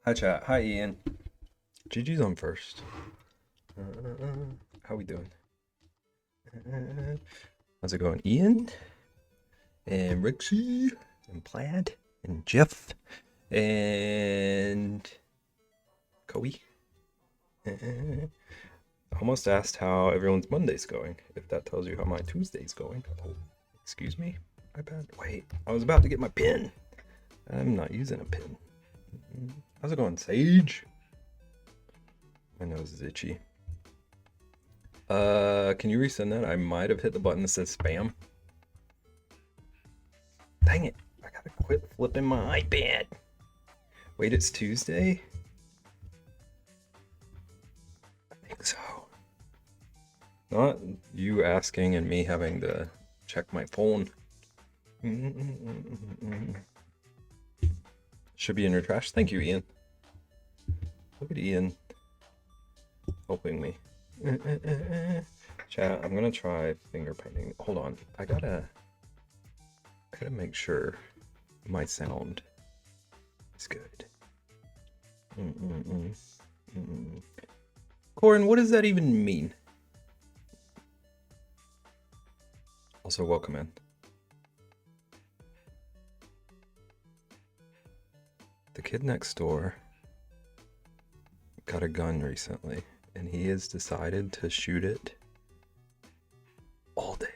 Hi, chat. Hi, Ian. Gigi's on first. How we doing? How's it going, Ian? And Rixie, and Plaid, and Jeff, and Koey. Almost asked how everyone's Monday's going, if that tells you how my Tuesday's going. Oh, excuse me, iPad. Wait, I was about to get my pen. I'm not using a pen. How's it going, Sage? My nose is itchy. Can you resend that? I might have hit the button that says spam. Dang it. I gotta quit flipping my iPad. Wait, it's Tuesday? I think so. Not you asking and me having to check my phone. Should be in your trash. Thank you, Ian. Look at Ian helping me. Chat, I'm gonna try finger painting. Hold on. I gotta make sure my sound is good. Corin, what does that even mean? Also, welcome in. The kid next door got a gun recently, and he has decided to shoot it all day.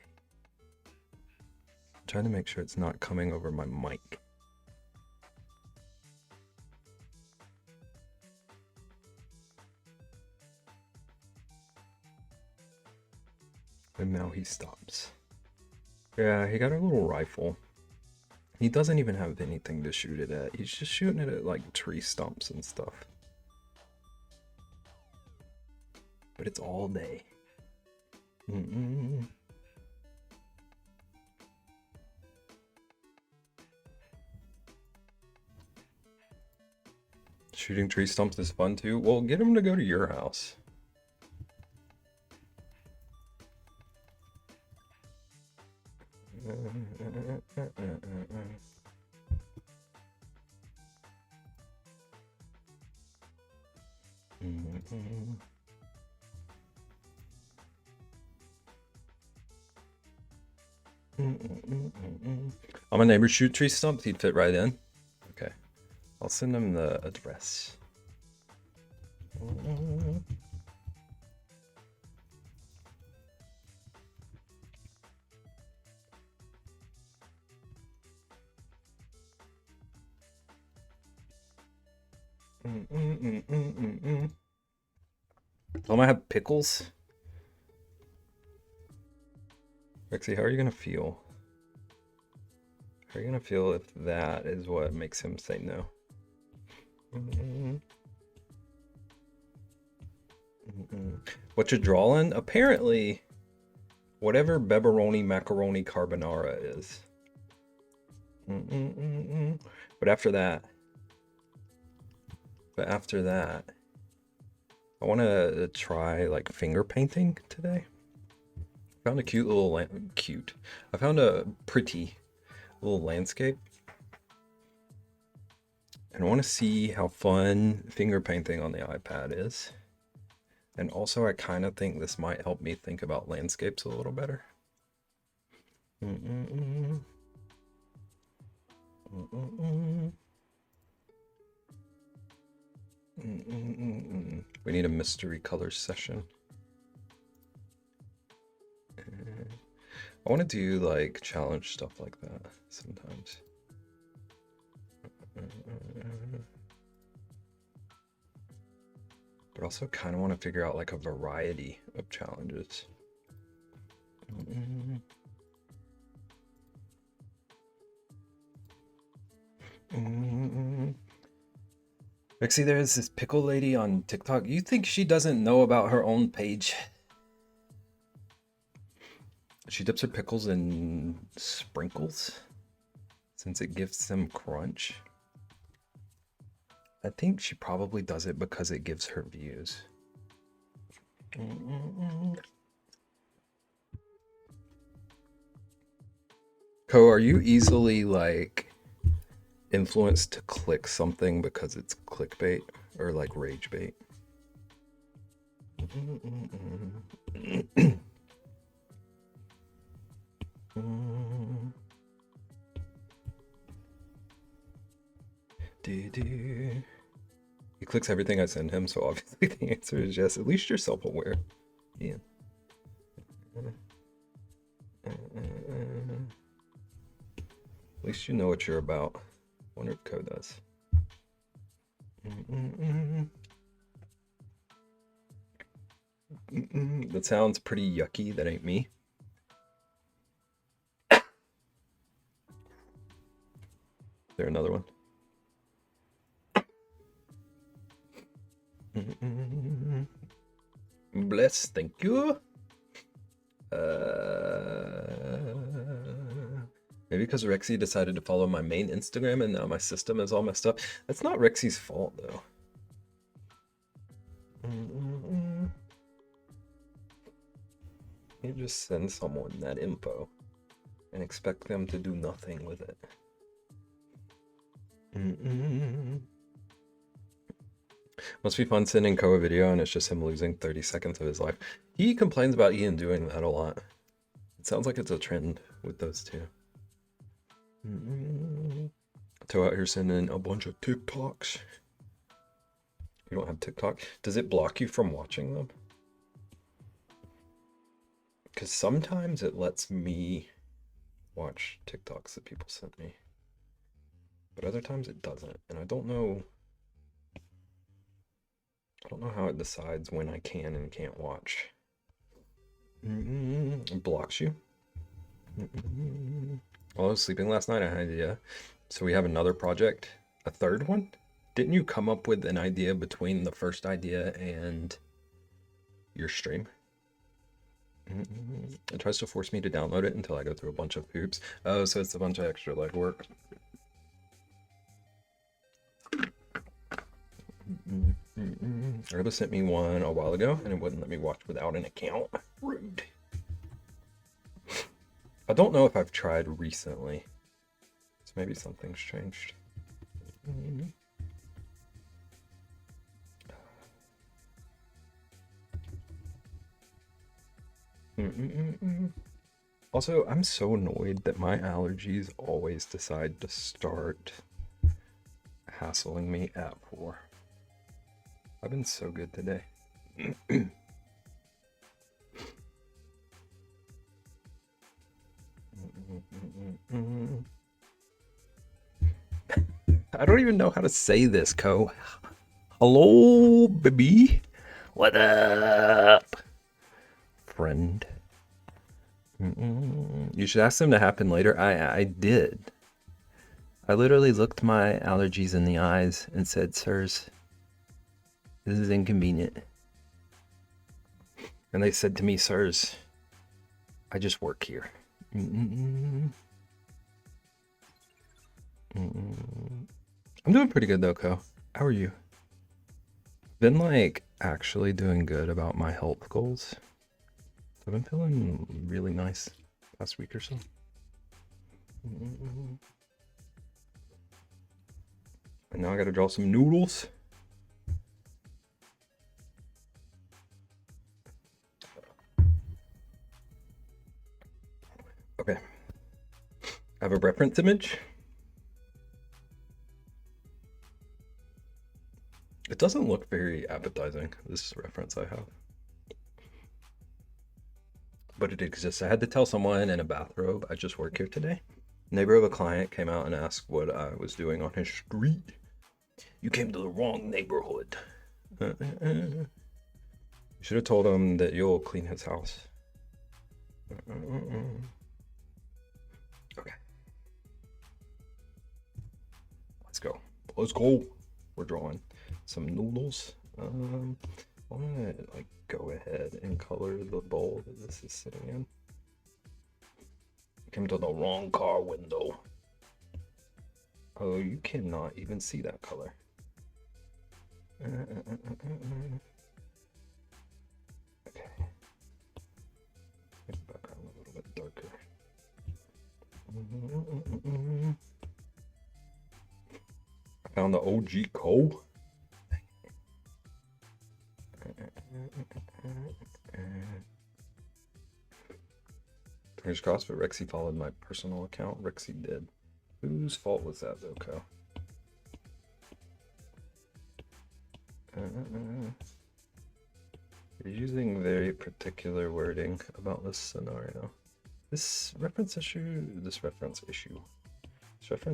I'm trying to make sure it's not coming over my mic. And now he stops. Yeah, he got a little rifle. He doesn't even have anything to shoot it at. He's just shooting it at like tree stumps and stuff. But it's all day. Shooting tree stumps is fun too. Well, get him to go to your house. Oh, my neighbor shoot tree stumps. He'd fit right in. Okay, I'll send him the address. Tell him I have pickles. Rexy, how are you gonna feel? How are you gonna feel if that is what makes him say no? What you drawing? Apparently, whatever beberoni macaroni carbonara is. But after that, I want to try like finger painting today. Found a cute little I found a pretty little landscape, and I want to see how fun finger painting on the iPad is. And also, I kind of think this might help me think about landscapes a little better. We need a mystery color session. I want to do like challenge stuff like that sometimes. But also kind of want to figure out like a variety of challenges. Rixie, there's this pickle lady on TikTok. You think she doesn't know about her own page? She dips her pickles in sprinkles since it gives them crunch. I think she probably does it because it gives her views. Ko, are you easily like influenced to click something because it's clickbait or like rage bait. He clicks everything I send him, so obviously the answer is yes. At least you're self-aware. Yeah. At least you know what you're about. Wonder if Co does. That sounds pretty yucky. That ain't me. Is there another one? Bless, thank you. Maybe because Rexy decided to follow my main Instagram and now my system is all messed up. That's not Rexy's fault though. You just send someone that info and expect them to do nothing with it. Must be fun sending Co a video and it's just him losing 30 seconds of his life. He complains about Ian doing that a lot. It sounds like it's a trend with those two. Toe out here sending a bunch of TikToks. You don't have TikTok? Does it block you from watching them? Because sometimes it lets me watch TikToks that people sent me. But other times it doesn't. And I don't know how it decides when I can and can't watch. It blocks you. While I was sleeping last night, I had an idea. So we have another project, a third one. Didn't you come up with an idea between the first idea and your stream? It tries to force me to download it until I go through a bunch of hoops. Oh, so it's a bunch of extra legwork. Herba sent me one a while ago and it wouldn't let me watch without an account. Rude. I don't know if I've tried recently. So maybe something's changed. Also, I'm so annoyed that my allergies always decide to start hassling me at 4. I've been so good today. I don't even know how to say this, Co. Hello, baby. What up, friend? You should ask them to happen later. I did. I literally looked my allergies in the eyes and said, sirs, this is inconvenient. And they said to me, sirs, I just work here. I'm doing pretty good though, Co. How are you? Been like actually doing good about my health goals. I've been feeling really nice last week or so. And now I gotta draw some noodles. Okay. I have a reference image. It doesn't look very appetizing, this reference I have. But it exists. I had to tell someone in a bathrobe, I just work here today. Neighbor of a client came out and asked what I was doing on his street. You came to the wrong neighborhood. You should have told him that you'll clean his house. Okay. Let's go. Let's go. We're drawing some noodles. I want to like go ahead and color the bowl that this is sitting in. Came to the wrong car window. Oh, you cannot even see that color. Okay. Make the background a little bit darker. found the OG Co. Fingers crossed, but Rexy followed my personal account. Rexy did. Whose fault was that, though, Co? You're using very particular wording about this scenario. This reference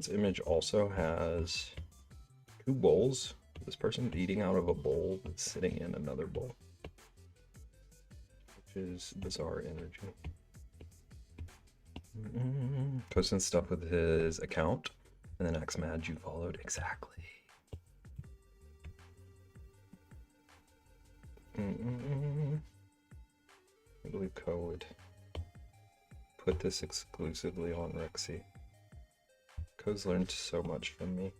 image also has two bowls. This person eating out of a bowl that's sitting in another bowl, which is bizarre energy. Posting stuff with his account, and then acts mad you followed. Exactly. I believe Co would put this exclusively on Rexy. Co's learned so much from me.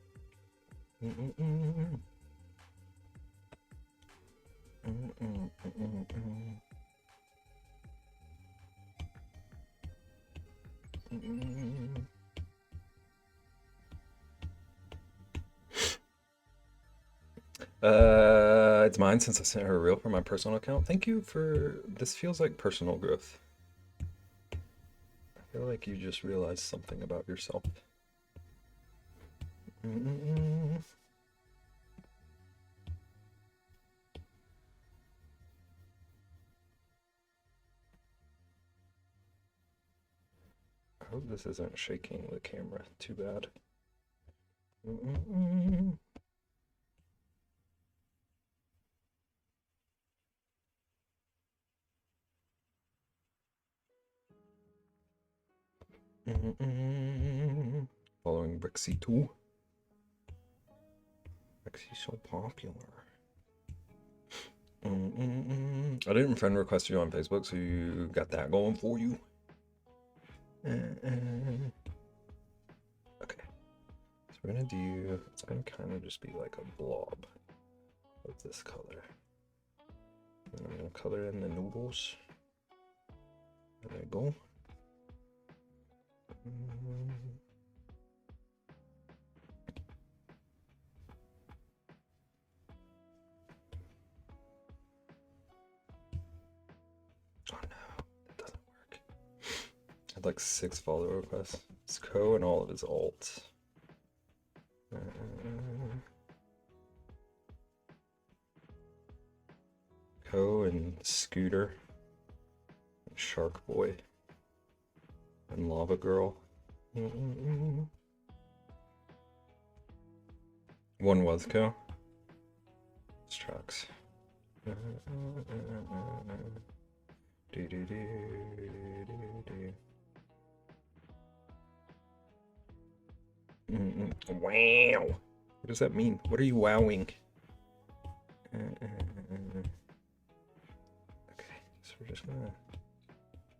It's mine since I sent her a reel from my personal account. Thank you for this. Feels like personal growth. I feel like you just realized something about yourself. I hope this isn't shaking the camera too bad. Following Brixie too. Brixie's so popular. I didn't friend request you on Facebook, so you got that going for you. Okay, so we're gonna do, it's gonna kind of just be like a blob of this color. And I'm gonna color in the noodles. There we go. Oh no, that doesn't work. I had like 6 follower requests. It's Co and all of his alts. Co and Scooter, and Shark Boy, and Lava Girl. One was Co. This tracks. Wow. What does that mean? What are you wowing? Okay, so we're just gonna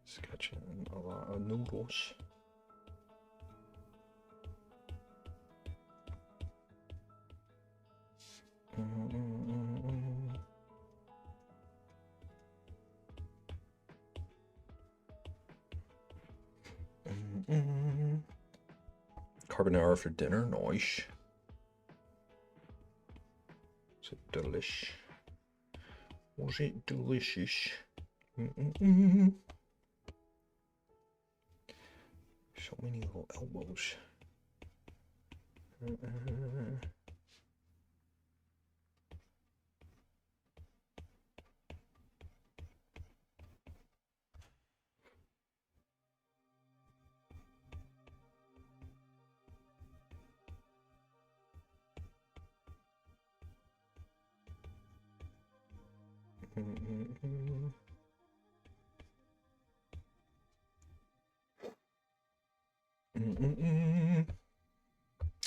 sketch in a lot of noodles. Carbonara for dinner, nice. Was it delish? Was it delicious? So many little elbows.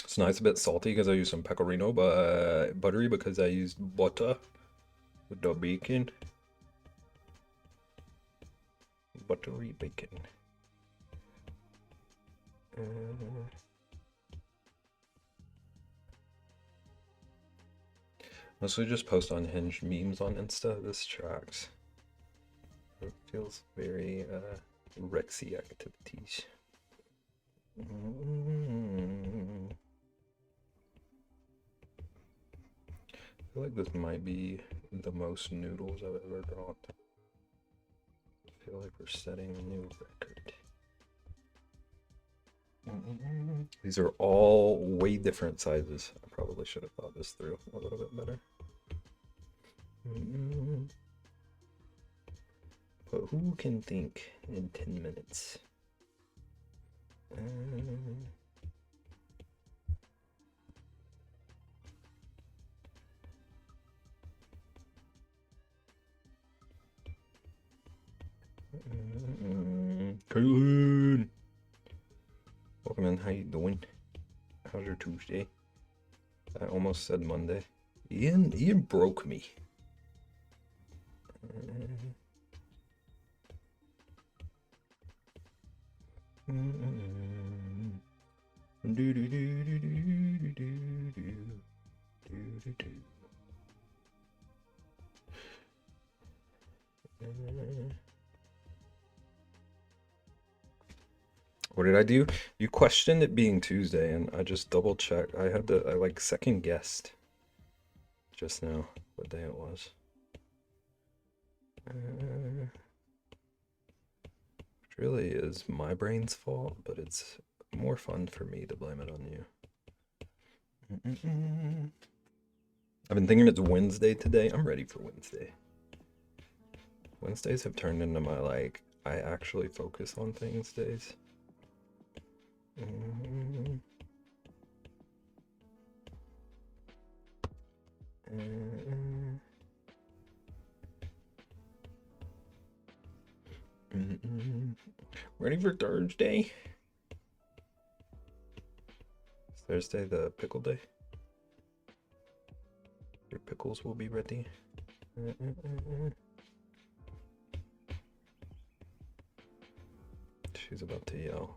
It's nice, a bit salty because I used some pecorino, but buttery because I used butter with the bacon. Buttery bacon. Mostly just post unhinged memes on Insta. This tracks. It feels very Rexy activities. feel like this might be the most noodles I've ever drawn. I feel like we're setting a new record. These are all way different sizes. I probably should have thought this through a little bit better. But who can think in 10 minutes? Kaylin! Welcome in, how you doing? How's your Tuesday? I almost said Monday. Ian broke me. What did I do? You questioned it being Tuesday, and I just double checked. I like second guessed just now what day it was. Which really is my brain's fault, but it's more fun for me to blame it on you. I've been thinking it's Wednesday today. I'm ready for Wednesday. Wednesdays have turned into my, like, I actually focus on things days. Ready for Thursday? Is Thursday the pickle day? Your pickles will be ready. She's about to yell.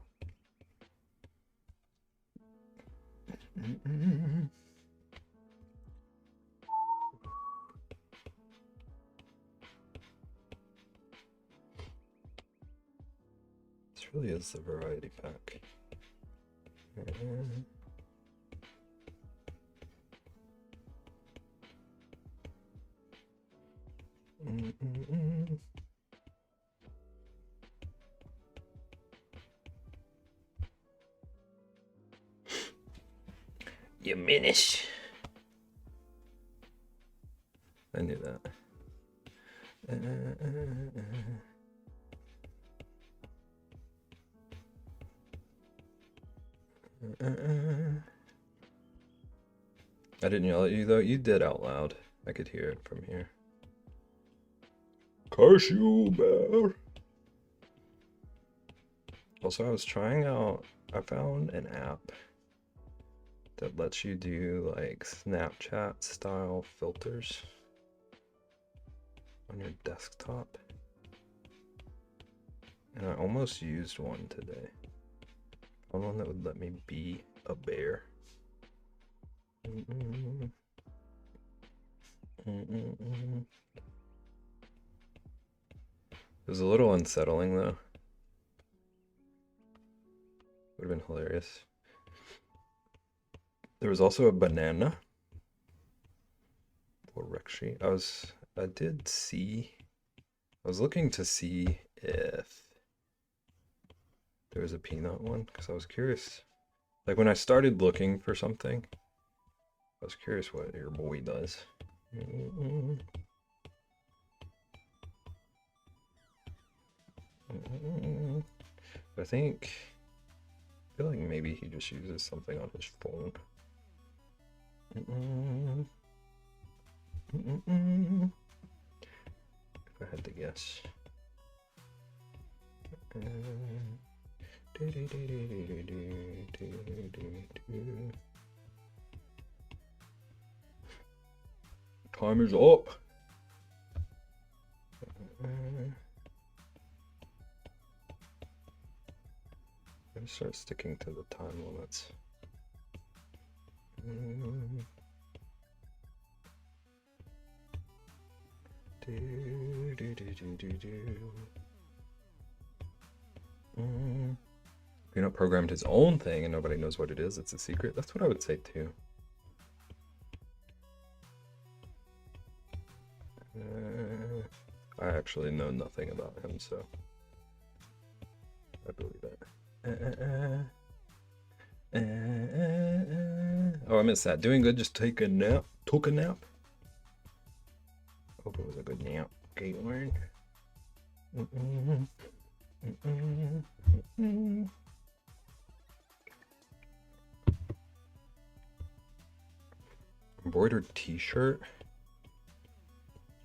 This really is the variety pack. You minish. I knew that. I didn't yell at you though. You did out loud. I could hear it from here. Cashew bear. Also, I was trying out. I found an app that lets you do like Snapchat style filters on your desktop. And I almost used one today. Found one that would let me be a bear. It was a little unsettling though. Would have been hilarious. There was also a banana or rec sheet. I was looking to see if there was a peanut one because I was curious. Like when I started looking for something, I was curious what your boy does. I feel like maybe he just uses something on his phone. If I had to guess. Time is up. I'm gonna start sticking to the time limits. Peanut programmed his own thing and nobody knows what it is. It's a secret. That's what I would say too. actually know nothing about him, so I believe it. Oh, I missed that. Doing good, just take a nap. Took a nap. Hope it was a good nap. Okay, Lauren. Embroidered t-shirt.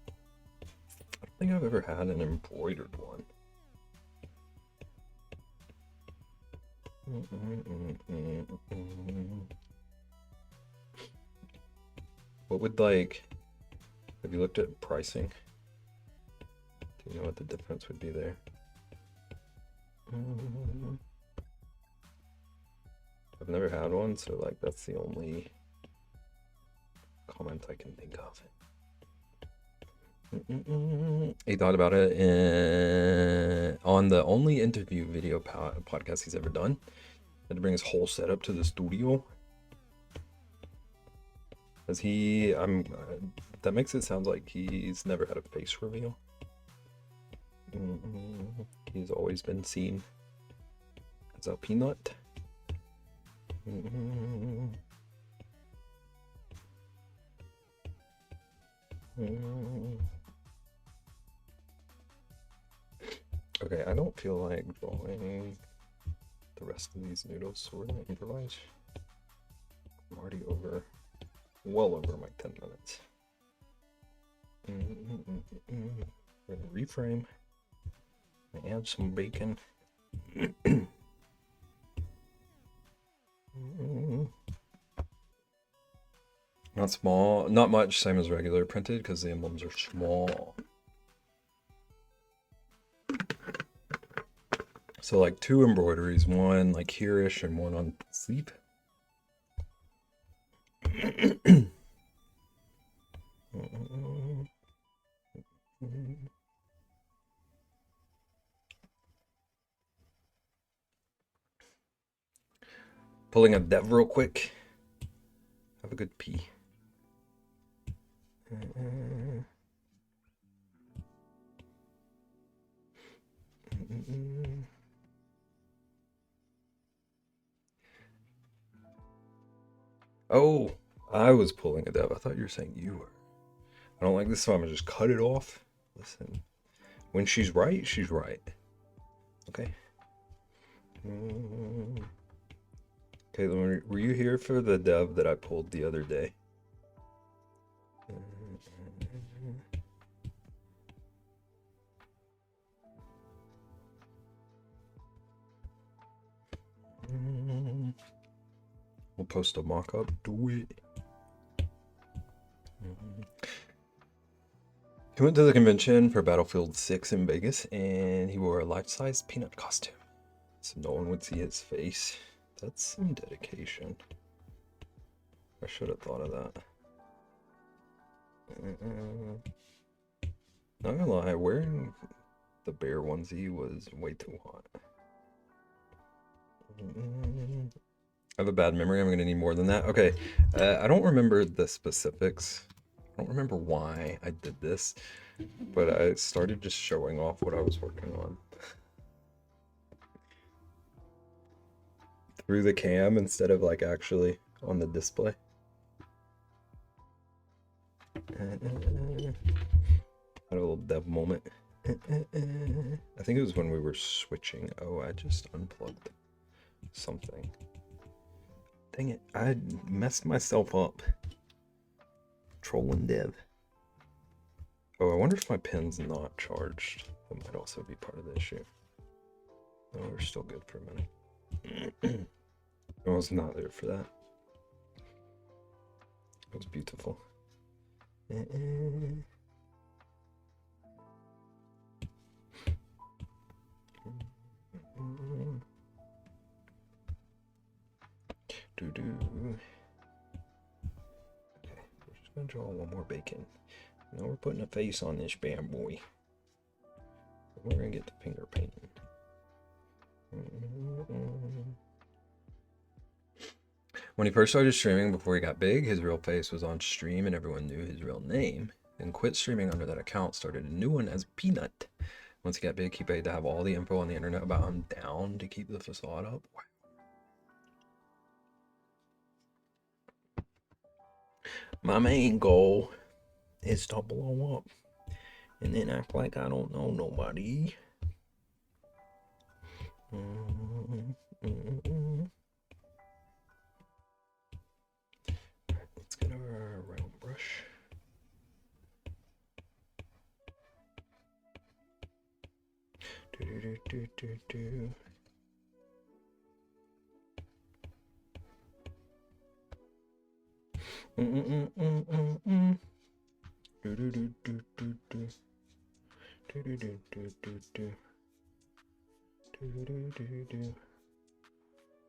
I don't think I've ever had an embroidered one. What would, like, have you looked at pricing? Do you know what the difference would be there? I've never had one, so like that's the only comment I can think of. He thought about it on the only interview video podcast he's ever done. Had to bring his whole setup to the studio. As that makes it sound like he's never had a face reveal. He's always been seen as a peanut. Okay, I don't feel like drawing the rest of these noodles, so we're gonna improvise. I'm already well over my 10 minutes. We're gonna reframe. Add some bacon. Not small, not much, same as regular printed because the emblems are small. So like 2 embroideries, one like here-ish and one on sleeve. Pulling a dev real quick. Have a good pee. Oh, I was pulling a dev. I thought you were saying you were. I don't like this, so I'm gonna just cut it off. Listen, when she's right, she's right. Okay. Caitlin, were you here for the dev that I pulled the other day? We'll post a mock-up. Do it. He went to the convention for Battlefield 6 in Vegas, and he wore a life-size peanut costume, so no one would see his face. That's some dedication. I should have thought of that. Not gonna lie, wearing the bear onesie was way too hot. I have a bad memory. I'm gonna need more than that. Okay, I don't remember the specifics. I don't remember why I did this, but I started just showing off what I was working on through the cam instead of like actually on the display. Had a little dev moment. I think it was when we were switching. Oh, I just unplugged something. Dang it, I messed myself up. Trolling dev. Oh, I wonder if my pin's not charged. That might also be part of the issue. No, we're still good for a minute. I was not there for that. It was beautiful. Okay, we're just gonna draw one more bacon. Now we're putting a face on this bad boy. We're gonna get to finger painting. When he first started streaming before he got big, his real face was on stream and everyone knew his real name. then quit streaming under that account, started a new one as Peanut. Once he got big, he paid to have all the info on the internet about him down to keep the facade up. Wow. My main goal is to blow up and then act like I don't know nobody. Let's get our round brush. Do.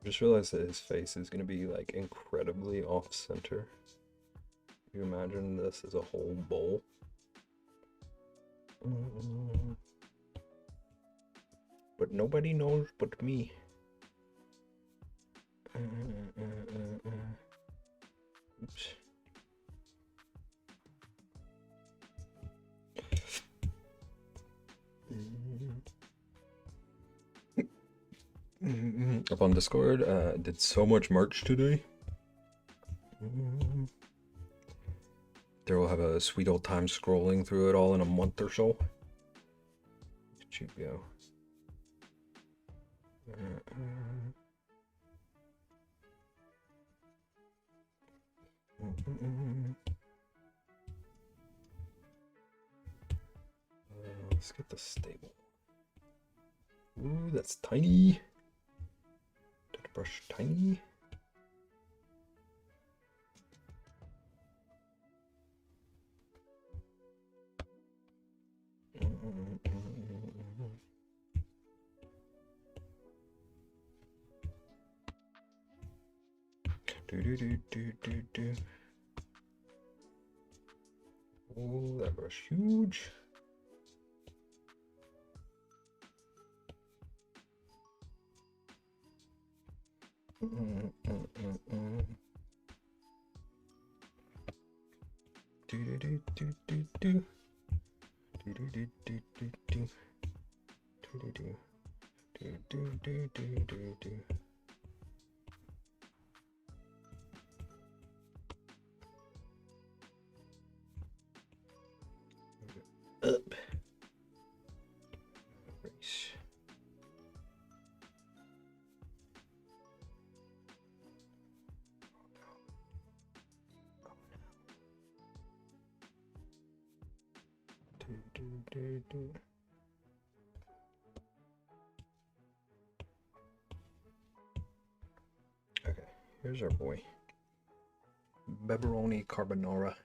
Just realized that his face is going to be like incredibly off center. You imagine this as a whole bowl. But nobody knows but me. Oops. Up on Discord, did so much merch today. There will have a sweet old time scrolling through it all in a month or so. Look at you go. Let's get the stable. Ooh, that's tiny. Did brush tiny? Do. Oh, that brush huge. Up. Erase. Do. Okay, here's our boy. Pepperoni carbonara.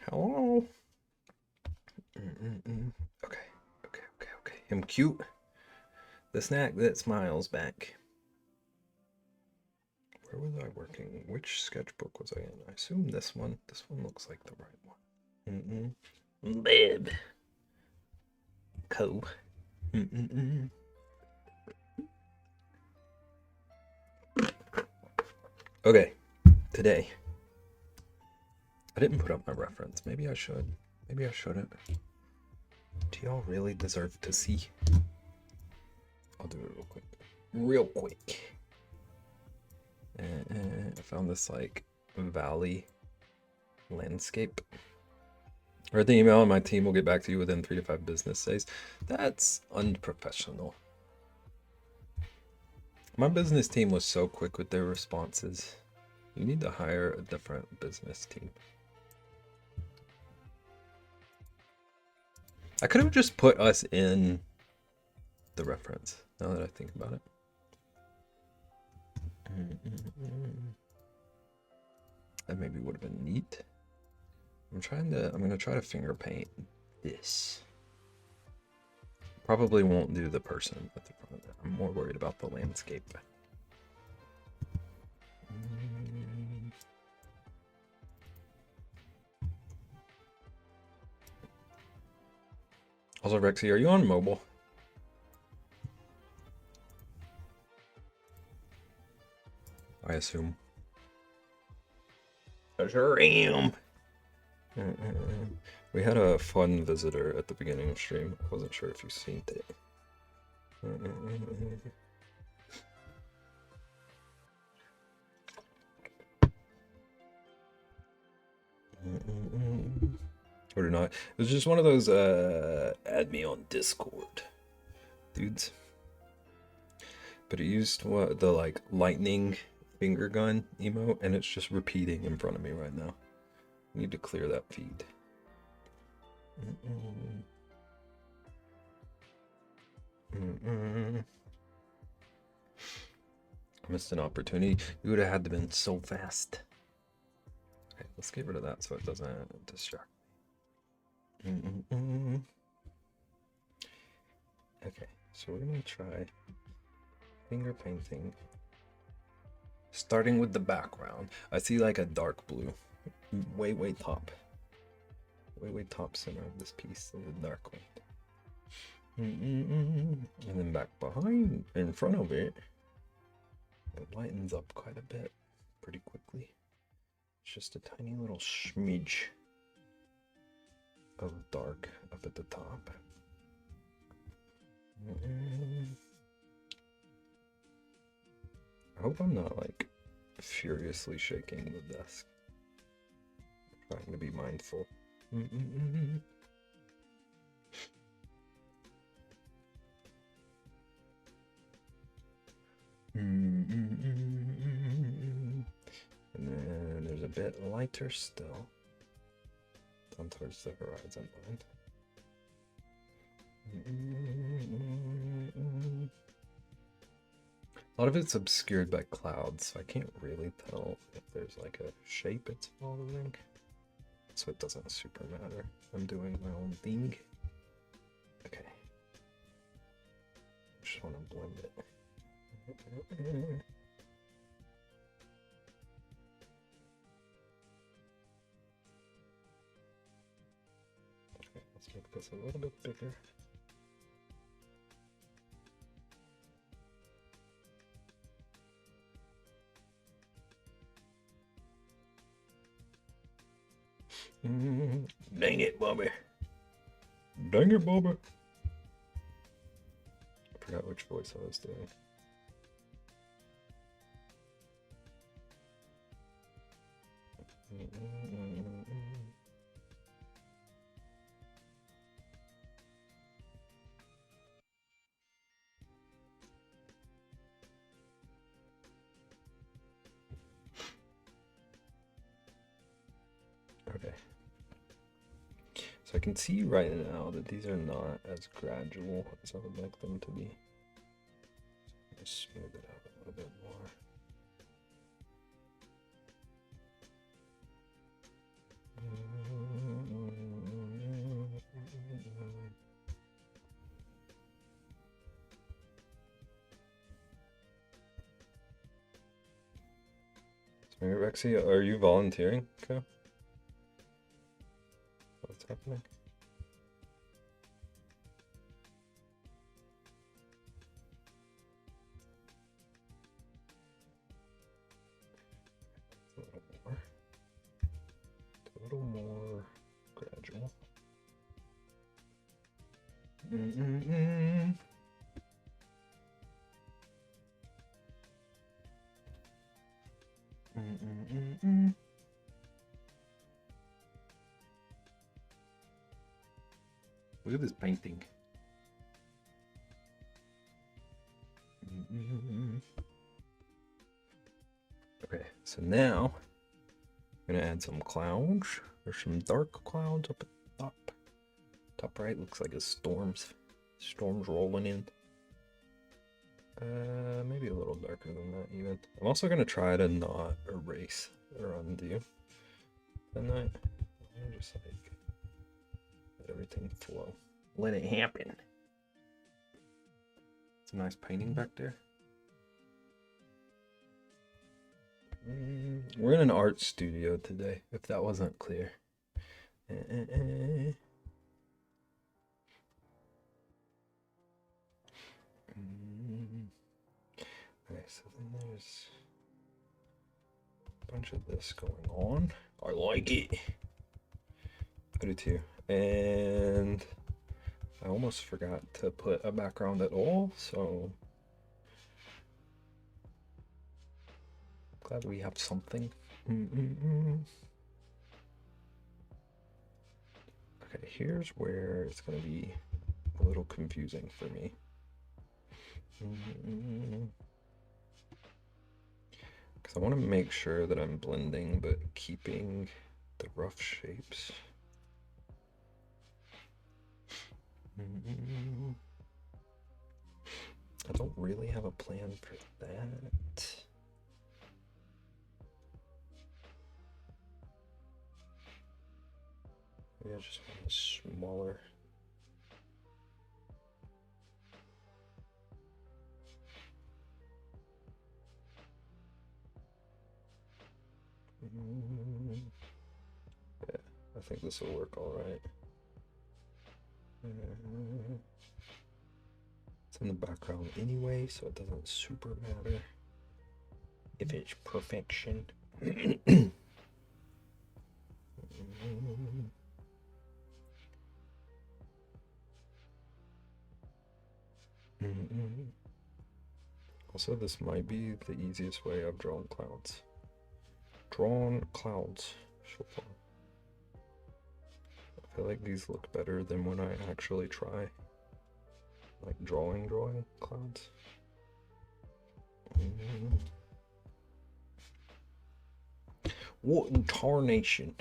Hello. Okay. I'm cute. The snack that smiles back. Where was I working? Which sketchbook was I in? I assume this one. This one looks like the right one. Bib. Co. Okay, today. I didn't put up my reference. Maybe I should. Maybe I shouldn't. Do y'all really deserve to see? I'll do it real quick. Real quick. I found this like valley landscape. I read the email and my team will get back to you within 3 to 5 business days. That's unprofessional. My business team was so quick with their responses. You need to hire a different business team. I could have just put us in the reference, now that I think about it. That maybe would have been neat. I'm gonna try to finger paint this. Probably won't do the person at the front. I'm more worried about the landscape. Also, Rexy, are you on mobile? assume. I sure am. We had a fun visitor at the beginning of stream. I wasn't sure if you seen it. Or not. It was just one of those add me on Discord dudes. But it used the like lightning finger gun emote, and it's just repeating in front of me right now. I need to clear that feed. I missed an opportunity. You would have had to been so fast. Okay, let's get rid of that so it doesn't distract me. Okay, so we're gonna try finger painting. Starting with the background. I see like a dark blue. Way top. Way top center of this piece is a dark one. And then back behind, in front of it, it lightens up quite a bit pretty quickly. It's just a tiny little smidge of dark up at the top. I hope I'm not like furiously shaking the desk. I'm trying to be mindful. And then there's a bit lighter still. Down towards the horizon line. A lot of it's obscured by clouds, so I can't really tell if there's like a shape it's following. So it doesn't super matter. I'm doing my own thing. Okay. Just want to blend it. Okay, let's make this a little bit bigger. Dang it, Bobby. Dang it, Bobby. I forgot which voice I was doing. Okay. So I can see right now that these are not as gradual as I would like them to be. So just smooth it out a little bit more. Rexy, are you volunteering? Okay. What's happening? A little more gradual. Look at this painting. Okay, so now I'm gonna add some clouds. There's some dark clouds up at the top. Top right looks like a storm's rolling in. Maybe a little darker than that even. I'm also gonna try to not erase or undo the night. Just like let everything flow. Let it happen. It's a nice painting back there. We're in an art studio today, if that wasn't clear. Okay, so then there's bunch of this going on. I like it. I do too. And I almost forgot to put a background at all, so glad we have something. Okay, here's where it's gonna be a little confusing for me. Because I want to make sure that I'm blending but keeping the rough shapes. I don't really have a plan for that. Maybe I just want a smaller. Yeah, I think this will work all right. It's in the background anyway, so it doesn't super matter if it's perfection. Also, this might be the easiest way I've drawn clouds. Drawn clouds so far. I feel like these look better than when I actually try, like drawing clouds. What in tarnation?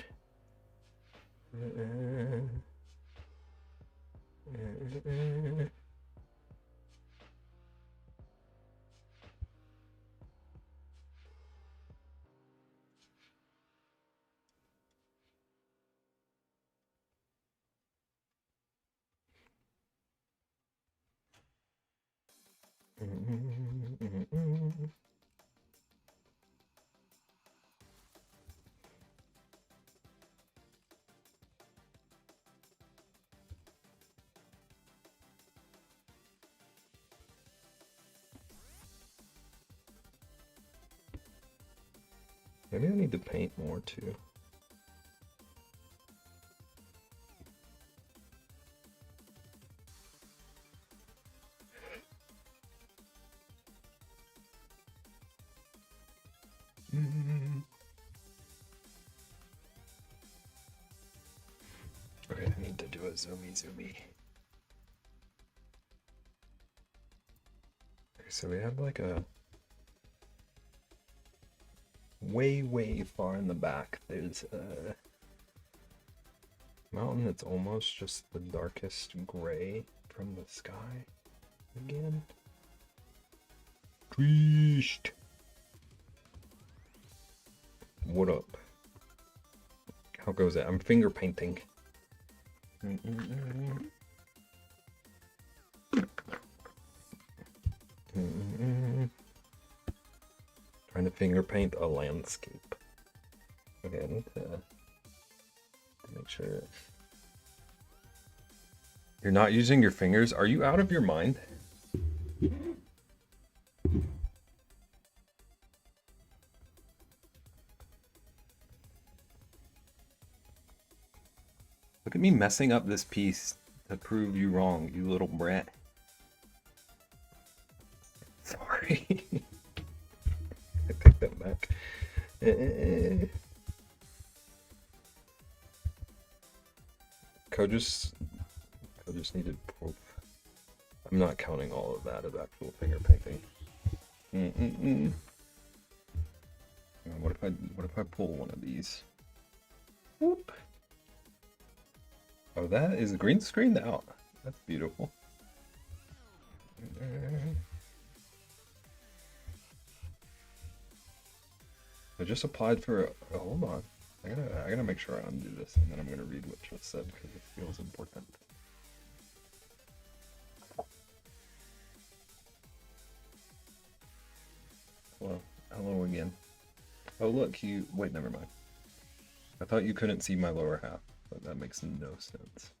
Maybe I need to paint more too. Okay, I need to do a zoomy. Okay, so we have like a way far in the back. There's a mountain that's almost just the darkest gray from the sky again. Twist. What up? How goes it? I'm finger painting. Trying to finger paint a landscape. Okay, I need to make sure. You're not using your fingers? Are you out of your mind? Look at me messing up this piece to prove you wrong, you little brat. Sorry. I take that back. Code just needed proof. I'm not counting all of that as actual finger painting. What if I pull one of these? Whoop. Oh, that is green screened out. That's beautiful. I just applied for. Oh, hold on. I gotta make sure I undo this, and then I'm gonna read what just said because it feels important. Hello again. Oh look, wait, never mind. I thought you couldn't see my lower half, but that makes no sense.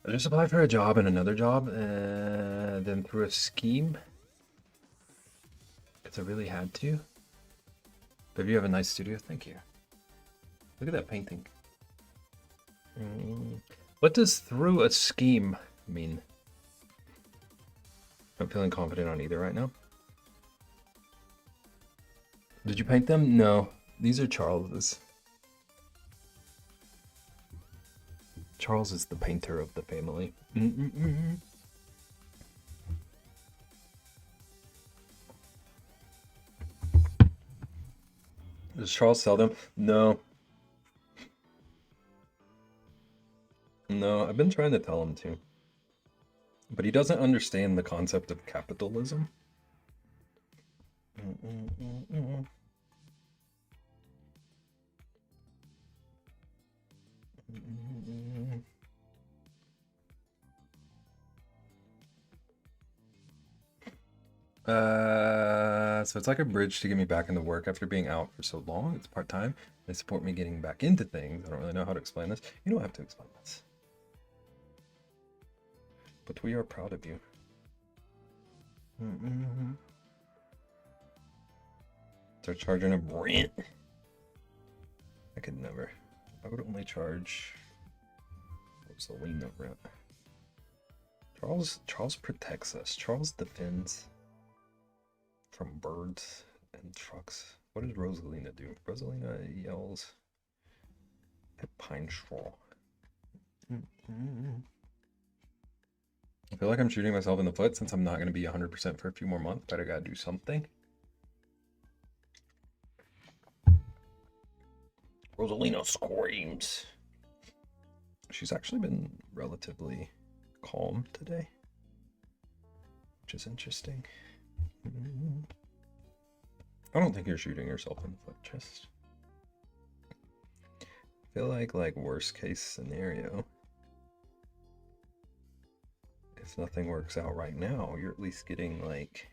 I just applied for a job and another job, then through a scheme. I really had to. But if you have a nice studio, thank you. Look at that painting. What does through a scheme mean? I'm feeling confident on either right now. Did you paint them? No. These are Charles's. Charles is the painter of the family. Does Charles sell them? No. No, I've been trying to tell him to. But he doesn't understand the concept of capitalism. So it's like a bridge to get me back into work after being out for so long. It's part-time. They support me getting back into things. I don't really know how to explain this. You don't have to explain this. But we are proud of you. Start charging a rent. I could never. I would only charge Rosalina rent. Charles protects us. Charles defends from birds and trucks. What does Rosalina do? Rosalina yells at pine straw. I feel like I'm shooting myself in the foot since I'm not going to be 100% for a few more months, but I gotta do something. Rosalina screams. She's actually been relatively calm today, which is interesting. I don't think you're shooting yourself in the foot, just I feel like worst case scenario, if nothing works out right now, you're at least getting like,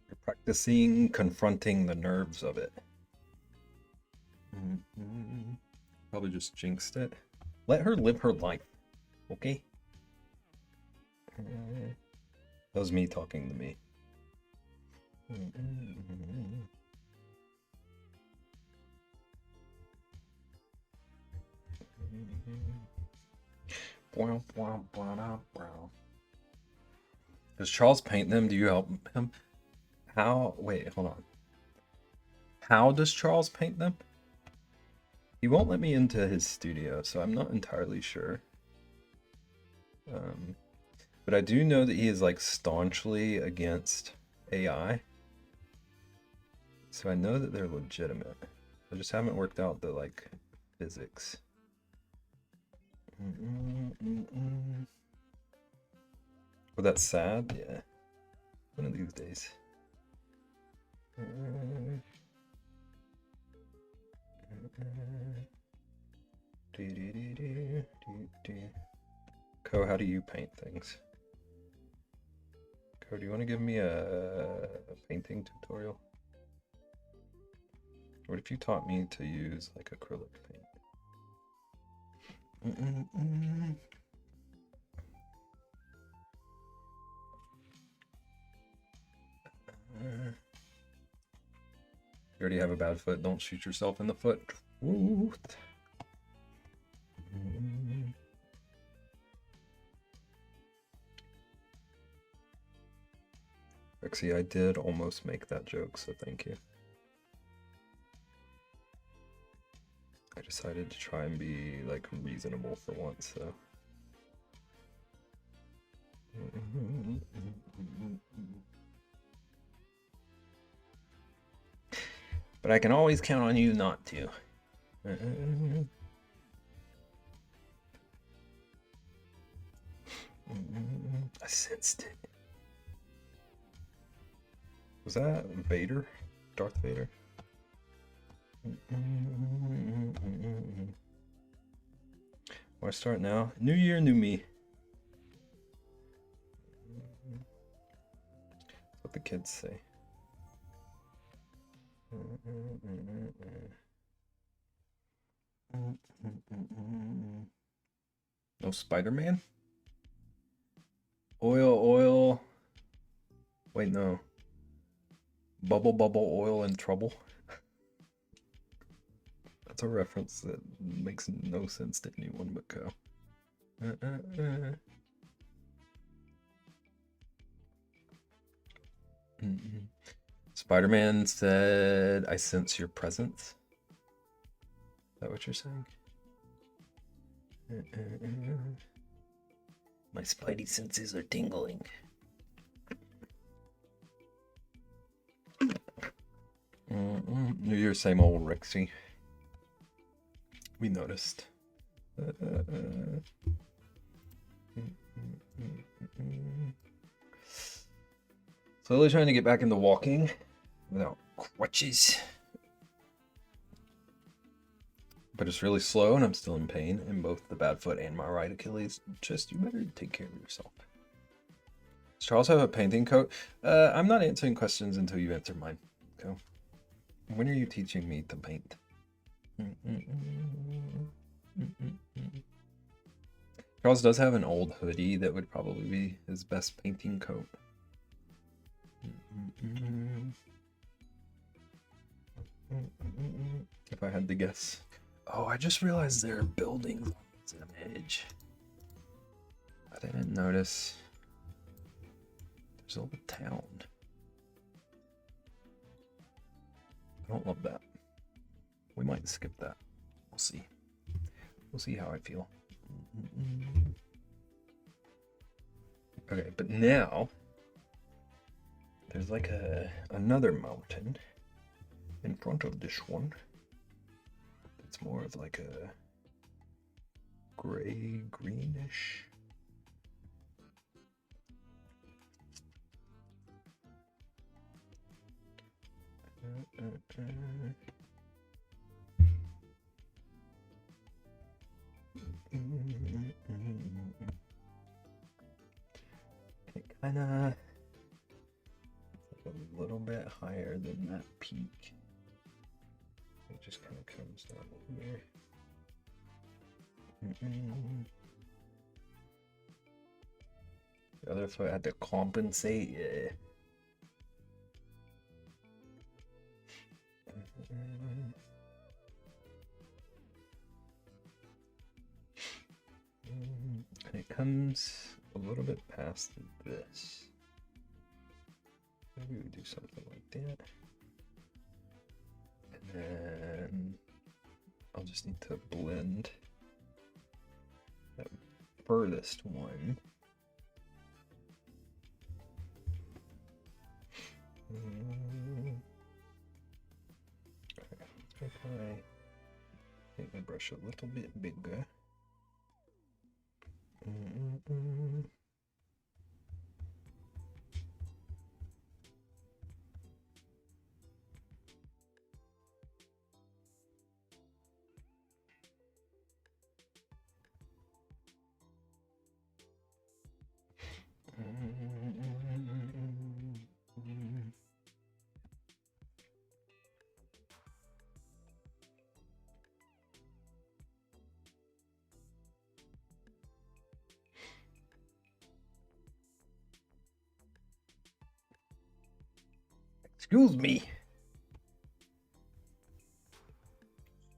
you're practicing confronting the nerves of it. Probably just jinxed it. Let her live her life, okay? That was me talking to me. Does Charles paint them? Do you help him? How? Wait, hold on. How does Charles paint them? He won't let me into his studio, so I'm not entirely sure. But I do know that he is like staunchly against AI. So I know that they're legitimate. I just haven't worked out the like physics. Well, that's sad. Yeah. One of these days. Co, how do you paint things? Co, do you want to give me a painting tutorial? What if you taught me to use like acrylic paint? You already have a bad foot. Don't shoot yourself in the foot. Ooh. Rexy, I did almost make that joke, so thank you. I decided to try and be like reasonable for once, so. But I can always count on you not to. I sensed it. Was that Vader? Darth Vader? Why start now? New year, new me. That's what the kids say. No Spider-Man? Oil. Wait, no. Bubble oil and trouble. That's a reference that makes no sense to anyone but Co. Spider-Man said, "I sense your presence." Is that what you're saying? My spidey senses are tingling. You're your same old Rexy. We noticed. Slowly trying to get back into walking without crutches. But it's really slow and I'm still in pain in both the bad foot and my right Achilles. Just, you better take care of yourself. Does Charles have a painting coat? I'm not answering questions until you answer mine. Okay. When are you teaching me to paint? Charles does have an old hoodie that would probably be his best painting coat. If I had to guess. Oh, I just realized there are buildings on this image. I didn't notice. There's a little town. I don't love that. We might skip that. We'll see. We'll see how I feel. Okay, but now there's like another mountain in front of this one. It's more of like a gray greenish. It kind of a little bit higher than that peak. It just kind of comes down here. The other foot had to compensate. Yeah. And it comes a little bit past this. Maybe we do something like that. And then I'll just need to blend that furthest one. Okay, let's make my brush a little bit bigger. Excuse me.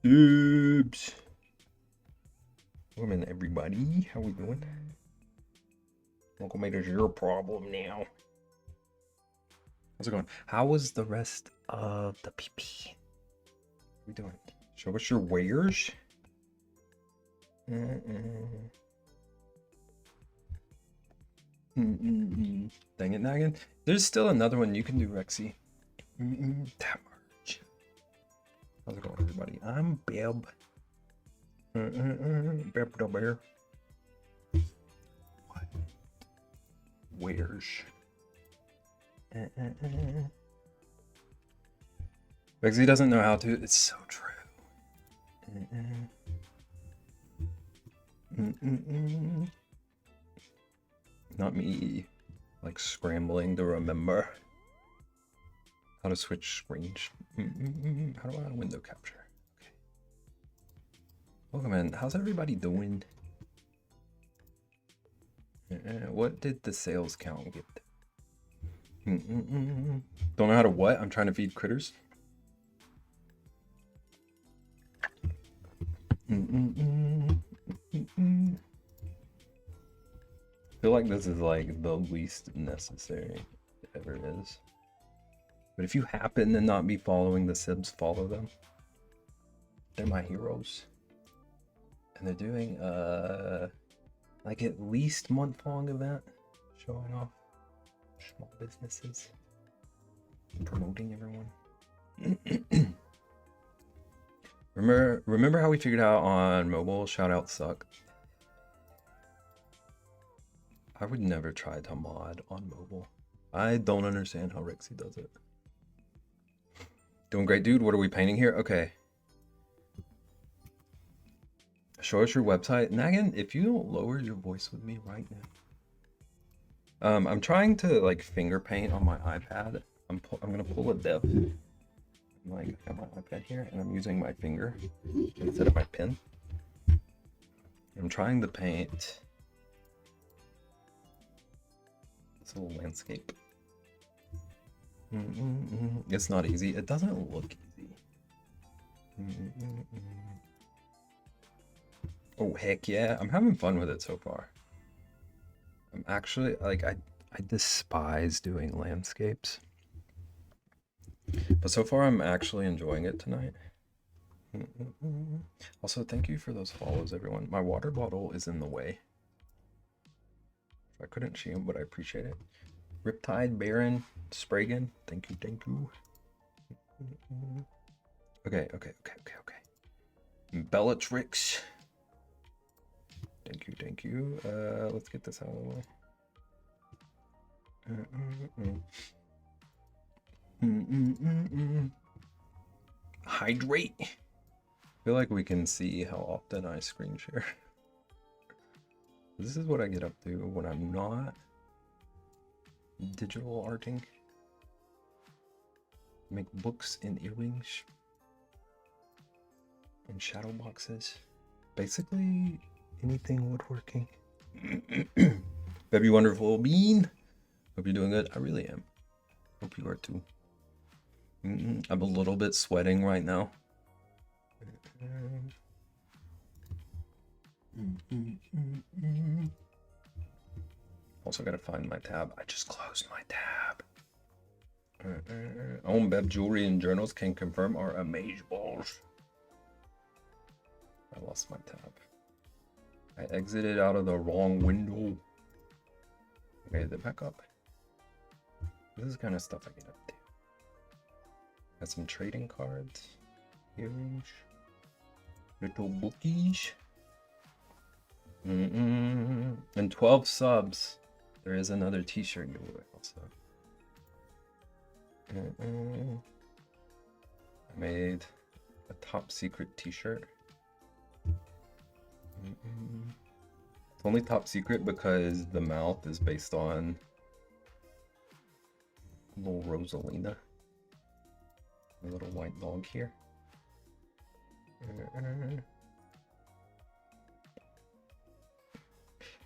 Oops. Women, everybody. How we doing? Uncle Mater's your problem now. How's it going? How was the rest of the PP? What are we doing? Show us your wares. Dang it, Naggin. There's still another one you can do, Rexy. That merge. How's it going, everybody? I'm Beb. Beb the bear. What? Wares? Rexy doesn't know how to. It's so true. Not me, like scrambling to remember how to switch screens. How do I window capture? Okay. Welcome in. How's everybody doing? What did the sales count get? Don't know how to what? I'm trying to feed critters. I feel like this is like the least necessary it ever is. But if you happen to not be following the Sibs, follow them. They're my heroes. And they're doing like at least month-long event showing off small businesses and promoting everyone. Remember how we figured out on mobile shout out suck? I would never try to mod on mobile. I don't understand how Rexy does it. Doing great, dude. What are we painting here? Okay. Show us your website. Nagan, if you don't lower your voice with me right now. I'm trying to like finger paint on my iPad. I'm gonna pull a dev. Like I got my iPad here and I'm using my finger instead of my pen. I'm trying to paint this little landscape. It's not easy. It doesn't look easy. Oh heck yeah, I'm having fun with it so far. I'm actually like I despise doing landscapes. But so far I'm actually enjoying it tonight. Also, thank you for those follows, everyone. My water bottle is in the way. I couldn't see him, but I appreciate it. Riptide, Baron, Spragan, thank you, thank you. Okay. Bellatrix. Thank you. Let's get this out of the way. Hydrate. I feel like we can see how often I screen share. This is what I get up to when I'm not digital arting. Make books and earrings and shadow boxes. Basically anything woodworking. Baby wonderful bean. Hope you're doing good. I really am. Hope you are too. I'm a little bit sweating right now. Also gotta find my tab. I just closed my tab. Own Bev jewelry and journals can confirm are amazeballs. I lost my tab. I exited out of the wrong window. Okay, is it back up? This is kind of stuff I get up to. Got some trading cards, earrings, little bookies. And 12 subs. There is another t-shirt giveaway also. I made a top secret t-shirt. It's only top secret because the mouth is based on little Rosalina, a little white dog here.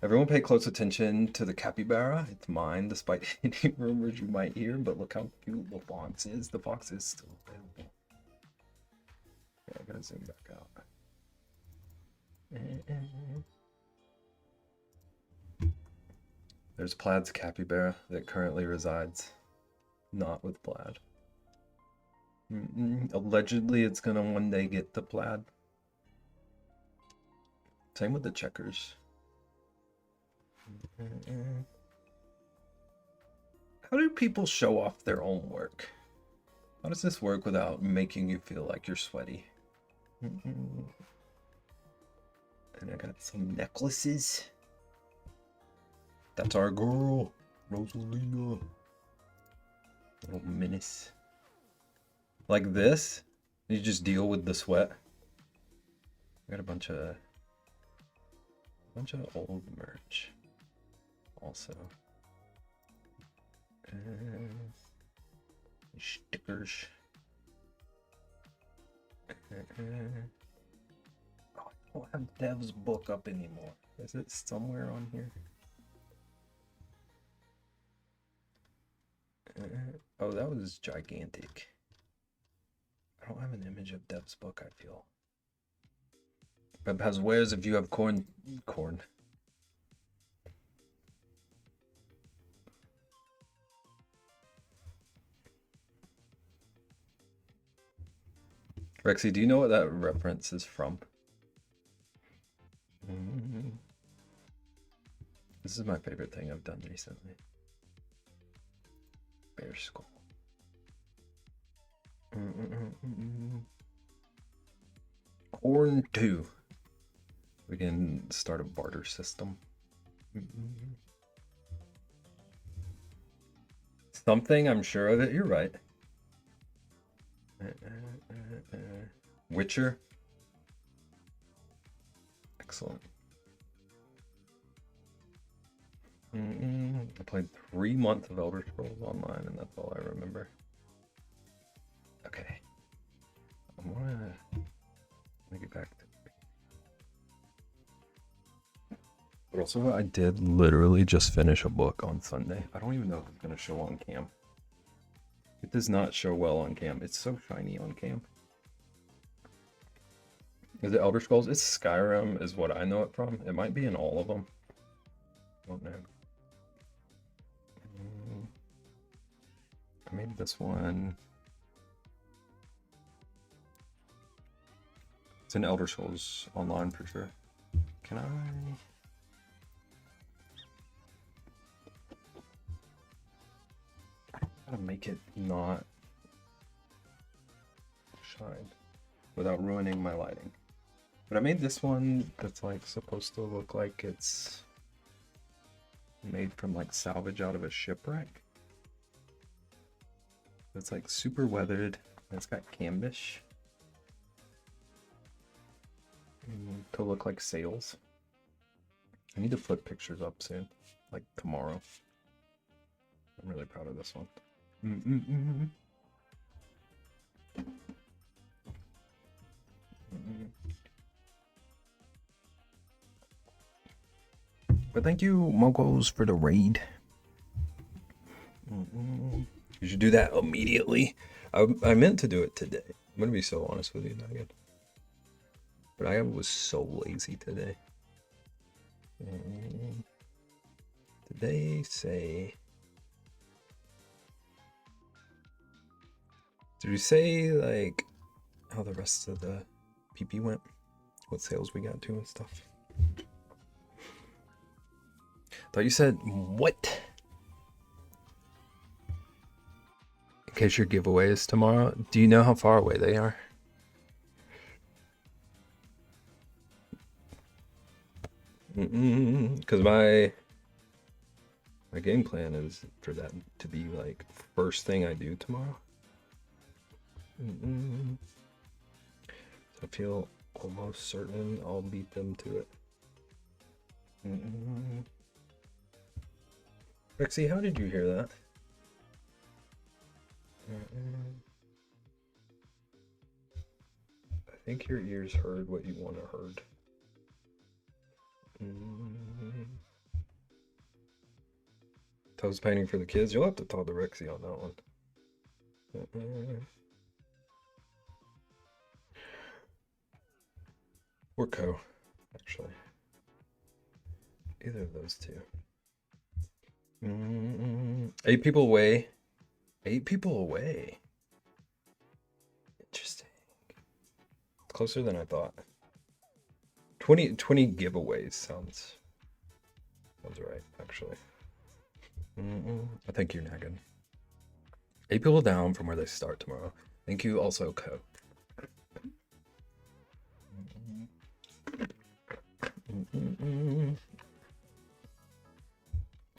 Everyone pay close attention to the capybara. It's mine, despite any rumors you might hear, but look how cute the fox is. The fox is still available. Okay, I gotta zoom back out. There's Plaid's capybara that currently resides not with Plaid. Allegedly, it's gonna one day get to Plaid. Same with the checkers. How do people show off their own work? How does this work without making you feel like you're sweaty? And I got some necklaces. That's our girl, Rosalina. Little menace. Like this, you just deal with the sweat. I got a bunch of old merch. Also, stickers. Oh, I don't have Dev's book up anymore. Is it somewhere on here? Oh, that was gigantic. I don't have an image of Dev's book, I feel. Beb has wares if you have corn. Rexy, do you know what that reference is from? This is my favorite thing I've done recently. Bear skull. Corn 2. We can start a barter system. Something, I'm sure of it. You're right. Witcher. Excellent. I played 3 months of Elder Scrolls Online, and that's all I remember. Okay. I wanna get back to. But also, I did literally just finish a book on Sunday. I don't even know if it's gonna show on cam. It does not show well on cam. It's so shiny on cam. Is it Elder Scrolls? It's Skyrim is what I know it from. It might be in all of them. I don't know. I made this one. It's in Elder Scrolls Online for sure. Can I? Gotta make it not shine without ruining my lighting. But I made this one that's like supposed to look like it's made from like salvage out of a shipwreck. It's like super weathered. And it's got canvas to look like sails. I need to put pictures up soon, like tomorrow. I'm really proud of this one. But thank you, Mogos, for the raid. You should do that immediately. I meant to do it today. I'm gonna be so honest with you, Nugget. But I was so lazy today. Did they say? Did you say like how the rest of the PP went? What sales we got to and stuff? Thought you said what? In case your giveaway is tomorrow, do you know how far away they are? Because my game plan is for that to be like first thing I do tomorrow. So I feel almost certain I'll beat them to it. Rexy, how did you hear that? I think your ears heard what you want to heard. Toes painting for the kids. You'll have to talk to Rexy on that one. Or Co, actually. Either of those two. 8 people away. 8 people away. Interesting. Closer than I thought. 20 giveaways sounds right, actually. I think you're nagging. 8 people down from where they start tomorrow. Thank you also, Co.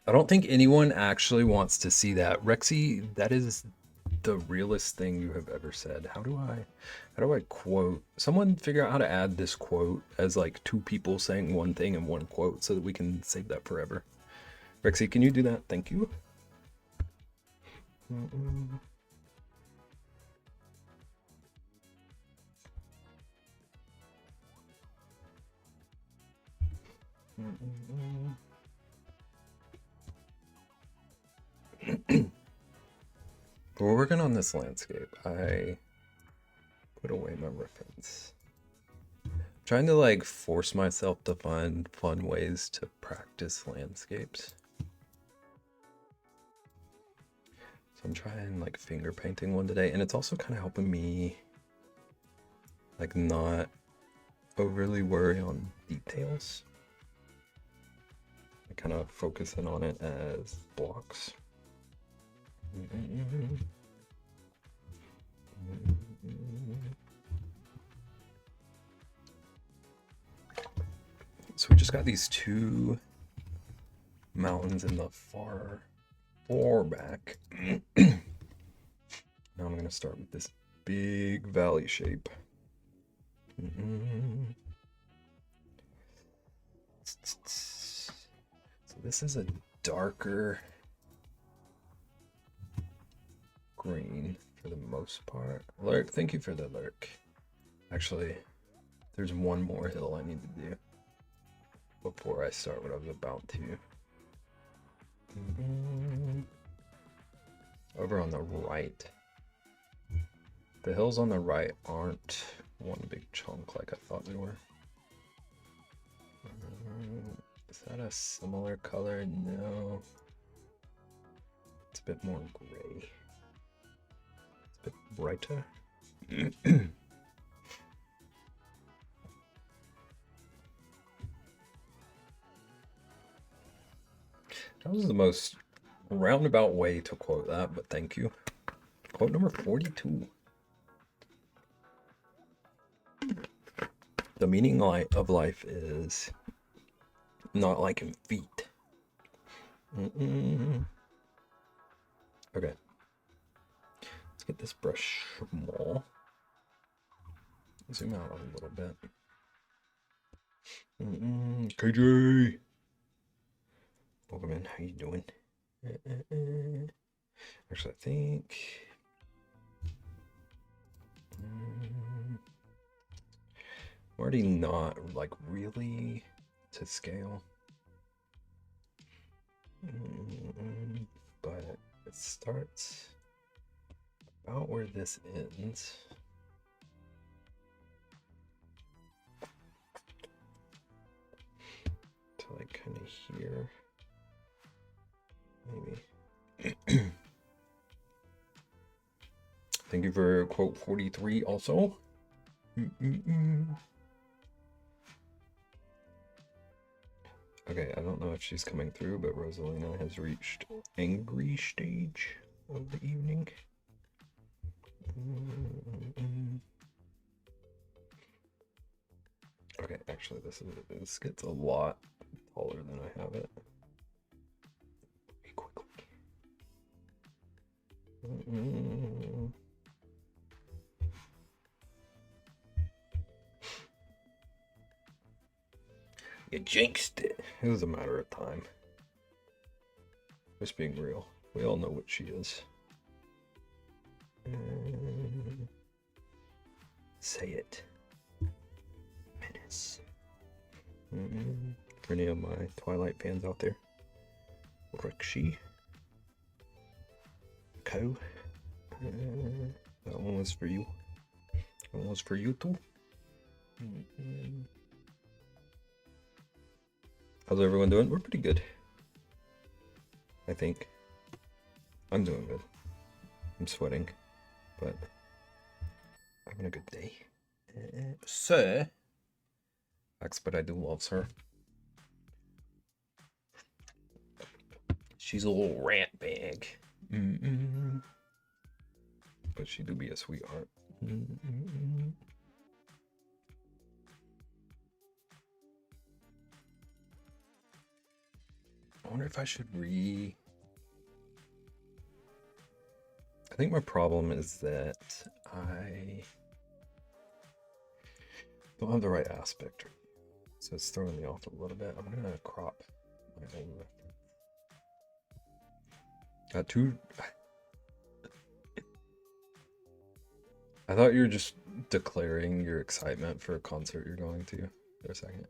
I don't think anyone actually wants to see that. Rexy, that is the realest thing you have ever said. How do I quote? Someone figure out how to add this quote as like 2 people saying one thing in one quote so that we can save that forever. Rexy, can you do that? Thank you. So we're working on this landscape. I put away my reference. Trying to like force myself to find fun ways to practice landscapes. So I'm trying like finger painting one today, and it's also kind of helping me like not overly worry on details. I kind of focus in on it as blocks. So we just got these two mountains in the far back. Now I'm gonna start with this big valley shape. So this is a darker green for the most part. Lurk, thank you for the lurk. Actually, there's one more hill I need to do before I start what I was about to. Over on the right. The hills on the right aren't one big chunk like I thought they were. Is that a similar color? No. It's a bit more gray. It's a bit brighter. That was the most roundabout way to quote that, but thank you. Quote number 42. The meaning of life is not like in feet. Okay. Let's get this brush small. Zoom out a little bit. KJ! Welcome in. How you doing? Actually, I think... I'm already not, like, really to scale. But it starts about where this ends. To, like, kind of here. Maybe. Thank you for quote 43 also. Okay, I don't know if she's coming through, but Rosalina has reached angry stage of the evening. Okay, actually this gets a lot taller than I have it. Quickly. You jinxed it. It was a matter of time. Just being real. We all know what she is. Say it. Menace. For any of my Twilight fans out there. Rexy. Co. That one was for you. That one was for you too. How's everyone doing? We're pretty good. I think. I'm doing good. I'm sweating, but having a good day. Sir. Expedite loves her. She's a little rant bag. But she do be a sweetheart. I wonder if I should I think my problem is that I don't have the right aspect. So it's throwing me off a little bit. I'm gonna crop my own reference. Got two. I thought you were just declaring your excitement for a concert you're going to for a second.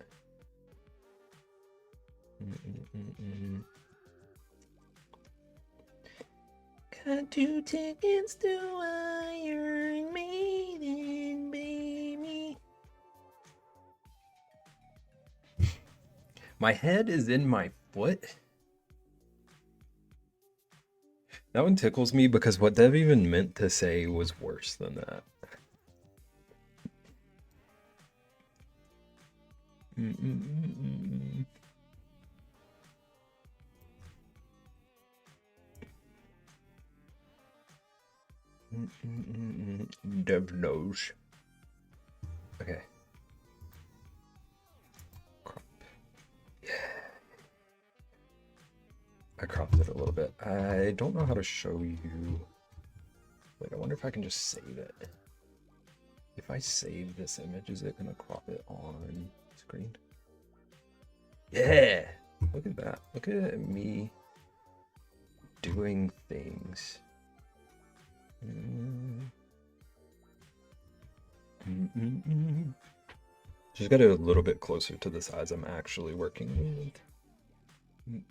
Got 2 tickets to Iron Maiden, baby. My head is in my foot. That one tickles me because what Dev even meant to say was worse than that. Dev knows. Okay. Crop. Yeah. I cropped it a little bit. I don't know how to show you. Wait, I wonder if I can just save it. If I save this image, is it gonna crop it on screen? Yeah! Look at that. Look at me doing things. Just got it a little bit closer to the size I'm actually working with.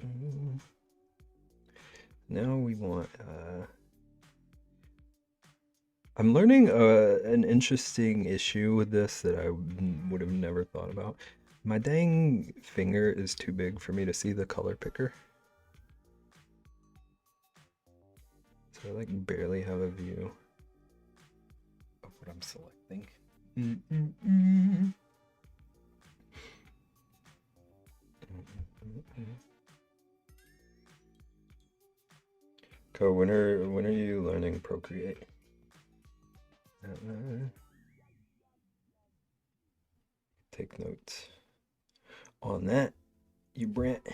Now we want I'm learning an interesting issue with this that I would have never thought about. My dang finger is too big for me to see the color picker. So I like barely have a view of what I'm selecting. Co, when are you learning Procreate? Take notes on that, you Brent.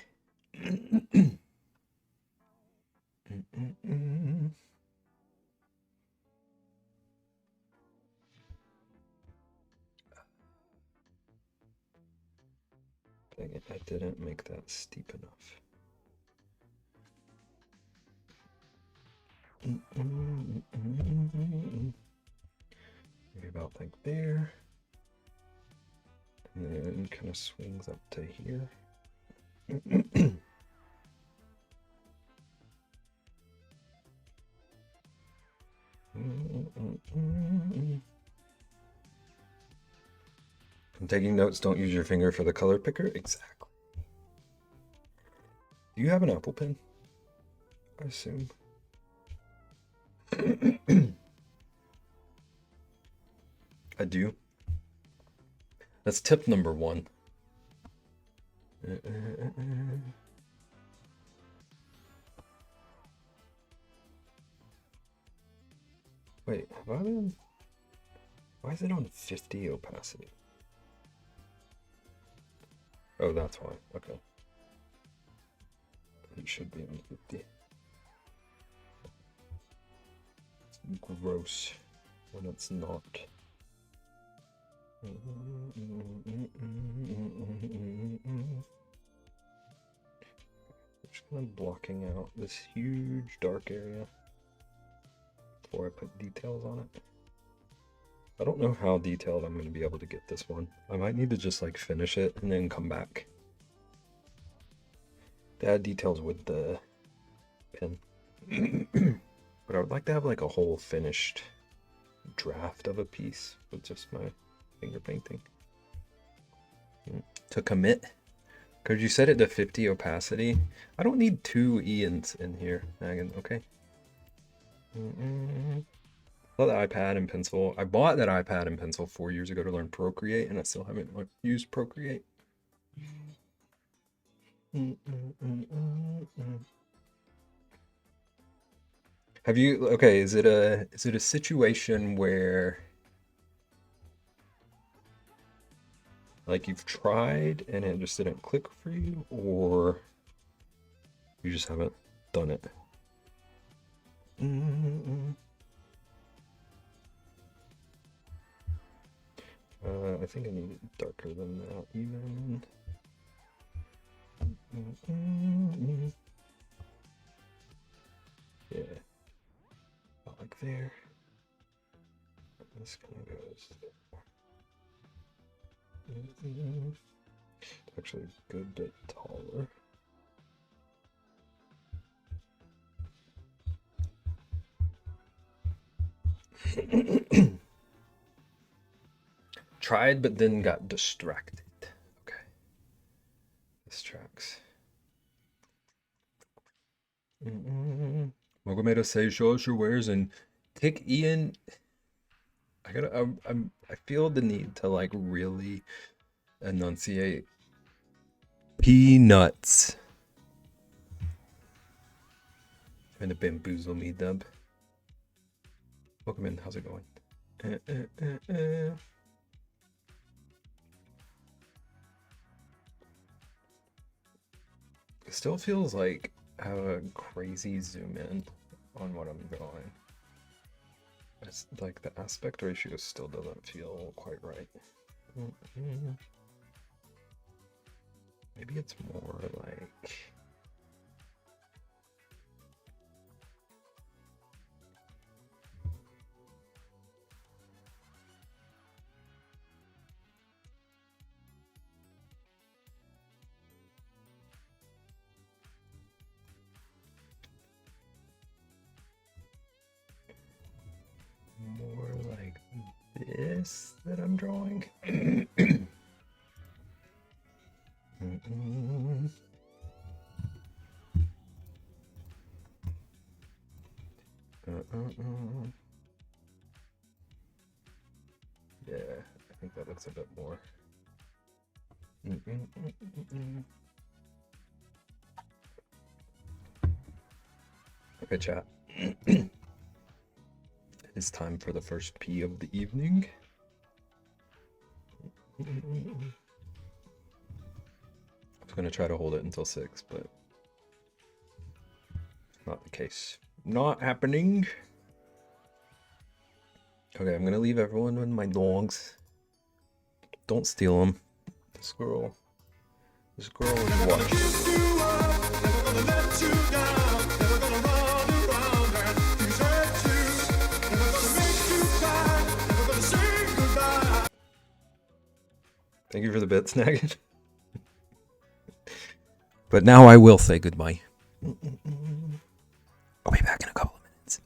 Dang it, I didn't make that steep enough. Maybe about like there. And then kind of swings up to here. I'm taking notes. Don't use your finger for the color picker. Exactly. Do you have an Apple Pen? I assume. I do. That's tip number 1. Wait, have I been? Why is it on 50 opacity? Oh, that's why. Okay. It should be on 50. It's gross when it's not. Just kind of blocking out this huge dark area before I put details on it. I don't know how detailed I'm going to be able to get this one. I might need to just like finish it and then come back to add details with the pen. But I would like to have like a whole finished draft of a piece with just my finger painting. To commit, because you set it to 50 opacity. I don't need 2 Ians in here, Megan, okay? Love the iPad and pencil. I bought that iPad and pencil 4 years ago to learn Procreate, and I still haven't used Procreate. Have you, okay, is it a situation where like you've tried and it just didn't click for you, or you just haven't done it? I think I need it darker than that even. Yeah, about like there. This kind of goes there. It's actually a good bit taller. tried, but then got distracted. Okay. This tracks. Mogomedo says show us your wares and Tick Ian. I feel the need to like really enunciate peanuts. Trying to bamboozle me, Dub. Welcome in. How's it going? It still feels like I have a crazy zoom in on what I'm drawing. It's like the aspect ratio still doesn't feel quite right. Maybe it's more like... more like this that I'm drawing. Yeah, I think that looks a bit more. Okay, chat. It is time for the first pee of the evening. I was gonna try to hold it until 6, but not the case. Not happening. Okay, I'm gonna leave everyone with my dogs. Don't steal them. This girl is watching. Thank you for the bit, Snag. But now I will say goodbye. I'll be back in a couple of minutes.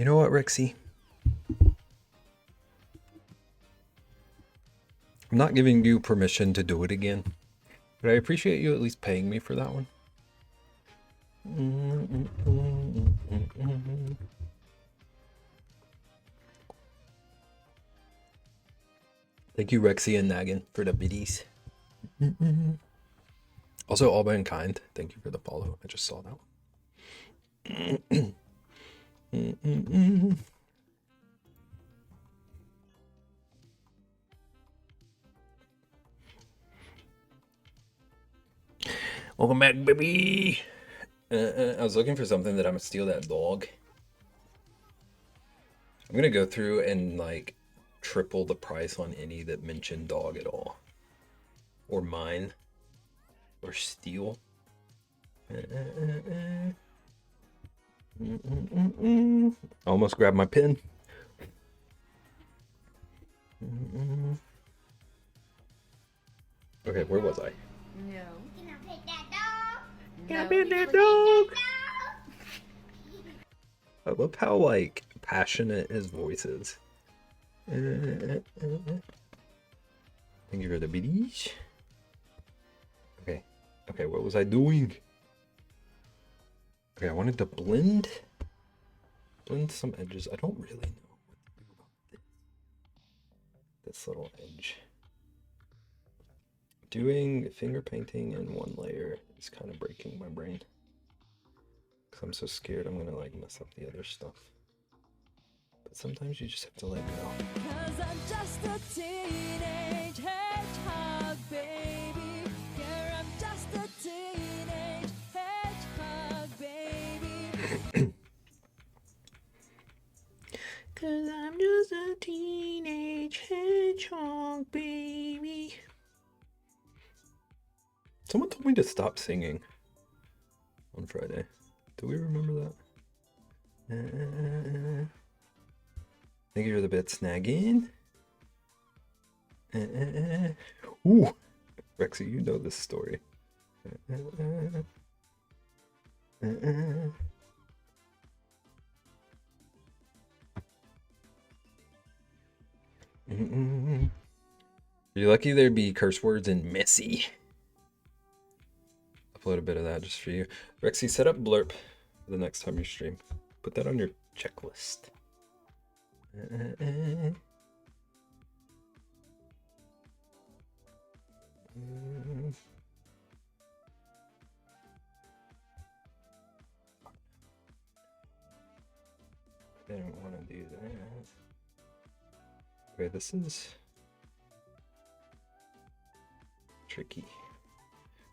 You know what, Rexy? I'm not giving you permission to do it again, but I appreciate you at least paying me for that one. Thank you, Rexy and Nagan, for the biddies. Also, All Mankind, thank you for the follow. I just saw that one. Welcome back, baby. I was looking for something that I'm gonna steal that dog. I'm gonna go through and like triple the price on any that mention dog at all, or mine, or steal. Almost grabbed my pen. Okay, where was I? No. Can I pet that dog? Can I pet that dog? I love how like passionate his voice is. Thank you for the biddies. Okay, what was I doing? Okay, I wanted to blend some edges. I don't really know what to do about this little edge. Doing finger painting in one layer is kind of breaking my brain. Because I'm so scared I'm gonna like mess up the other stuff. But sometimes you just have to let go. 'Cause I'm just a teenage hedgehog, baby. Yeah, I'm just a teenage hedgehog, baby. 'Cause I'm just a teenage hedgehog, baby. Someone told me to stop singing on Friday. Do we remember that? Thank you for the bit, snagging. Ooh, Rexy, you know this story. You're lucky there'd be curse words in messy. Upload a bit of that just for you. Rexy, set up blurb for the next time you stream. Put that on your checklist. I didn't want to do that. Okay, this is tricky.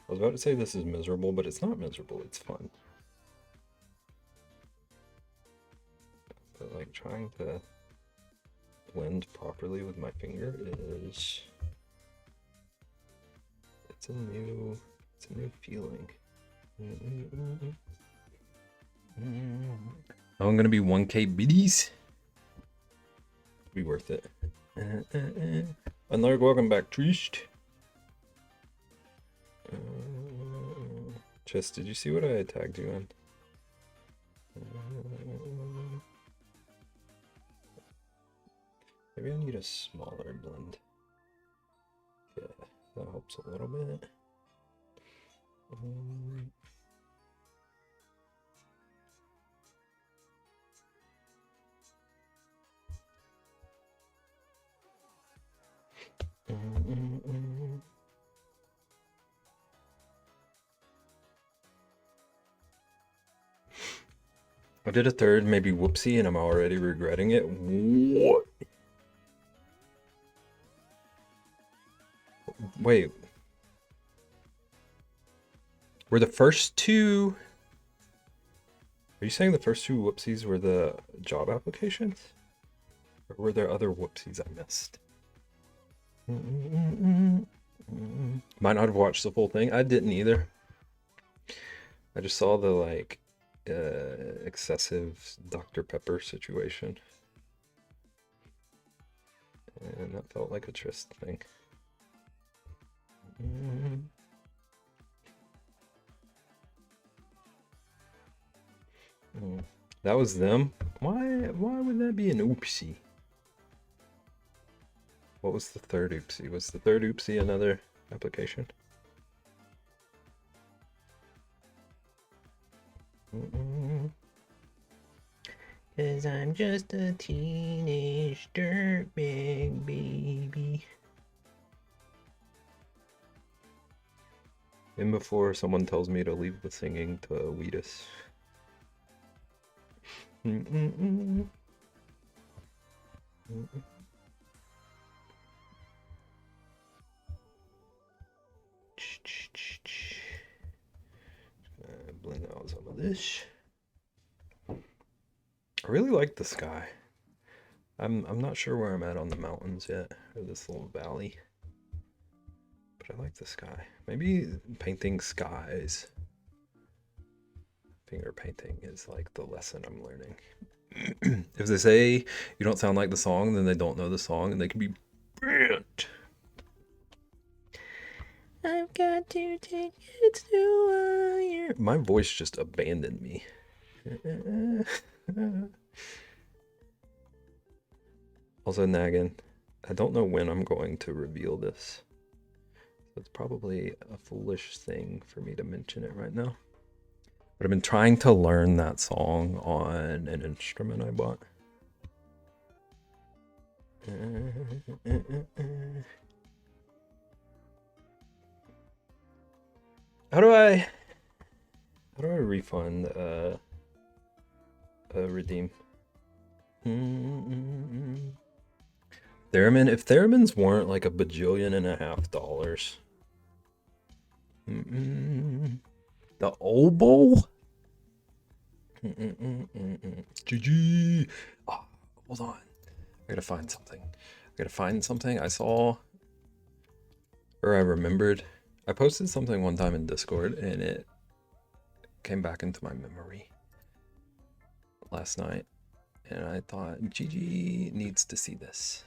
I was about to say this is miserable, but it's not miserable, it's fun. But like trying to blend properly with my finger is it's a new feeling. I'm gonna be 1K biddies. Be worth it. Unlarg, welcome back, Trist. Chess, did you see what I tagged you in? Maybe I need a smaller blend. Yeah, that helps a little bit. I did a third, maybe whoopsie, and I'm already regretting it. What? Wait. Were the first two... Are you saying the first two whoopsies were the job applications? Or were there other whoopsies I missed? Might not have watched the full thing. I didn't either. I just saw the, like, excessive Dr. Pepper situation. And that felt like a tryst thing. That was them? Why would that be an oopsie? What was the third oopsie? Was the third oopsie another application? Cause I'm just a teenage dirtbag baby. And before someone tells me to leave the singing to Weedus. Blend out some of this. I really like the sky. I'm not sure where I'm at on the mountains yet, or this little valley. But I like the sky. Maybe painting skies. Finger painting is like the lesson I'm learning. If they say you don't sound like the song, then they don't know the song and they can be brilliant. I've got to take it to higher. My voice just abandoned me. Also, nagging. I don't know when I'm going to reveal this. So it's probably a foolish thing for me to mention it right now. But I've been trying to learn that song on an instrument I bought. How do I refund redeem? Theremin, if theremins weren't like $1.5 billion. The oboe? GG. Oh, hold on. I gotta find something. I saw, or I remembered. I posted something one time in Discord and it came back into my memory last night. And I thought, GG needs to see this.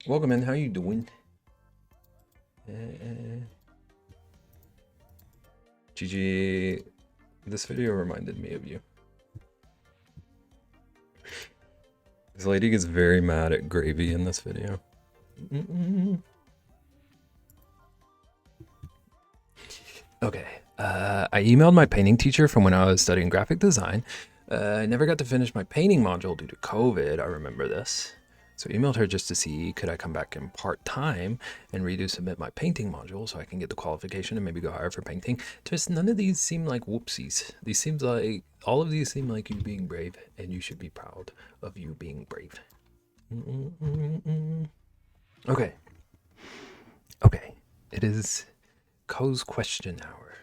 Welcome in, how you doing? GG, this video reminded me of you. This lady gets very mad at gravy in this video. Okay, I emailed my painting teacher from when I was studying graphic design. I never got to finish my painting module due to COVID, I remember this. So I emailed her just to see could I come back in part-time and submit my painting module so I can get the qualification and maybe go higher for painting. Just none of these seem like whoopsies. All of these seem like you being brave, and you should be proud of you being brave. Okay. It is Co's question hour.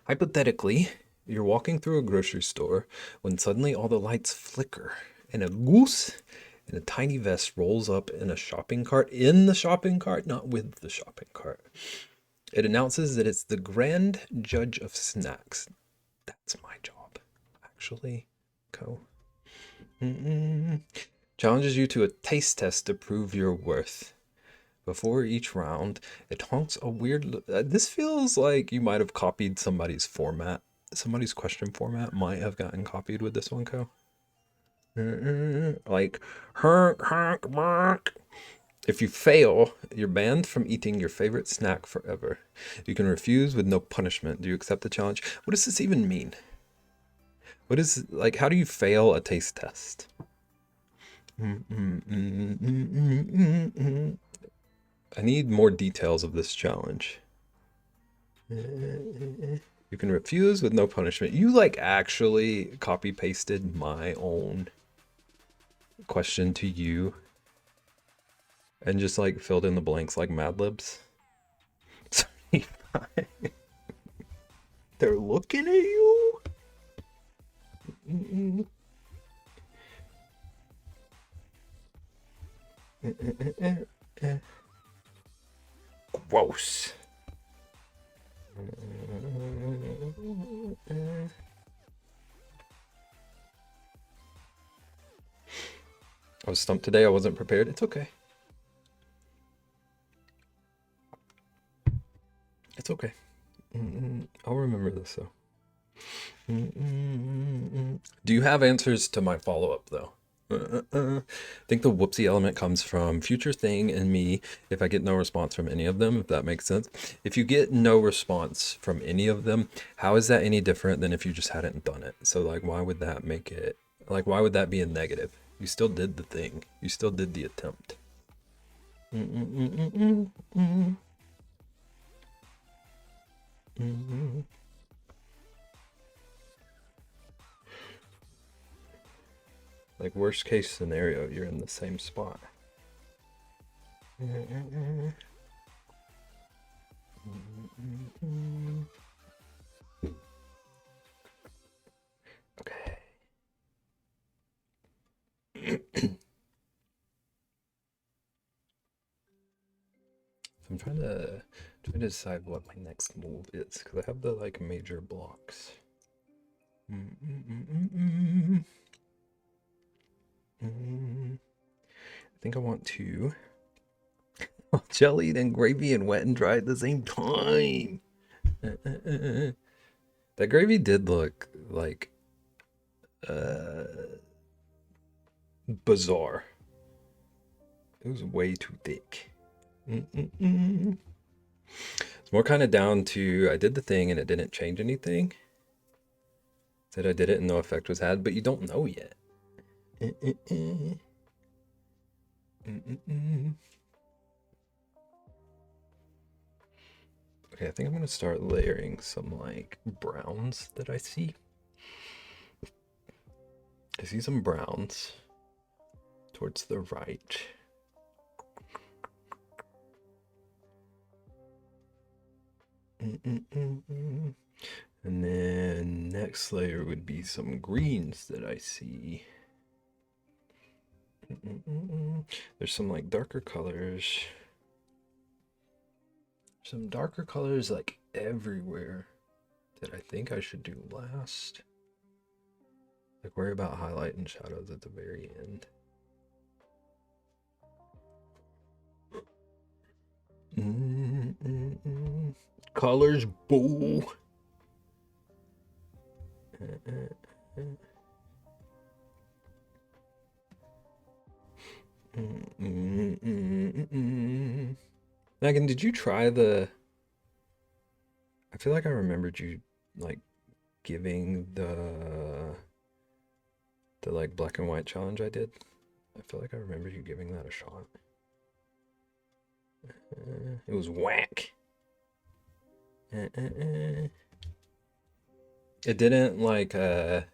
Hypothetically, you're walking through a grocery store when suddenly all the lights flicker and a goose in a tiny vest rolls up in the shopping cart, not with the shopping cart. It announces that it's the grand judge of snacks. That's my job, actually, Co. Challenges you to a taste test to prove your worth. Before each round, it honks a weird... this feels like you might have copied somebody's format. Somebody's question format might have gotten copied with this one, Co. Like, honk, honk. If you fail, you're banned from eating your favorite snack forever. You can refuse with no punishment. Do you accept the challenge? What does this even mean? What is, like, how do you fail a taste test? I need more details of this challenge. You can refuse with no punishment. You, like, actually copy-pasted my own question to you and just, like, filled in the blanks like Mad Libs. They're looking at you. Gross. I was stumped today. I wasn't prepared. It's okay. It's okay. I'll remember this though. Do you have answers to my follow-up though? I think the whoopsie element comes from future thing and me if I get no response from any of them, if that makes sense. If you get no response from any of them, how is that any different than if you just hadn't done it? So like why would that make it like why would that be a negative? You still did the thing. You still did the attempt. Like worst case scenario, you're in the same spot. Okay. So I'm trying to decide what my next move is because I have the like major blocks. I think I want to jellied and gravy and wet and dry at the same time. That gravy did look like bizarre. It was way too thick. It's more kind of down to I did the thing and it didn't change anything. Said I did it and no effect was had, but you don't know yet. Okay, I think I'm gonna start layering some like browns that I see. I see some browns towards the right. And then next layer would be some greens that I see. There's some like darker colors. Some darker colors like everywhere that I think I should do last. Like worry about highlight and shadows at the very end. Colors, boo. Megan, did you try the... I feel like I remembered you like giving the like black and white challenge I did. I feel like I remember you giving that a shot. It was whack. It didn't like I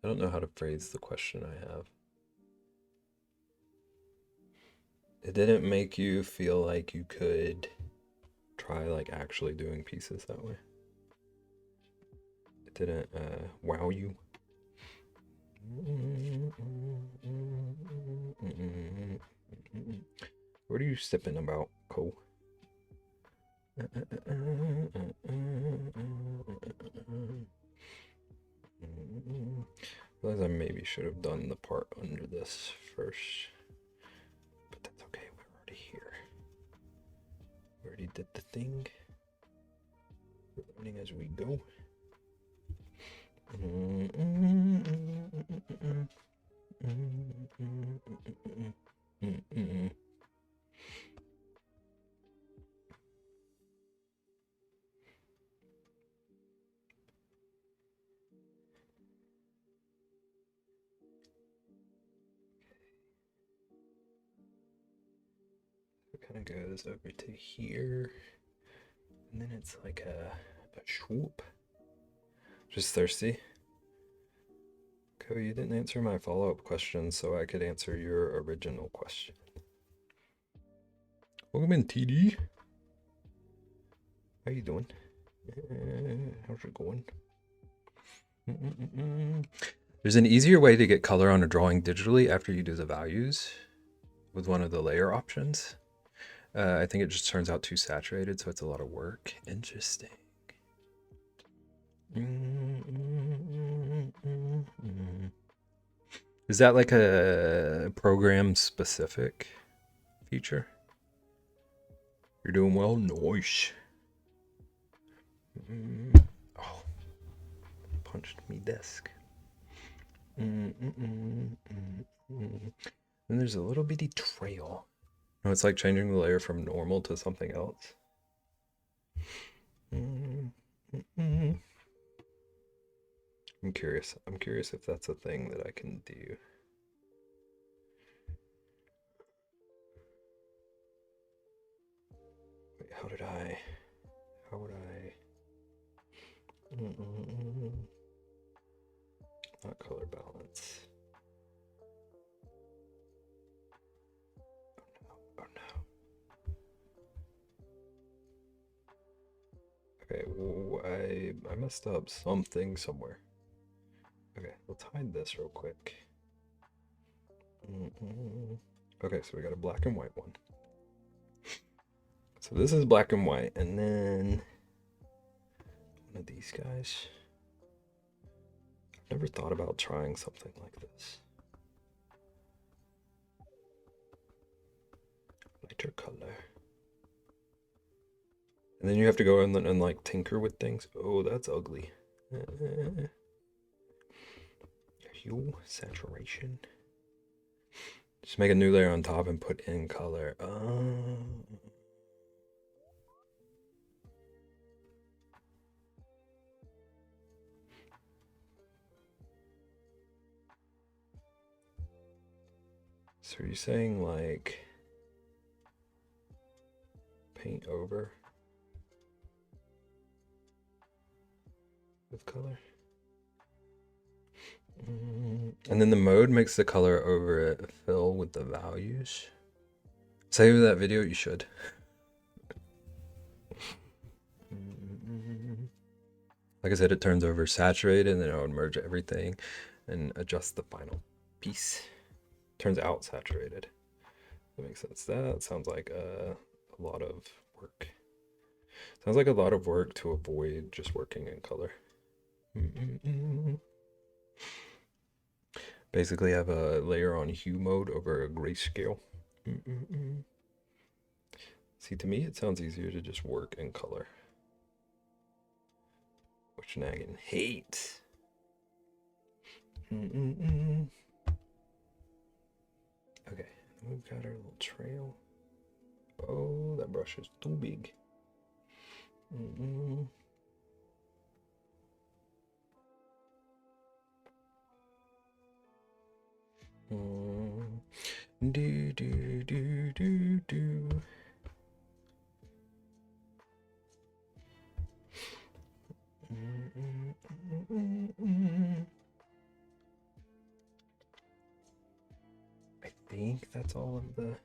don't know how to phrase the question I have. It didn't make you feel like you could try like actually doing pieces that way. It didn't wow you. What are you sipping about, Cole? I realize I maybe should have done the part under this first, but that's okay. We're already here. We already did the thing. We're learning as we go. It kind of goes over to here, and then it's like a swoop. Just thirsty. Co, you didn't answer my follow-up question, so I could answer your original question. Welcome in, TD. How you doing? How's it going? There's an easier way to get color on a drawing digitally after you do the values with one of the layer options. I think it just turns out too saturated, so it's a lot of work. Interesting. Is that like a program specific feature? You're doing well? Nice. Oh, punched me desk. Then there's a little bitty trail. Oh, it's like changing the layer from normal to something else. I'm curious. I'm curious if that's a thing that I can do. Wait, how would I? Not color balance. Oh no. Okay, I messed up something somewhere. Okay, let's hide this real quick. Okay, so we got a black and white one. So this is black and white, and then one of these guys. I've never thought about trying something like this. Lighter color. And then you have to go in and like tinker with things. Oh, that's ugly. Hue, saturation. Just make a new layer on top and put in color. So are you saying like paint over with color? And then the mode makes the color over it fill with the values. Save that video, you should. Like I said, it turns over saturated and then I would merge everything and adjust the final piece. Turns out saturated. That makes sense. That sounds like a lot of work. Sounds like a lot of work to avoid just working in color. Basically have a layer on hue mode over a grayscale. See, to me, it sounds easier to just work in color. Which nagging hate. Okay, we've got our little trail. Oh, that brush is too big. Do do do do do. I think that's all of the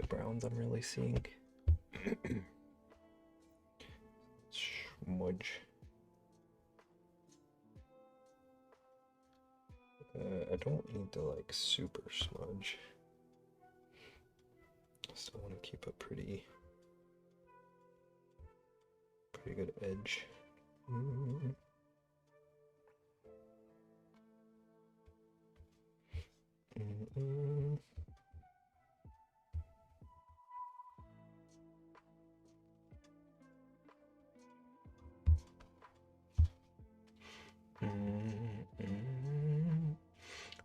browns I'm really seeing. Smudge. I don't need to like super smudge. I still want to keep a pretty good edge.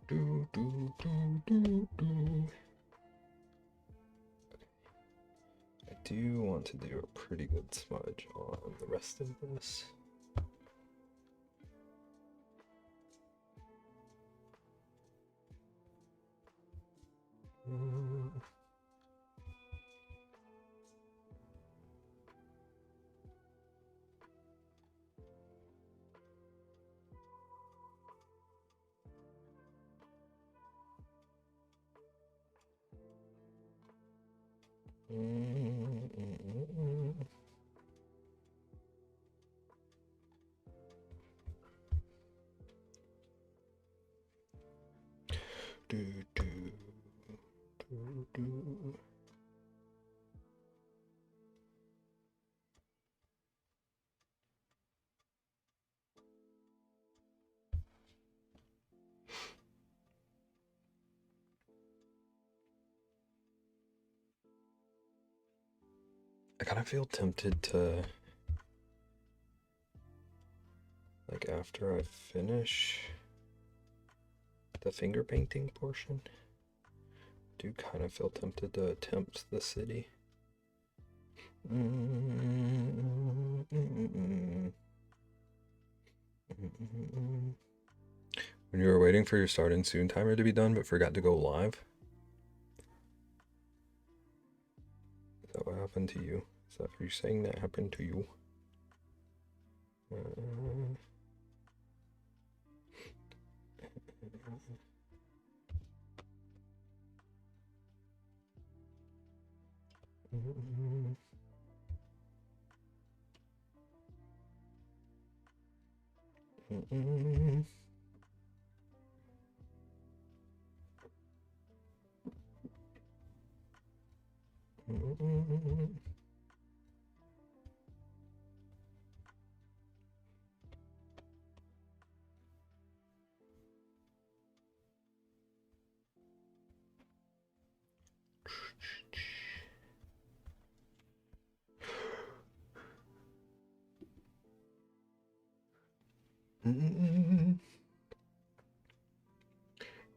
Do, do, do, do, do. I do want to do a pretty good smudge on the rest of this. Do, do, do, do. I kind of feel tempted to think after I finish the finger painting portion, I do kind of feel tempted to attempt the city. When you were waiting for your starting soon timer to be done but forgot to go live? Is that what happened to you? Is that you saying that happened to you?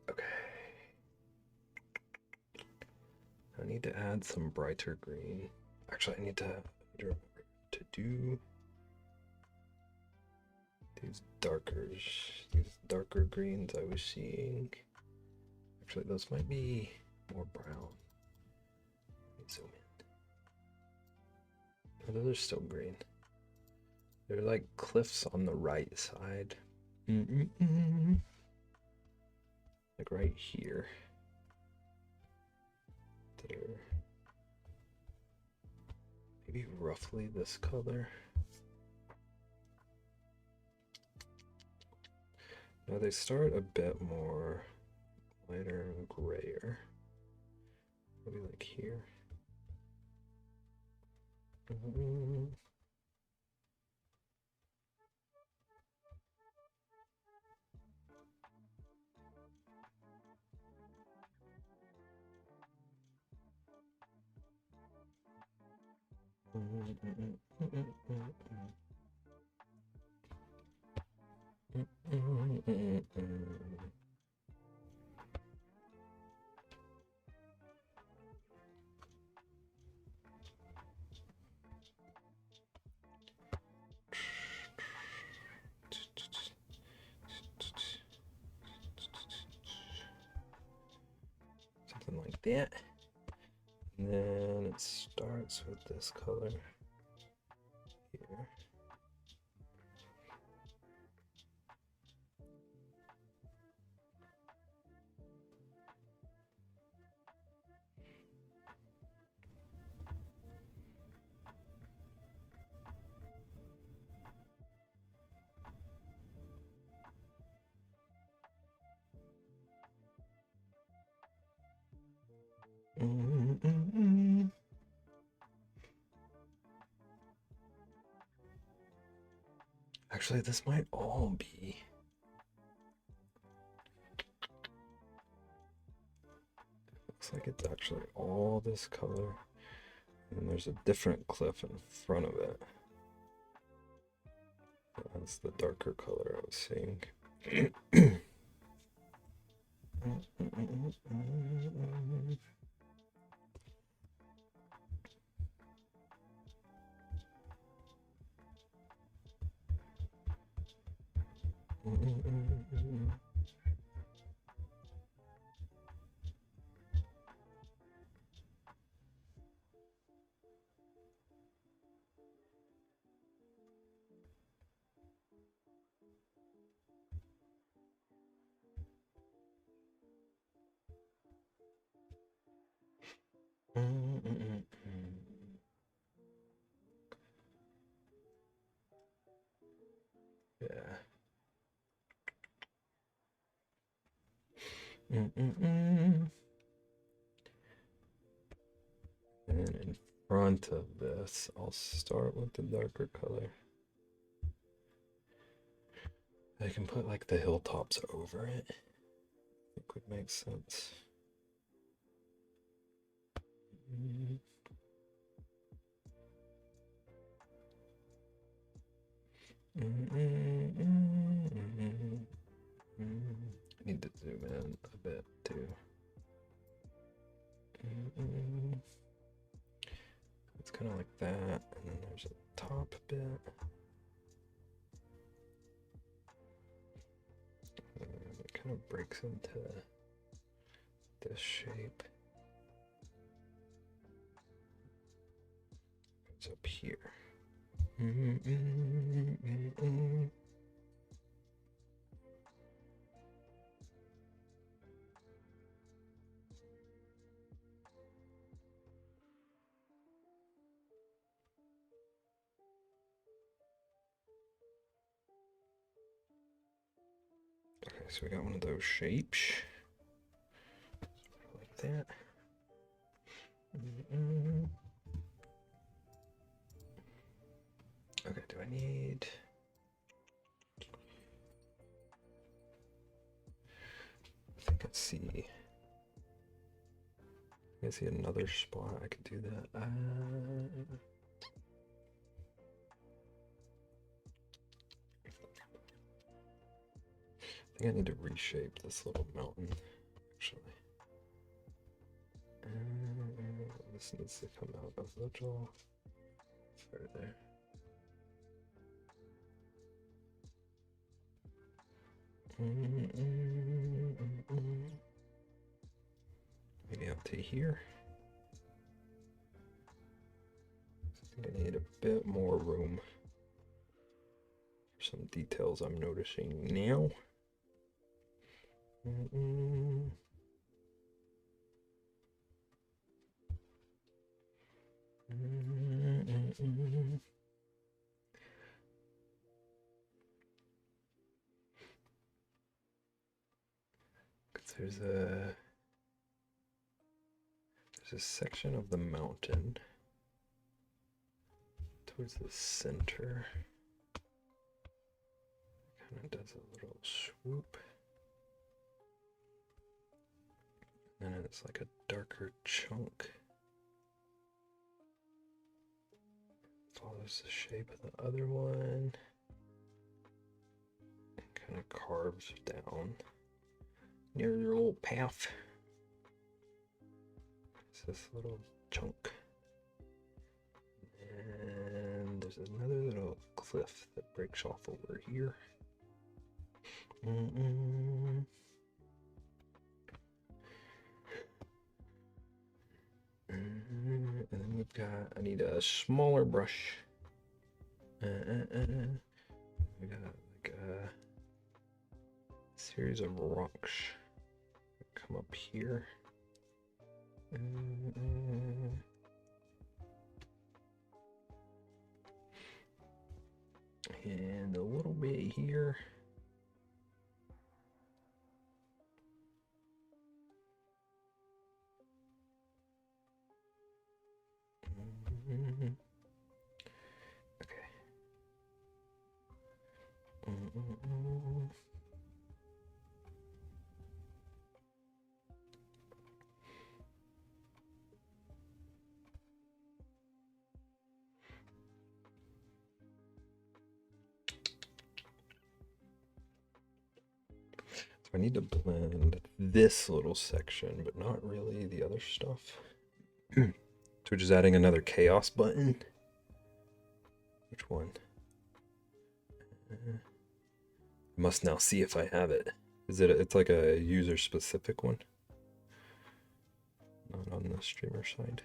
Okay. I need to add some brighter green. Actually, I need to remember to do these darker greens I was seeing. Actually, those might be more brown. Let me zoom in. Oh, those are still green. They're like cliffs on the right side. Like right here. They're maybe roughly this color. Now they start a bit more lighter and grayer. Maybe like here. Something like that. And then it starts with this color here. Actually, this might all be. Looks like it's actually all this color. And there's a different cliff in front of it. That's the darker color I was seeing. Yeah. And in front of this, I'll start with the darker color. I can put like the hilltops over it. I think would make sense. zoom in a bit too. It's kind of like that, and then there's a top bit. And it kind of breaks into this shape. It's up here. Okay, so we got one of those shapes. Like that. Okay, do I need... I think I see... I see another spot I could do that. I think I need to reshape this little mountain, actually. This needs to come out a little further. Maybe up to here. I think I need a bit more room for some details I'm noticing now. There's a section of the mountain towards the center. Kind of does a little swoop. And then it's like a darker chunk. Follows the shape of the other one. And kind of carves down near your old path. It's this little chunk. And there's another little cliff that breaks off over here. And then we've got, I need a smaller brush. We got like a series of rocks that come up here. And a little bit here. Okay. So I need to blend this little section, but not really the other stuff. Twitch is adding another chaos button. Which one? I must now see if I have it. Is it? It's like a user specific one. Not on the streamer side.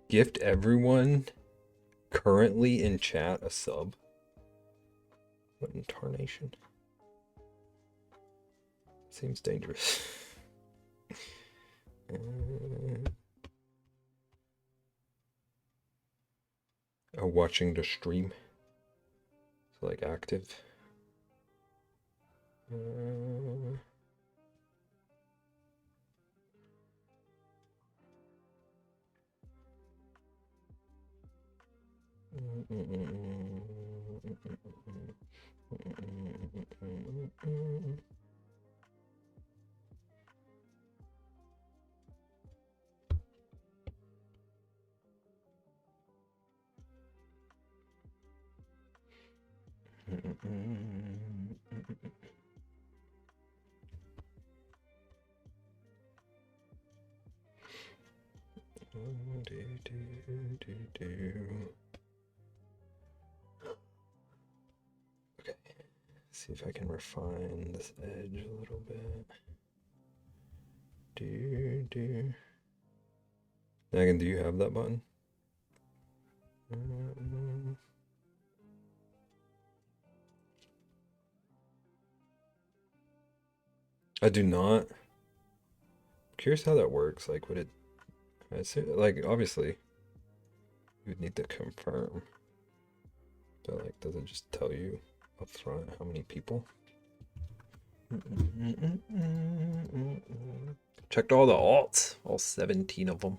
Gift everyone currently in chat a sub. What in tarnation? Seems dangerous. Oh, watching the stream. So like active. Okay, see if I can refine this edge a little bit. Megan, do you have that button? I do not. I'm curious how that works. Like, would it? I say, like, obviously, you would need to confirm. But like, does it just tell you up front how many people? Checked all the alts, all 17 of them.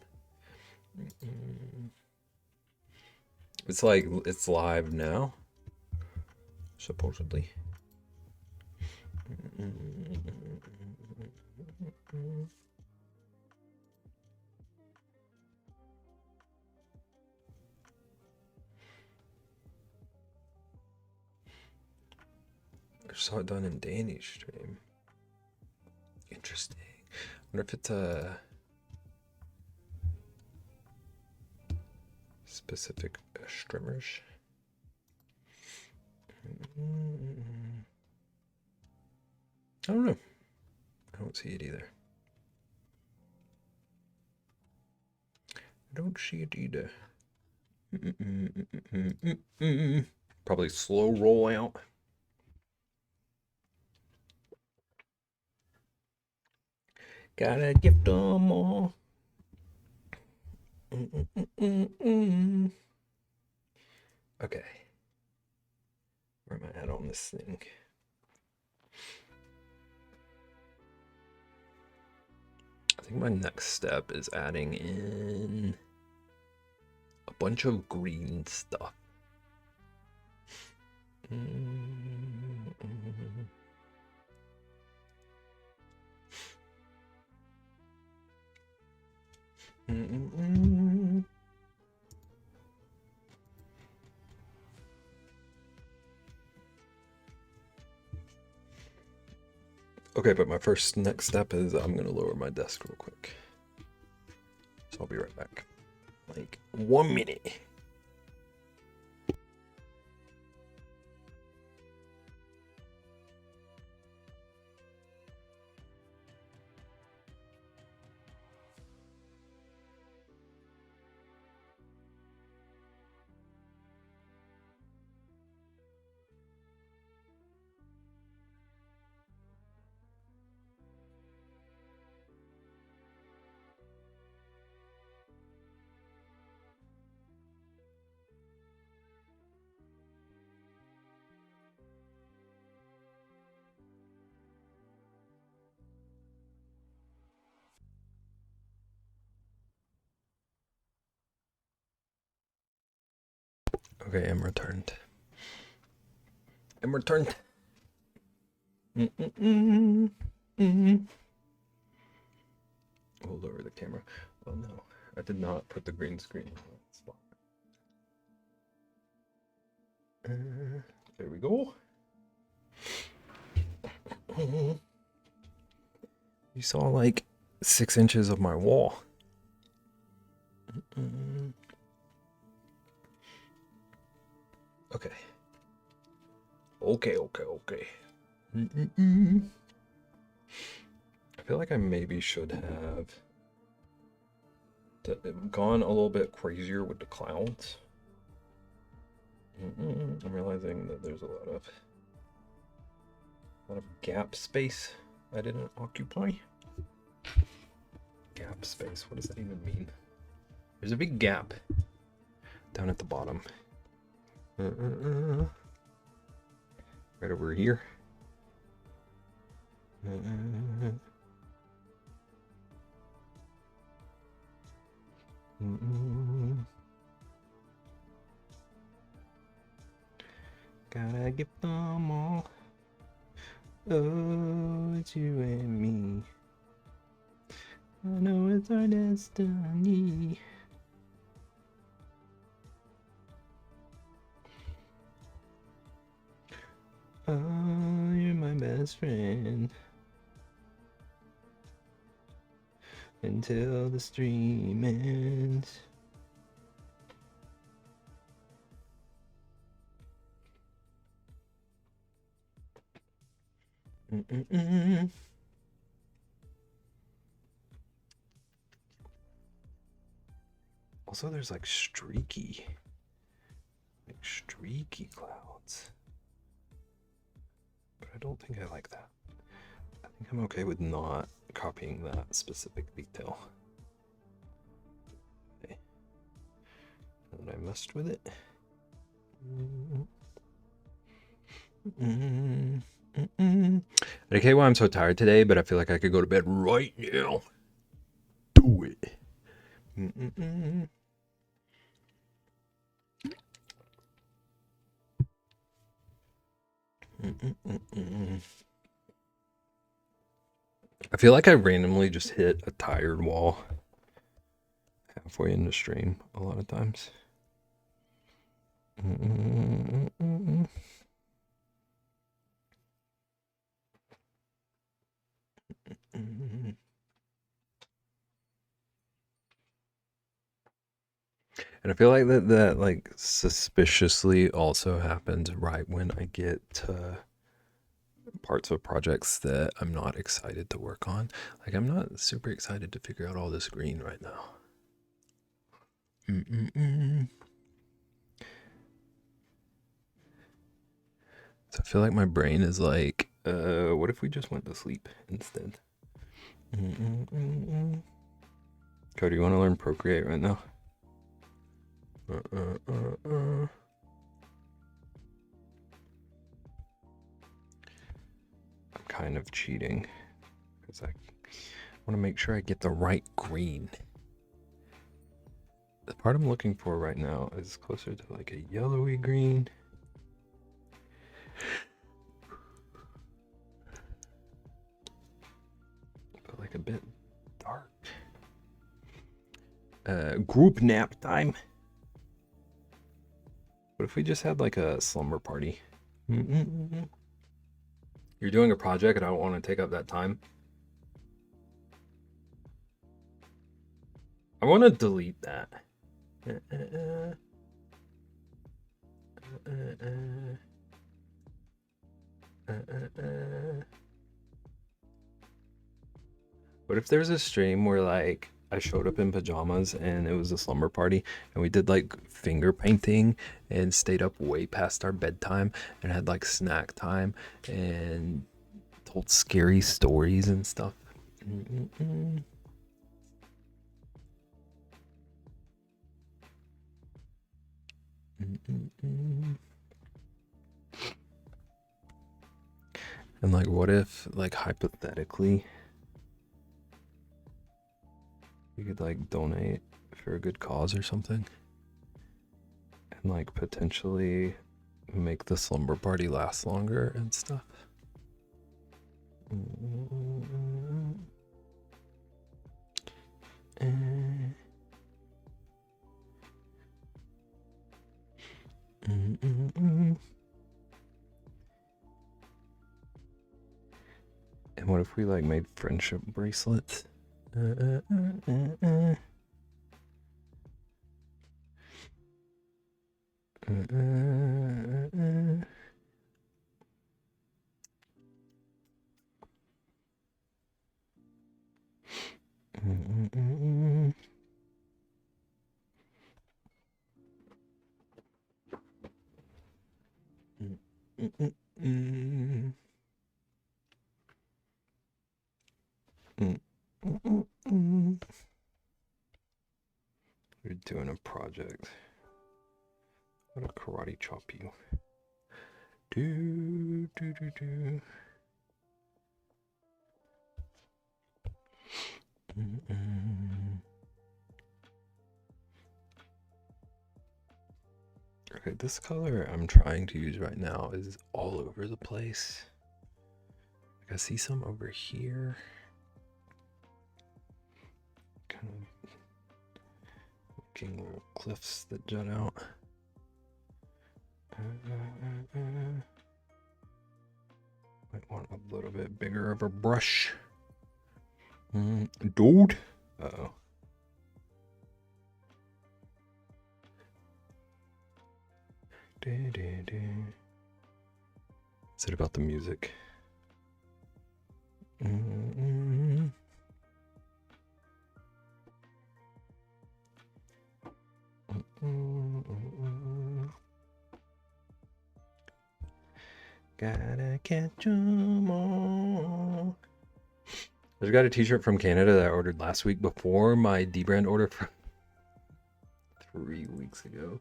It's like it's live now, supposedly. I saw it done in Danny's stream. Interesting. I wonder if it's a specific streamers. I don't know. I don't see it either. I don't see it either. Probably slow roll out. Gotta gift them all. Okay. Where am I at on this thing? I think my next step is adding in a bunch of green stuff. Okay, but my first next step is I'm gonna lower my desk real quick. So I'll be right back. Like 1 minute. Okay, I'm returned. I'm returned. We'll lower the camera. Oh no, I did not put the green screen in that spot. There we go. You saw like 6 inches of my wall. Okay. Okay. I feel like I maybe should have gone a little bit crazier with the clouds. I'm realizing that there's a lot of gap space I didn't occupy. Gap space, what does that even mean? There's a big gap down at the bottom. Right over here. Gotta get them all. Oh, it's you and me. I know it's our destiny. best friend until the stream ends. Also, there's like streaky clouds. But I don't think I like that. I think I'm okay with not copying that specific detail. Okay. And I messed with it. Okay, why I'm so tired today, but I feel like I could go to bed right now. Do it. I feel like I randomly just hit a tired wall halfway in the stream a lot of times. And I feel like that like suspiciously also happens right when I get to parts of projects that I'm not excited to work on. Like I'm not super excited to figure out all this green right now. So I feel like my brain is like, what if we just went to sleep instead? Cody, you want to learn Procreate right now? I'm kind of cheating because I want to make sure I get the right green. The part I'm looking for right now is closer to like a yellowy green. But like a bit dark. Group nap time. What if we just had like a slumber party? You're doing a project and I don't want to take up that time. I want to delete that. What if there's a stream where like I showed up in pajamas and it was a slumber party and we did like finger painting and stayed up way past our bedtime and had like snack time and told scary stories and stuff. And like what if like hypothetically we could like donate for a good cause or something and like potentially make the slumber party last longer and stuff. And what if we like made friendship bracelets? We're doing a project. I'm gonna karate chop you. Do do do do. Okay, this color I'm trying to use right now is all over the place. Like I see some over here. Kind of making little cliffs that jut out. Might want a A little bit bigger of a brush. Dude. Uh-oh. Is it about the music? Gotta catch 'em all. I just got a t-shirt from Canada that I ordered last week before my D-brand order from 3 weeks ago.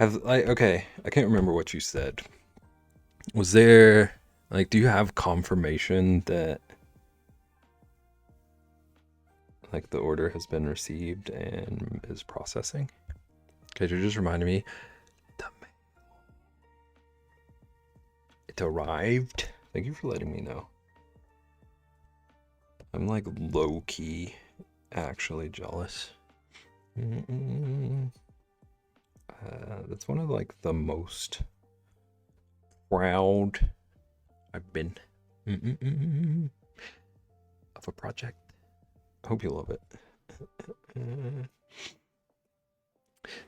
Okay, I can't remember what you said. Was there, like, do you have confirmation that, like, the order has been received and is processing? Okay, you just reminded me. It arrived. Thank you for letting me know. I'm like low-key actually jealous. That's one of like the most proud I've been of a project. I hope you love it.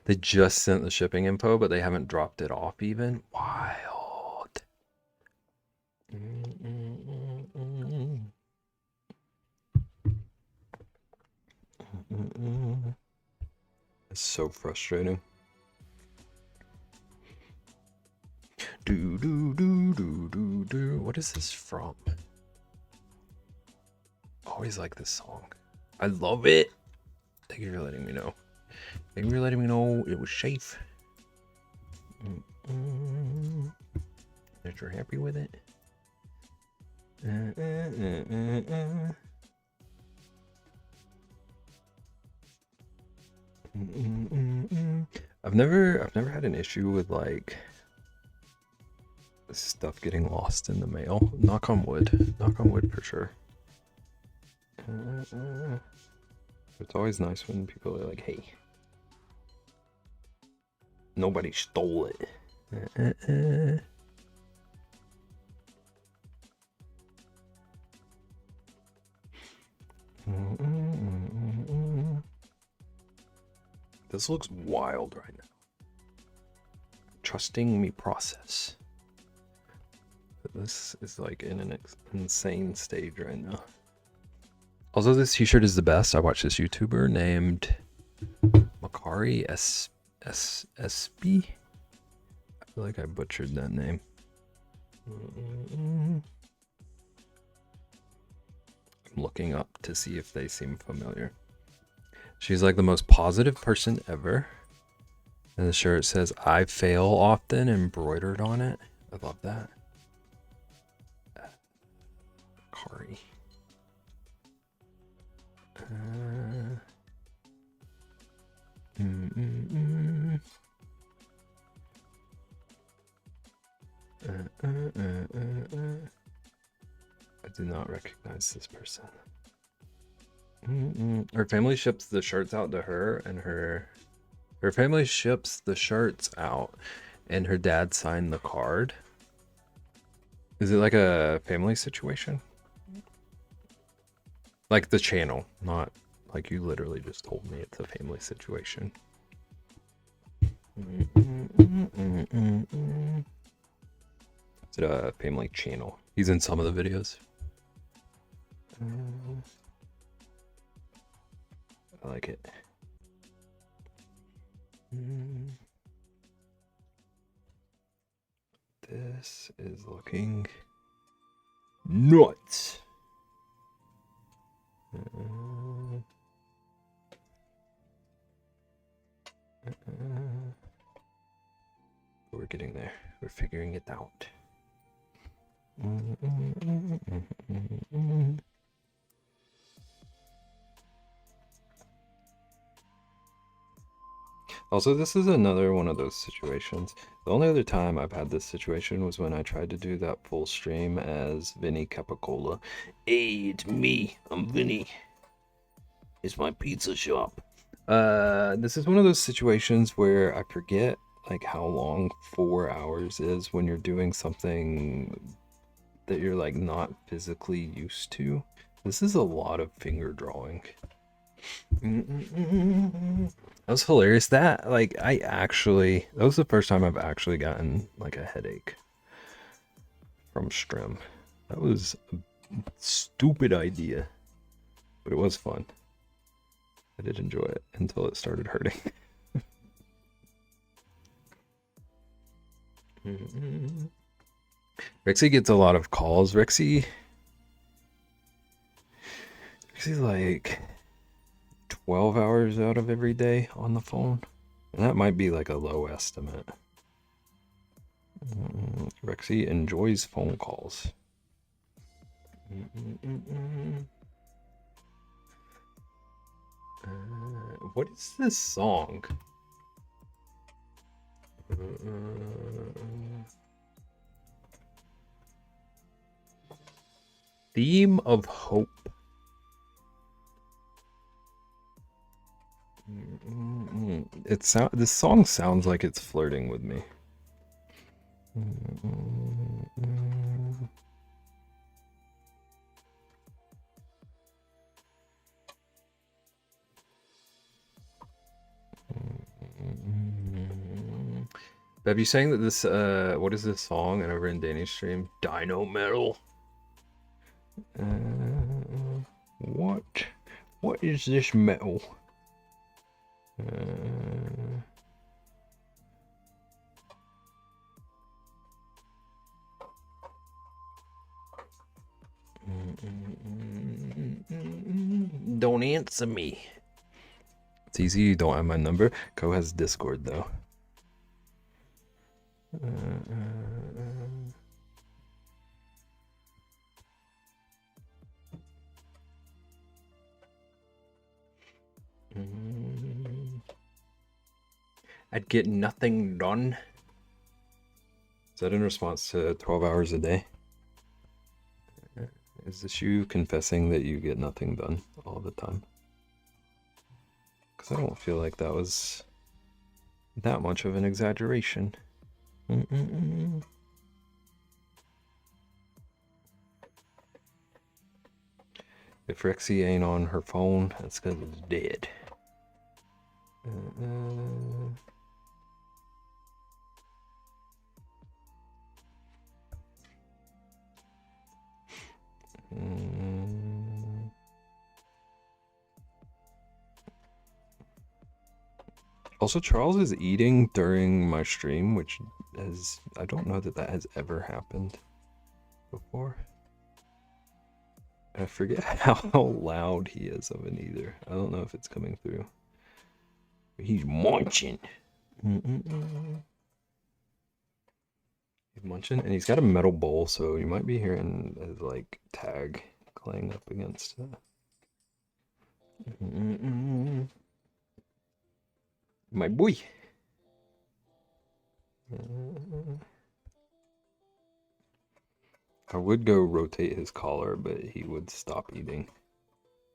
They just sent the shipping info, but they haven't dropped it off even. Wild. It's so frustrating. What is this from? Always like this song. I love it. Thank you for letting me know. Thank you for letting me know it was safe. That you're happy with it. I've never had an issue with like stuff getting lost in the mail. Knock on wood. Knock on wood for sure. It's always nice when people are like, hey, nobody stole it. This looks wild right now. Trusting me process. This is like in an insane stage right now. Also, this t-shirt is the best. I watched this YouTuber named Makari SB. I feel like I butchered that name. I'm looking up to see if they seem familiar. She's like the most positive person ever. And the shirt says, I fail often, embroidered on it. I love that. Kari. I do not recognize this person. Her family ships the shirts out to her, and her family ships the shirts out, and her dad signed the card. Is it like a family situation? Like the channel, not like you literally just told me it's a family situation. Is it a family channel? He's in some of the videos. I like it. This is looking nuts. We're getting there. We're figuring it out. Also, this is another one of those situations. The only other time I've had this situation was when I tried to do that full stream as Vinny Capicola. Hey, it's me. I'm Vinny. It's my pizza shop. This is one of those situations where I forget like how long 4 hours is when you're doing something that you're like not physically used to. This is a lot of finger drawing. That was hilarious. That was the first time I've actually gotten like a headache from Strim. That was a stupid idea, but it was fun. I did enjoy it until it started hurting. Rexy gets a lot of calls. Rexy's like 12 hours out of every day on the phone. And that might be like a low estimate. Rexy enjoys phone calls. What is this song? Theme of Hope. This song sounds like it's flirting with me. Bev, you saying that this what is this song and over in Danny's stream? Dino Metal. What is this metal? Don't answer me. It's easy, you don't have my number. Co has Discord though. I'd get nothing done. Is that in response to 12 hours a day? Is this you confessing that you get nothing done all the time? Because I don't feel like that was that much of an exaggeration. If Rexy ain't on her phone, that's because it's dead. Also, Charles is eating during my stream, which I don't know that has ever happened before. I forget how loud he is of an eater. I don't know if it's coming through. He's munching. He's munching, and he's got a metal bowl, so you might be hearing his like tag clang up against it. My boy. I would go rotate his collar, but he would stop eating.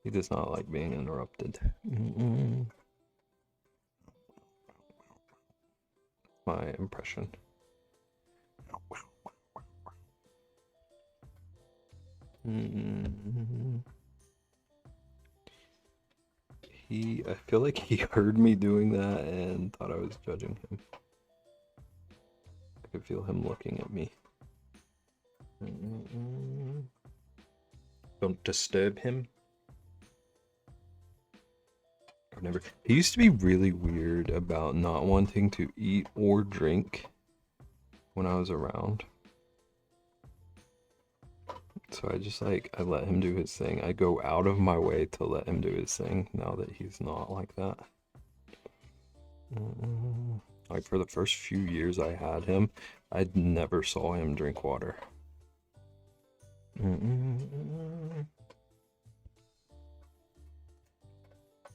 He does not like being interrupted. My impression. I feel like he heard me doing that and thought I was judging him. I could feel him looking at me. Don't disturb him. He used to be really weird about not wanting to eat or drink when I was around. So I let him do his thing. I go out of my way to let him do his thing now that he's not like that. Like for the first few years I had him, I never saw him drink water.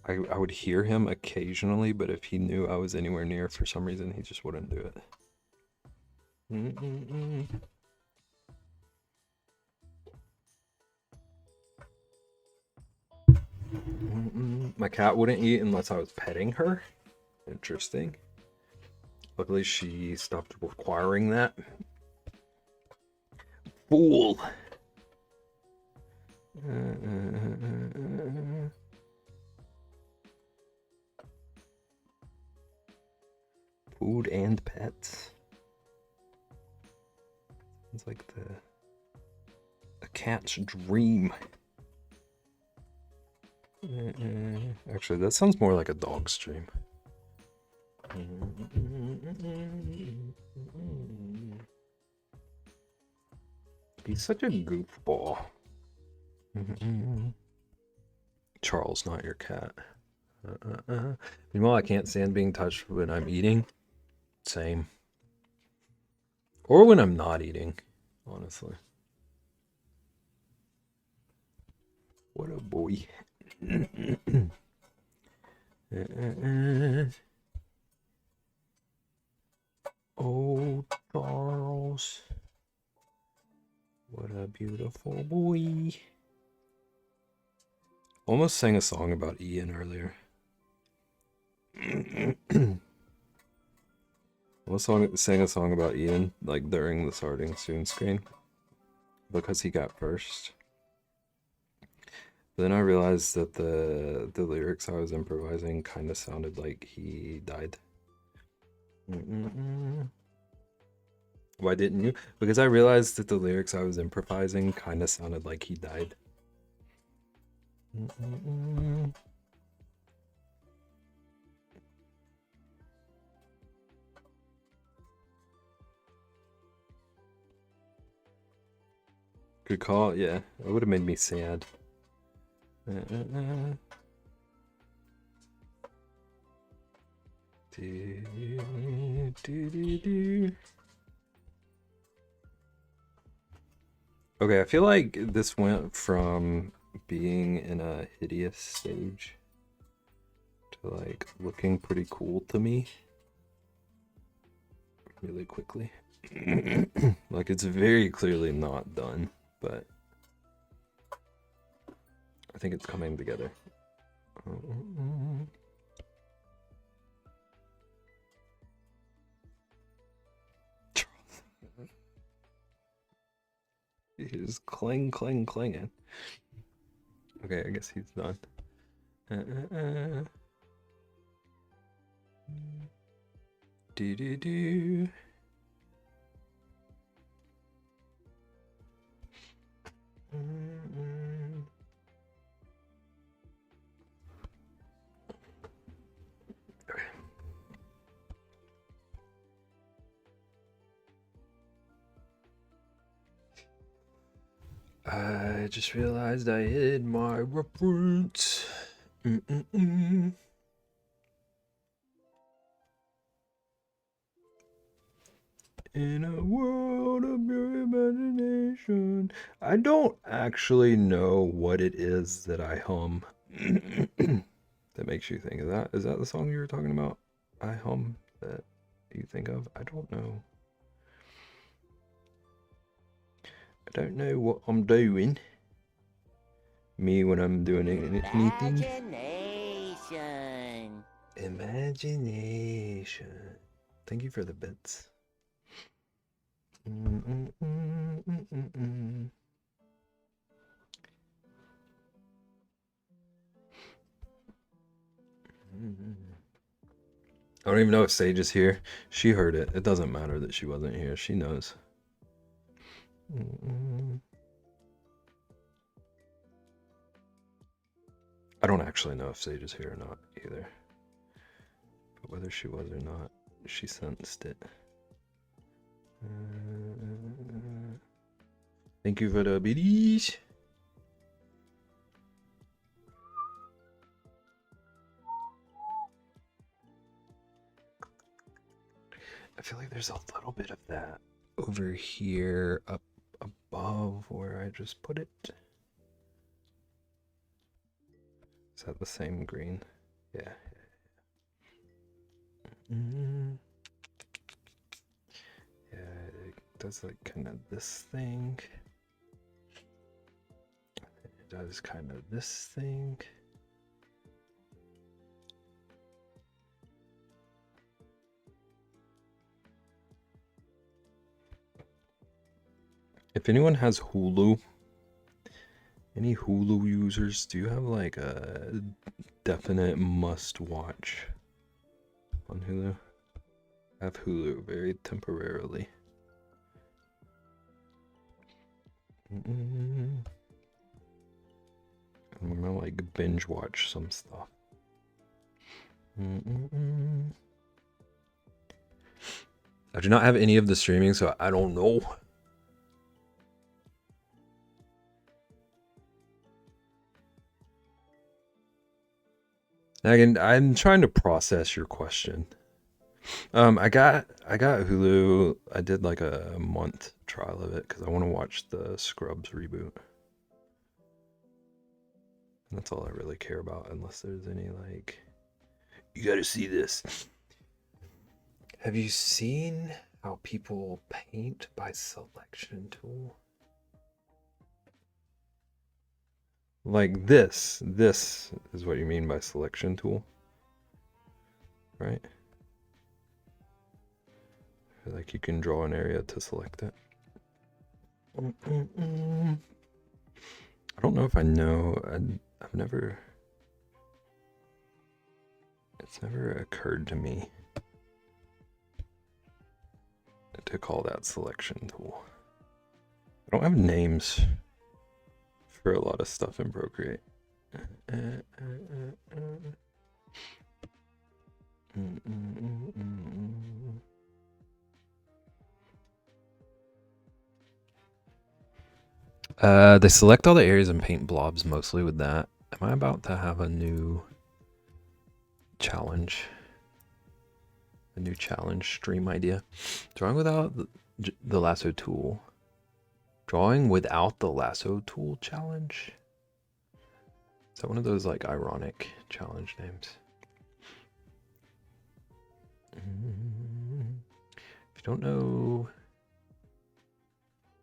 I would hear him occasionally, but if he knew I was anywhere near, for some reason, he just wouldn't do it. My cat wouldn't eat unless I was petting her. Interesting. Luckily, she stopped requiring that. Fool! Food and pets. It's like a cat's dream. Actually, that sounds more like a dog's dream. He's such a goofball. Charles, not your cat. Meanwhile, I can't stand being touched when I'm eating. Same. Or when I'm not eating, honestly. What a boy. Oh, Charles. What a beautiful boy. Almost sang a song about Ian earlier. Almost sang a song about Ian, like during the starting soon screen. Because he got first. But then I realized that the lyrics I was improvising kind of sounded like he died. Why didn't you? Because I realized that the lyrics I was improvising kind of sounded like he died. Good call, yeah. It would have made me sad. Okay, I feel like this went from being in a hideous stage to like looking pretty cool to me really quickly. Like it's very clearly not done, but I think it's coming together. He's clanging. Okay, I guess he's done. Do. Okay. I just realized I hid my reference. In a world of your imagination. I don't actually know what it is that I hum that makes you think. Is that the song you were talking about? I hum that you think of? I don't know. I don't know what I'm doing. Me when I'm doing anything. Imagination. Thank you for the bits. I don't even know if Sage is here. She heard it. It doesn't matter that she wasn't here. She knows. I don't actually know if Sage is here or not either. But whether she was or not, she sensed it. Thank you for the biddies. I feel like there's a little bit of that over here up above where I just put it. Is that the same green? Yeah. Yeah, it does like kind of this thing. It does kind of this thing. If anyone has Hulu, any Hulu users, do you have like a definite must watch on Hulu? I have Hulu very temporarily. I'm gonna like binge watch some stuff. I do not have any of the streaming, so I don't know. I'm trying to process your question. I got Hulu. I did like a month trial of it because I want to watch the Scrubs reboot. And that's all I really care about, unless there's any like, you got to see this. Have you seen how people paint by selection tool? Like this is what you mean by selection tool, right? Like you can draw an area to select it. I don't know if I know. I've never. It's never occurred to me to call that selection tool. I don't have names for a lot of stuff in Procreate. They select all the areas and paint blobs mostly with that. Am I about to have a new challenge? A new challenge stream idea? Drawing without the lasso tool. Drawing without the lasso tool challenge? Is that one of those like ironic challenge names? If you don't know,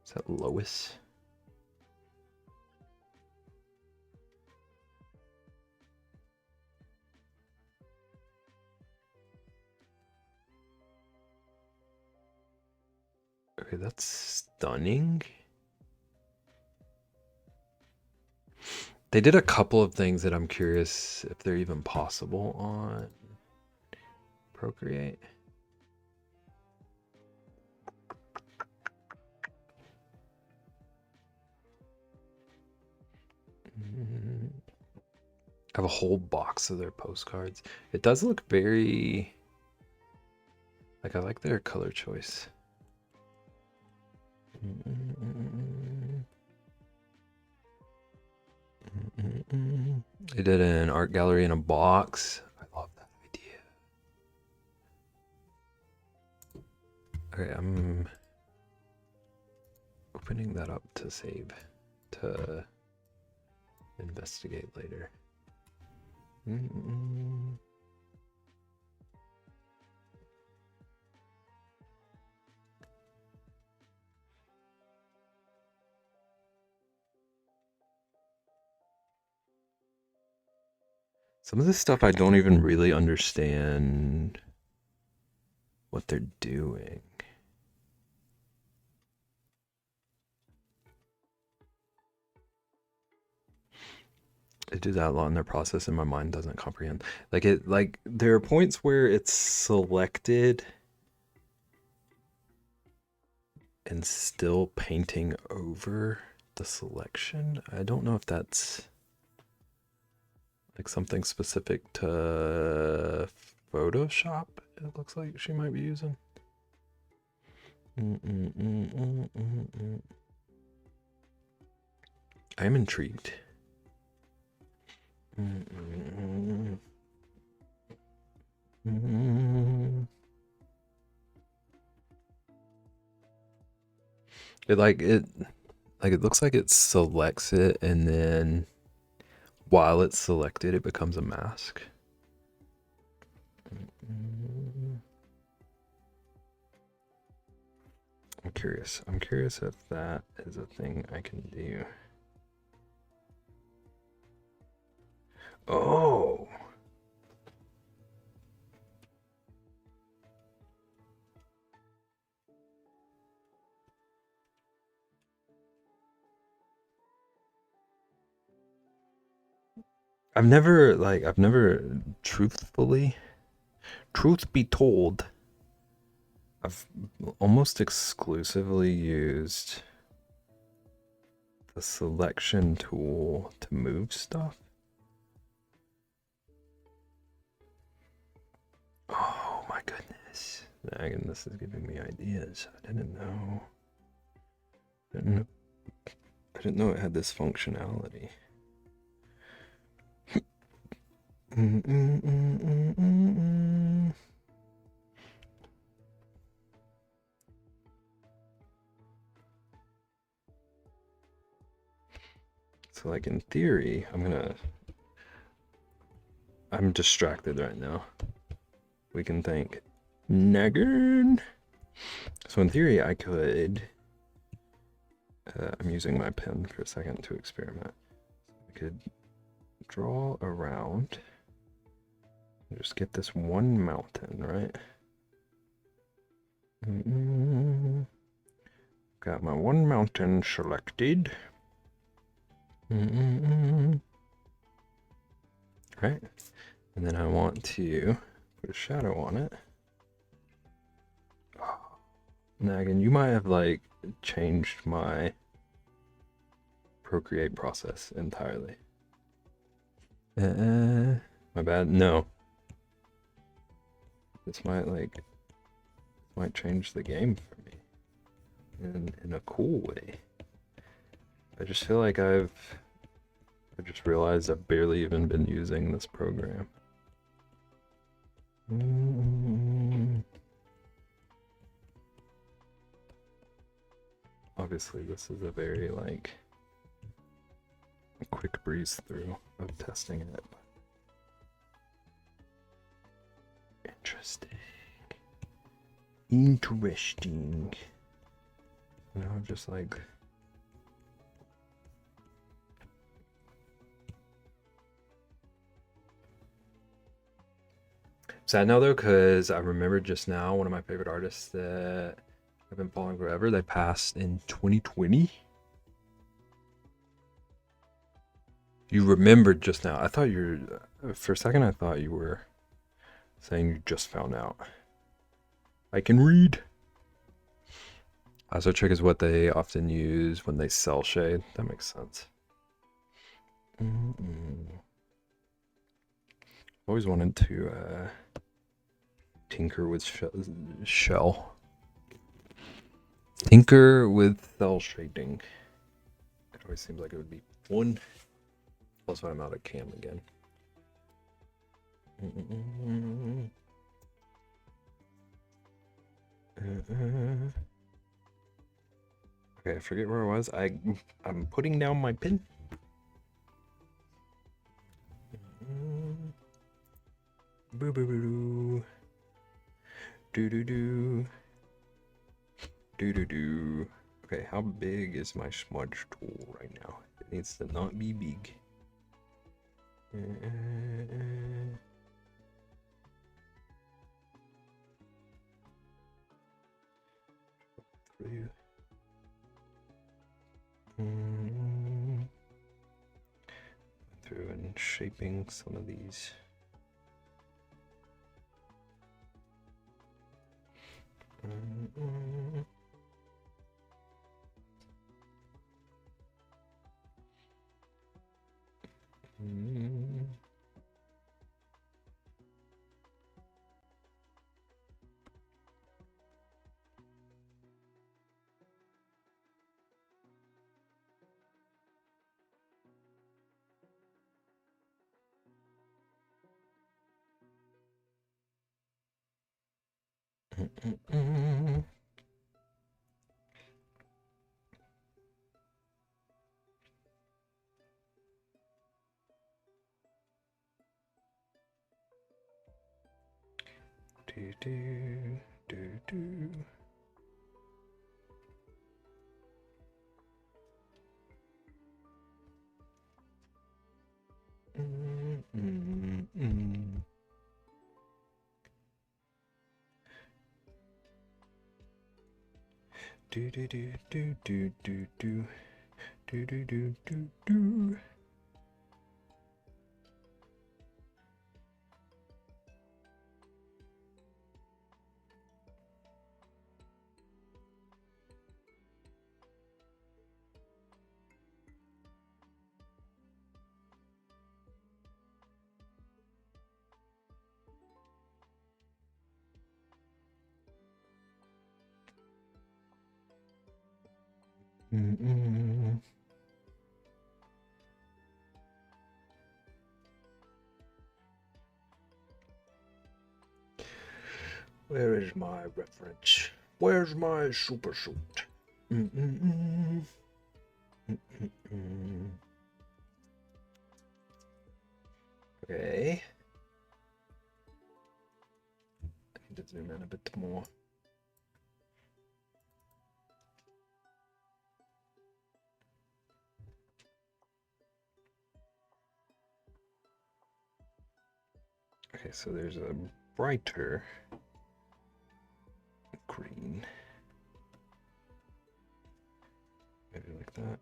is that Lois? Okay, that's stunning. They did a couple of things that I'm curious if they're even possible on Procreate. I have a whole box of their postcards. It does look very, like, I like their color choice. They did an art gallery in a box. I love that idea. Okay, I'm opening that up to save, to investigate later. Some of this stuff I don't even really understand what they're doing. They do that a lot in their process and my mind doesn't comprehend. Like there are points where it's selected and still painting over the selection. I don't know if that's like something specific to Photoshop. It looks like she might be using. I'm intrigued. It looks like it selects it and then while it's selected it becomes a mask. I'm curious if that is a thing I can do. Oh, I've never truth be told, I've almost exclusively used the selection tool to move stuff. Oh my goodness. Again, this is giving me ideas. I didn't know. I didn't know it had this functionality. So like in theory, I'm distracted right now. We can think Naggin. So in theory, I could. I'm using my pen for a second to experiment. I could draw around. Just get this one mountain, right? Got my one mountain selected. Right? And then I want to put a shadow on it. Now again, you might have like changed my Procreate process entirely. My bad. No. This might change the game for me in a cool way. I just feel like I just realized I've barely even been using this program. Obviously, this is a very like quick breeze through of testing it. Interesting. Interesting. You know, just like sad now though, because I remembered just now one of my favorite artists that I've been following forever. They passed in 2020. You remembered just now. I thought for a second I thought you were saying you just found out. I can read. Also, trick is what they often use when they cell shade. That makes sense. Always wanted to tinker with shell. Tinker with cell shading. It always seems like it would be fun. Plus, when I'm out of cam again. Okay, I forget where I was. I'm putting down my pen. Boo boo boo doo. Doo doo doo. Doo doo doo. Okay, how big is my smudge tool right now? It needs to not be big. Through. Through and shaping some of these. Do do do do. Do do do do do do do do do do do do. Mm-mm. Where is my reference? Where's my super suit? Mm-mm-mm. Mm-mm-mm. Okay. I need to zoom in a bit more. Okay, so there's a brighter green. Maybe like that.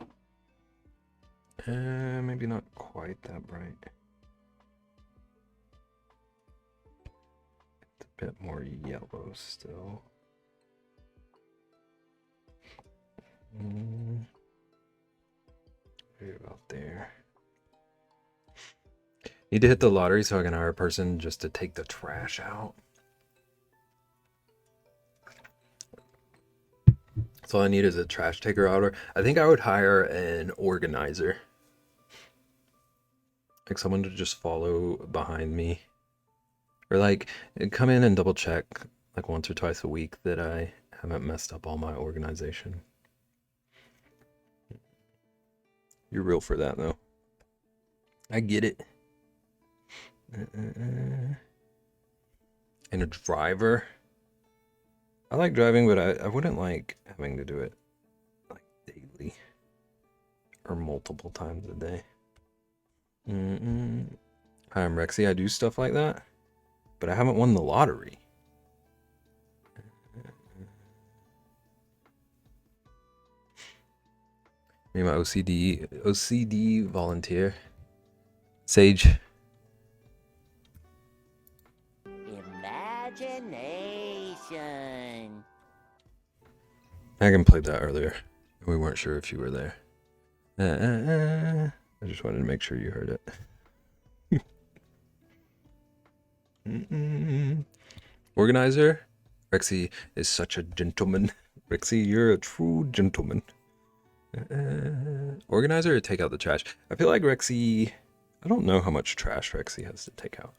Maybe not quite that bright. It's a bit more yellow still. Maybe about there. Need to hit the lottery so I can hire a person just to take the trash out. So all I need is a trash taker outer. I think I would hire an organizer. Like someone to just follow behind me. Or like come in and double check like once or twice a week that I haven't messed up all my organization. You're real for that though. I get it. And a driver. I like driving, but I wouldn't like having to do it like daily or multiple times a day. Hi, I'm Rexy. I do stuff like that, but I haven't won the lottery. Me and my OCD volunteer. Sage. Imagination. Megan played that earlier. We weren't sure if you were there. I just wanted to make sure you heard it. Organizer? Rexy is such a gentleman. Rexy, you're a true gentleman. Organizer or take out the trash? I feel like Rexy... I don't know how much trash Rexy has to take out.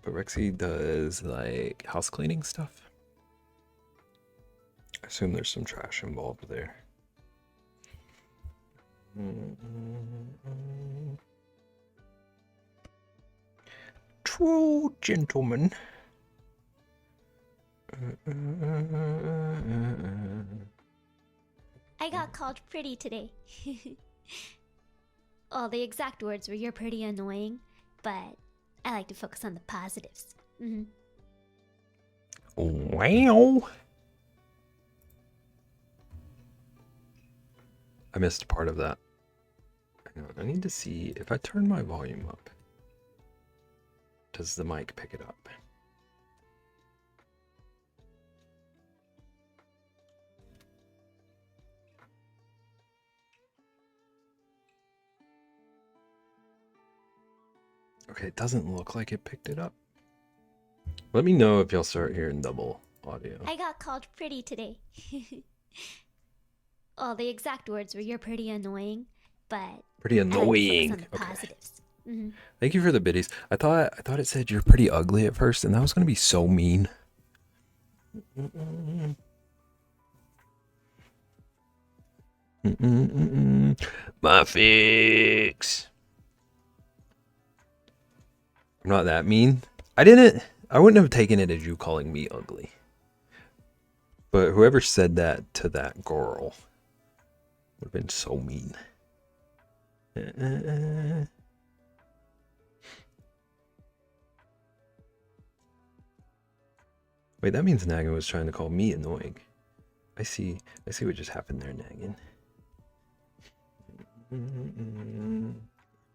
But Rexy does, like, house cleaning stuff. I assume there's some trash involved there. True gentleman. I got called pretty today. Well, the exact words were "you're pretty annoying," but I like to focus on the positives. Wow. I missed part of that. Hang on, I need to see if I turn my volume up. Does the mic pick it up? Okay, it doesn't look like it picked it up. Let me know if y'all start hearing double audio. I got called pretty today. Well, the exact words were "you're pretty annoying," but Pretty I like to focus annoying. on the Okay. positives. Thank you for the biddies. I thought it said you're pretty ugly at first, and that was gonna be so mean. My fix. I'm not that mean. I wouldn't have taken it as you calling me ugly. But whoever said that to that girl would have been so mean. Wait, that means Nagan was trying to call me annoying. I see what just happened there, Nagan.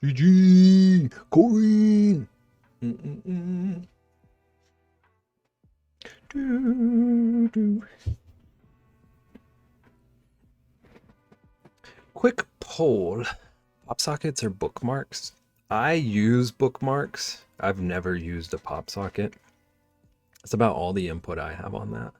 GG! Corinne! Quick poll. Pop sockets or bookmarks? I use bookmarks. I've never used a pop socket. That's about all the input I have on that.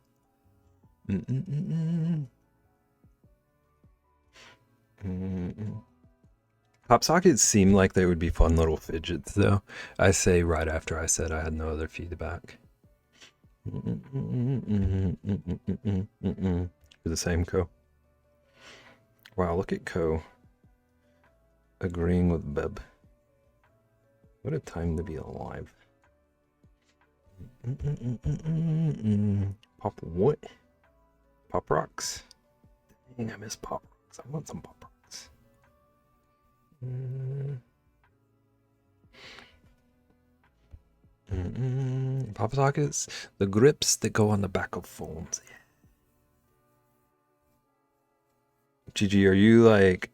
Pop sockets seem like they would be fun little fidgets, though. I say right after I said I had no other feedback. You're the same, Co. Wow, look at Co. Agreeing with Beb. What a time to be alive. Pop what? Pop rocks? Dang, I miss pop rocks. I want some pop rocks. Pop sockets? The grips that go on the back of phones. Yeah. Gigi, are you like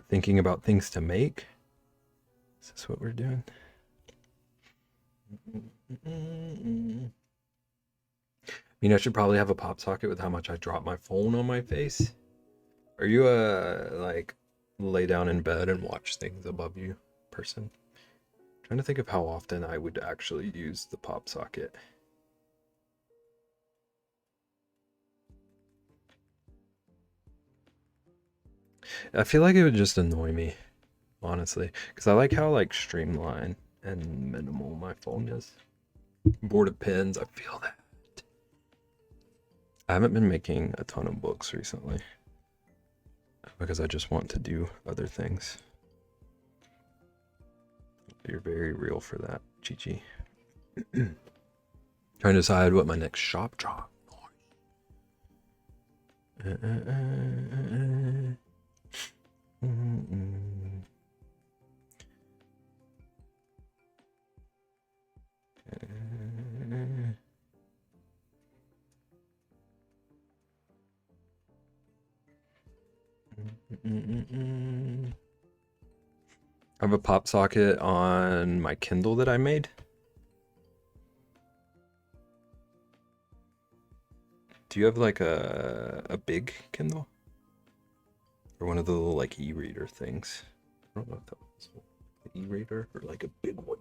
thinking about things to make? Is this what we're doing? I mean, I should probably have a pop socket with how much I drop my phone on my face. Are you a like lay down in bed and watch things above you person? I'm trying to think of how often I would actually use the pop socket. I feel like it would just annoy me, honestly, because I like how like streamlined and minimal my phone is. Board of pins, I feel that. I haven't been making a ton of books recently because I just want to do other things. You're very real for that, Chi-Chi. Trying to decide what my next shop drop. I have a pop socket on my Kindle that I made. Do you have like a big Kindle? Or one of the little like e-reader things? I don't know if that was an e-reader or like a big one.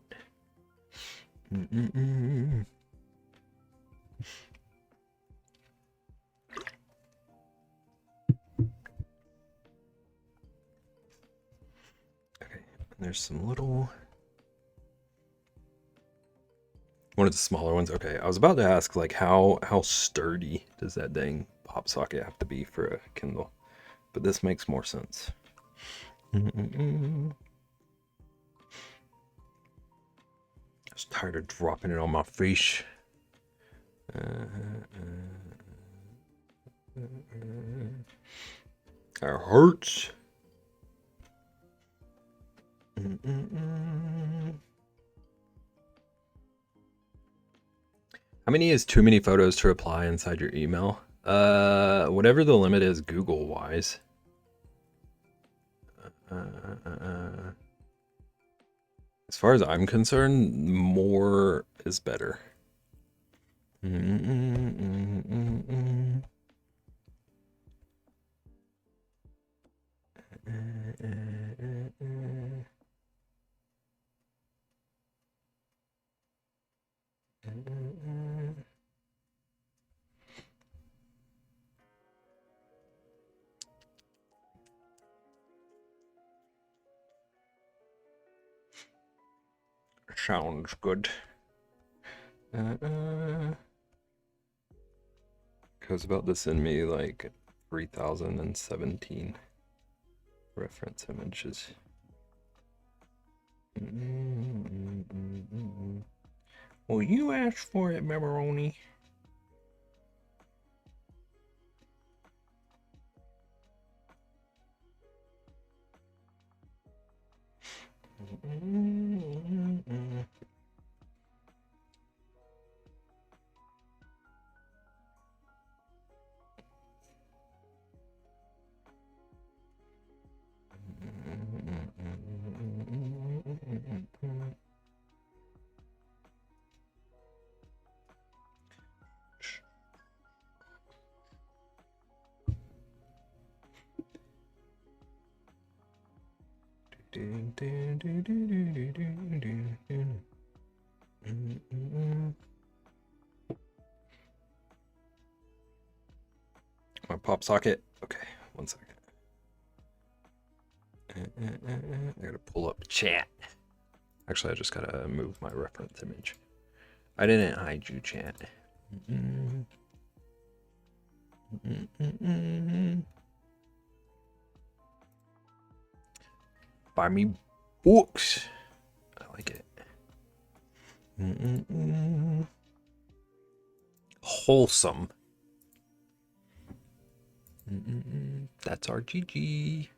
Okay, and there's some little... One of the smaller ones. Okay, I was about to ask like how sturdy does that dang pop socket have to be for a Kindle? But this makes more sense. I was tired of dropping it on my face. It hurts. How many is too many photos to reply inside your email? Whatever the limit is Google wise. As far as I'm concerned, more is better. Sounds good. Goes about to send me like 3017 reference images. Well, you asked for it, Memaroni. pop socket. Okay, 1 second. I gotta pull up chat. Actually, I just gotta move my reference image. I didn't hide you, chat. Buy me books. I like it. Wholesome. That's our GG.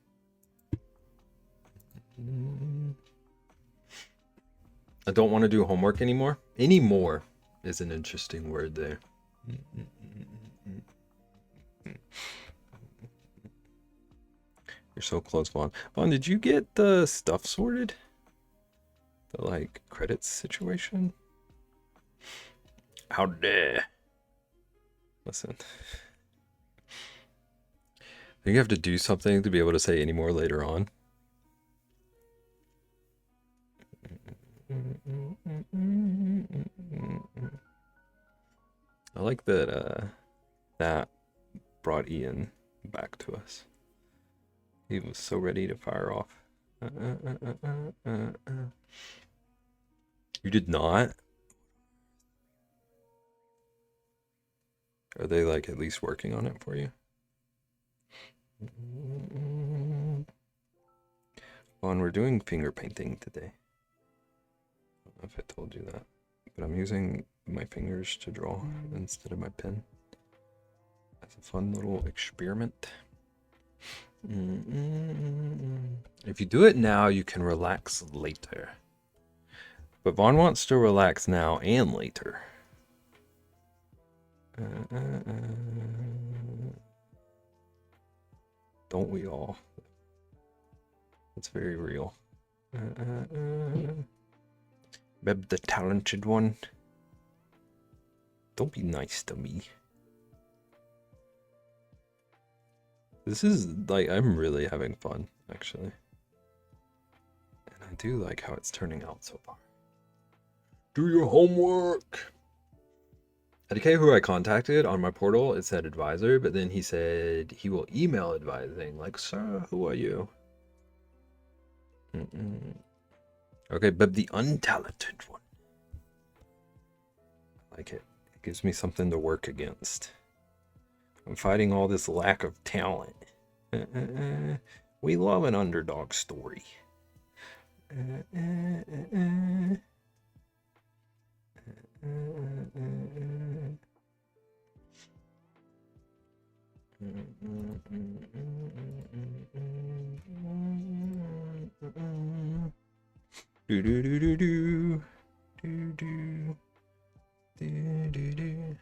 I don't want to do homework anymore. Anymore is an interesting word there. You're so close, Vaughn. Vaughn, did you get the stuff sorted? The like credits situation? How dare? Listen. I think you have to do something to be able to say any more later on. I like that that brought Ian back to us. He was so ready to fire off. You did not? Are they like at least working on it for you? Vaughn, we're doing finger painting today. I don't know if I told you that, but I'm using my fingers to draw instead of my pen. That's a fun little experiment. If you do it now, you can relax later. But Vaughn wants to relax now and later. Don't we all? That's very real. Beb the talented one. Don't be nice to me. This is like, I'm really having fun, actually. And I do like how it's turning out so far. Do your homework! IDK, who I contacted on my portal, it said advisor, but then he said he will email advising. Like, sir, who are you? Okay, but the untalented one. I like it. It gives me something to work against. I'm fighting all this lack of talent. We love an underdog story. Do do do do do do do do do do.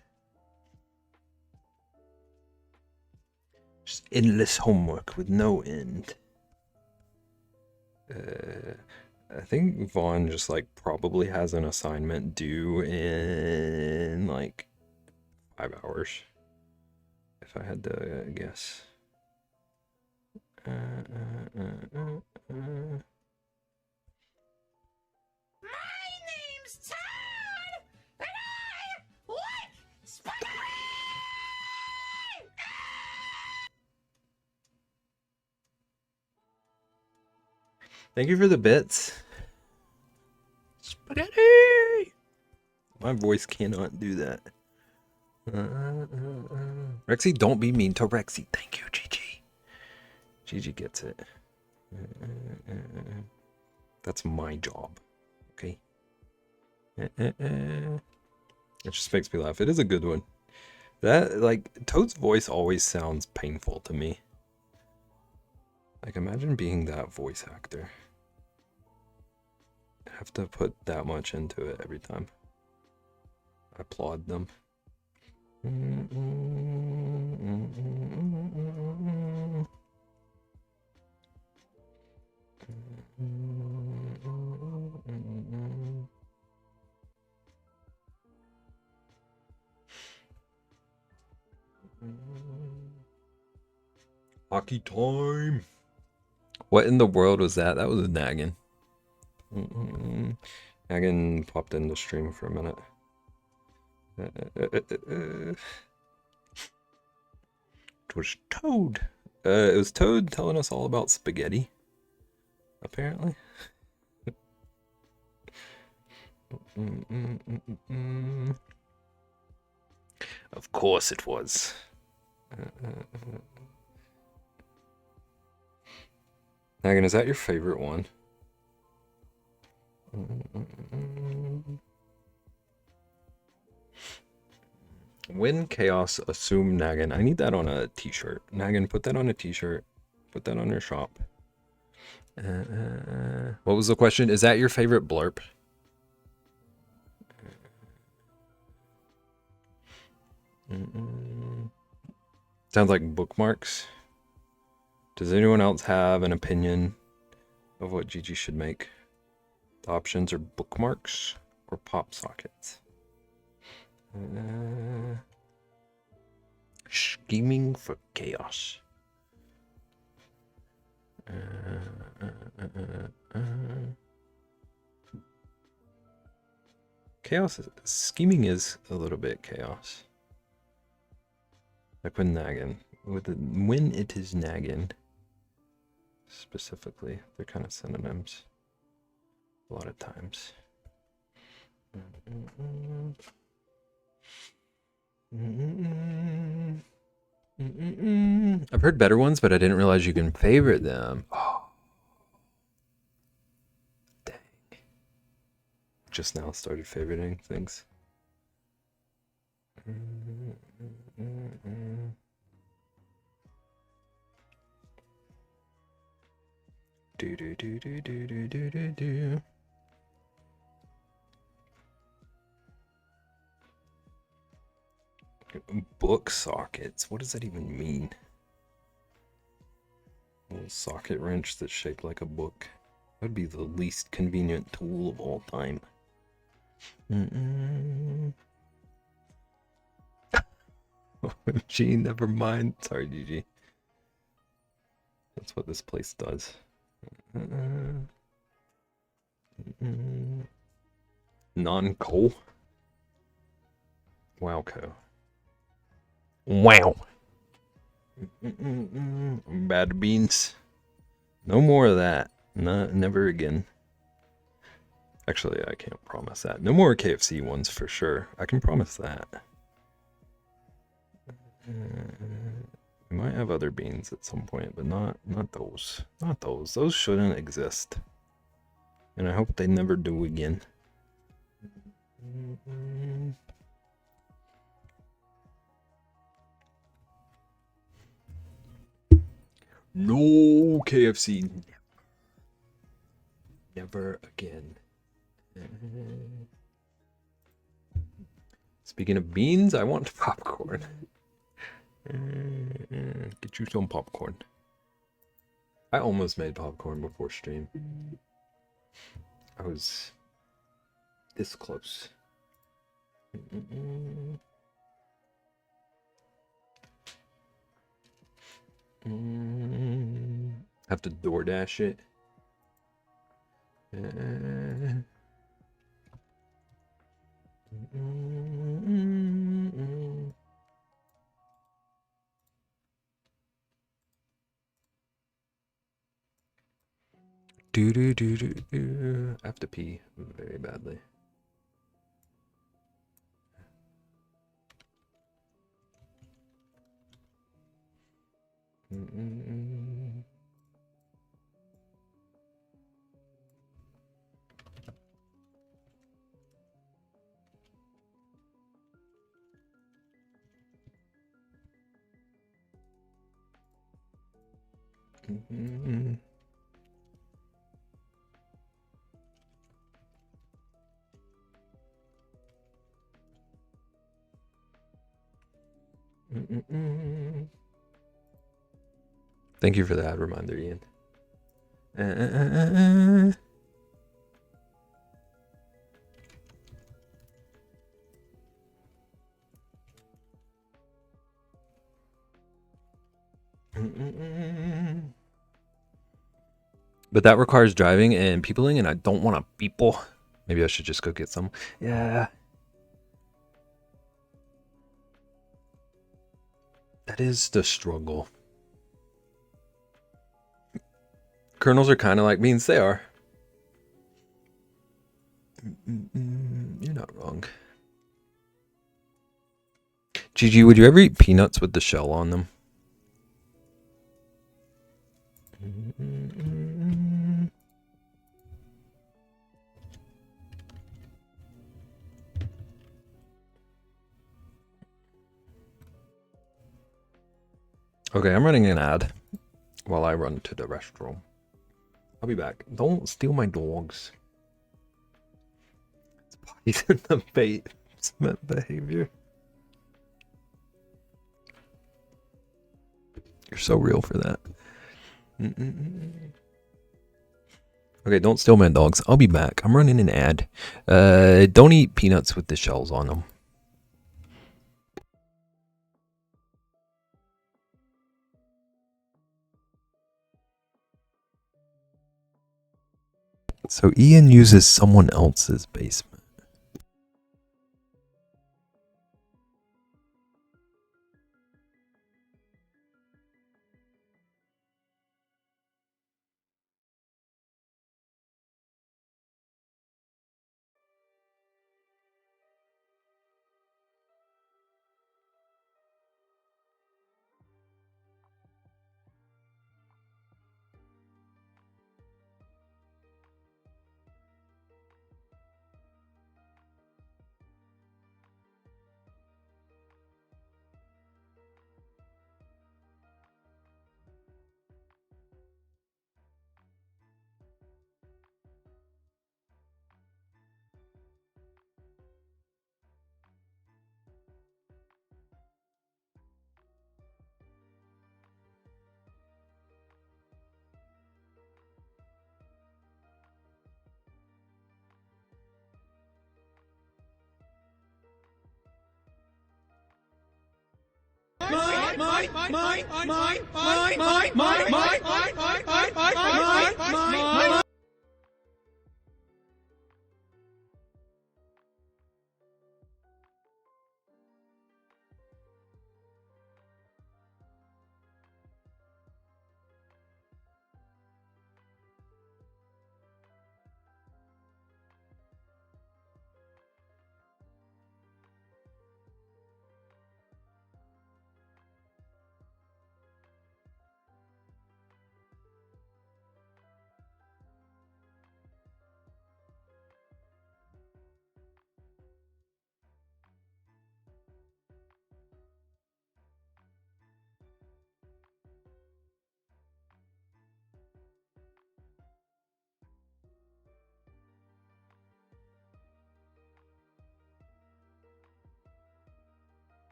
Just endless homework with no end. I think Vaughn just like probably has an assignment due in like 5 hours. If I had to guess. My name's Todd, and I like spaghetti! Thank you for the bits. Spaghetti! My voice cannot do that. Rexy, don't be mean to Rexy. Thank you, Gigi. Gigi gets it. That's my job. Okay. It just makes me laugh. It is a good one. That, like, Toad's voice always sounds painful to me. Like, imagine being that voice actor. I have to put that much into it every time. I applaud them. Hockey time. What in the world was that? That was Naggin. Naggin popped in the stream for a minute. It was Toad. It was Toad telling us all about spaghetti, apparently. Of course it was. Nagan, is that your favorite one? When chaos assume Nagan. I need that on a t-shirt. Nagan, put that on a t-shirt. Put that on your shop. What was the question? Is that your favorite blurb? Sounds like bookmarks. Does anyone else have an opinion of what Gigi should make? The options are bookmarks or pop sockets. Scheming for chaos. Chaos is, scheming is a little bit chaos. Like with nagging. When it is nagging, specifically, they're kind of synonyms a lot of times. I've heard better ones, but I didn't realize you can favorite them. Oh. Dang. Just now started favoriting things. Do. Book sockets. What does that even mean? A little socket wrench that's shaped like a book. That would be the least convenient tool of all time. OMG, never mind. Sorry, Gigi. That's what this place does. Non-coal. Wowco. Wow. Bad beans. No more of that. Never again. Actually, I can't promise that. No more KFC ones for sure. I can promise that. We might have other beans at some point, but not those. Not those. Those shouldn't exist. And I hope they never do again. No KFC. Never again. Speaking of beans, I want popcorn. Get you some popcorn. I almost made popcorn before stream. I was this close. Have to DoorDash it. I have to pee very badly. Thank you for that reminder, Ian. But that requires driving and peopling, and I don't want to people. Maybe I should just go get some. Yeah. That is the struggle. Kernels are kind of like beans. They are. You're not wrong. Gigi, would you ever eat peanuts with the shell on them? Okay, I'm running an ad while I run to the restroom. I'll be back. Don't steal my dogs. He's in the basement behavior. You're so real for that. Okay, don't steal my dogs. I'll be back. I'm running an ad. Don't eat peanuts with the shells on them. So Ian uses someone else's basement.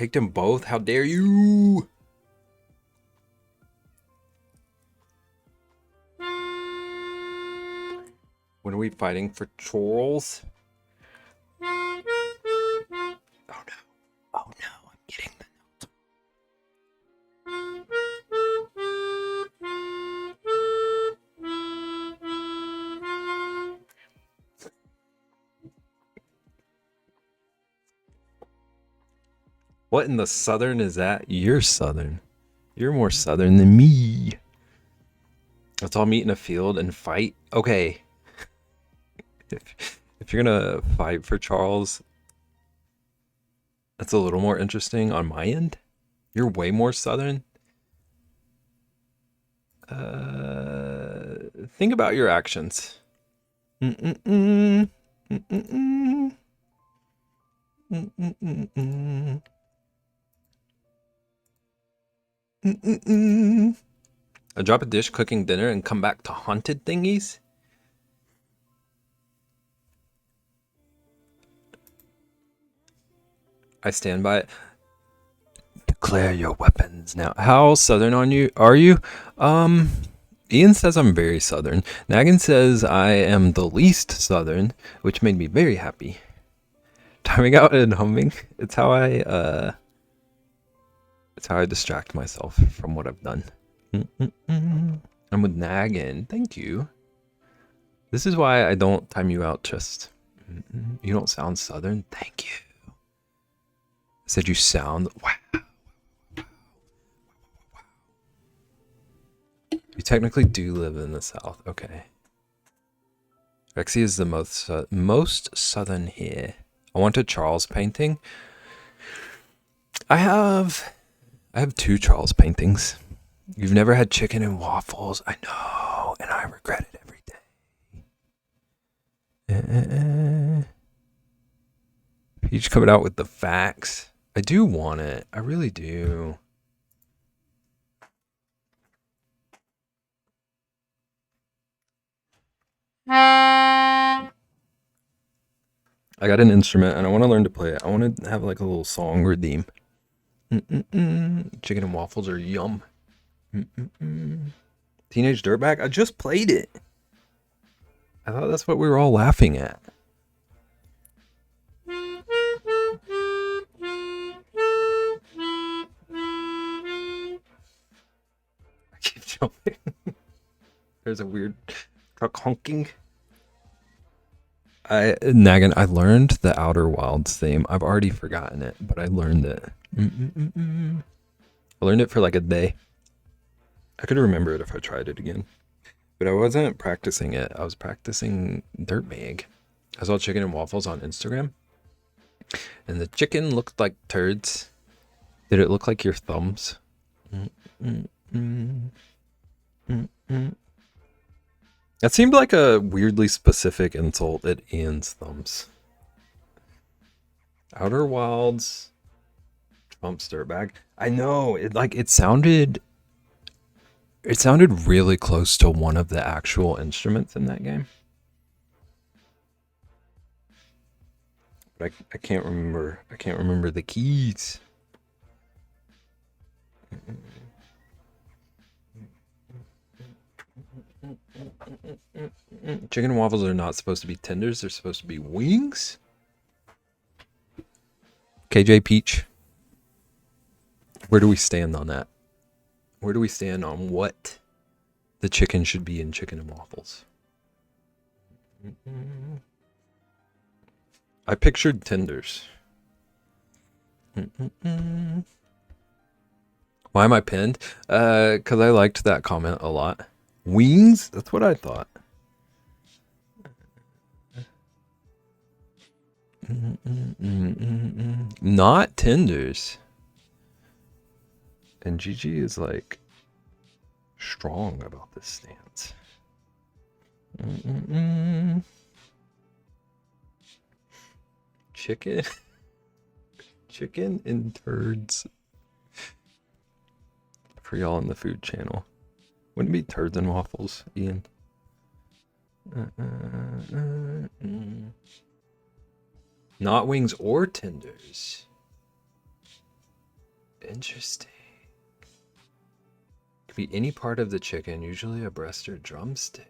Take them both. How dare you? When are we fighting for Charles? Oh no. Oh no, I'm getting the What in the southern is that? You're southern. You're more southern than me. Let's all meet in a field and fight. Okay. If you're gonna fight for Charles, that's a little more interesting on my end. You're way more southern. Think about your actions. Mm-mm-mm. Mm-mm-mm. Mm-mm-mm. Mm-mm-mm. I drop a dish cooking dinner and come back to haunted thingies? I stand by it. Declare your weapons now. How southern on you are you? Ian says I'm very southern. Nagin says I am the least southern, which made me very happy. Timing out and humming. It's how I distract myself from what I've done. I'm with Nagin. Thank you. This is why I don't time you out, just. You don't sound southern. Thank you. I said you sound. Wow. You technically do live in the South. Okay. Rexy is the most southern here. I want a Charles painting. I have 2 Charles paintings. You've never had chicken and waffles. I know, and I regret it every day. Peach coming out with the facts. I do want it. I really do. I got an instrument and I want to learn to play it. I want to have like a little song or theme. Chicken and waffles are yum. Teenage Dirtbag? I just played it. I thought that's what we were all laughing at. I keep jumping. There's a weird truck honking. Naggin, I learned the Outer Wilds theme. I've already forgotten it, but I learned it. I learned it for like a day. I could remember it if I tried it again. But I wasn't practicing it. I was practicing Dirtbag. I saw chicken and waffles on Instagram. And the chicken looked like turds. Did it look like your thumbs? That seemed like a weirdly specific insult at Ian's thumbs. Outer Wilds Trump Dirtbag. I know, it sounded really close to one of the actual instruments in that game. But I can't remember. I can't remember the keys. Chicken and waffles are not supposed to be tenders. They're supposed to be wings. KJ Peach. Where do we stand on that? Where do we stand on what the chicken should be in chicken and waffles? I pictured tenders. Why am I pinned? Because I liked that comment a lot. Wings? That's what I thought. Not tenders. And Gigi is like strong about this stance. Chicken? Chicken and turds. For y'all on the food channel. Wouldn't it be turds and waffles, Ian? Not wings or tenders. Interesting. Could be any part of the chicken, usually a breast or drumstick.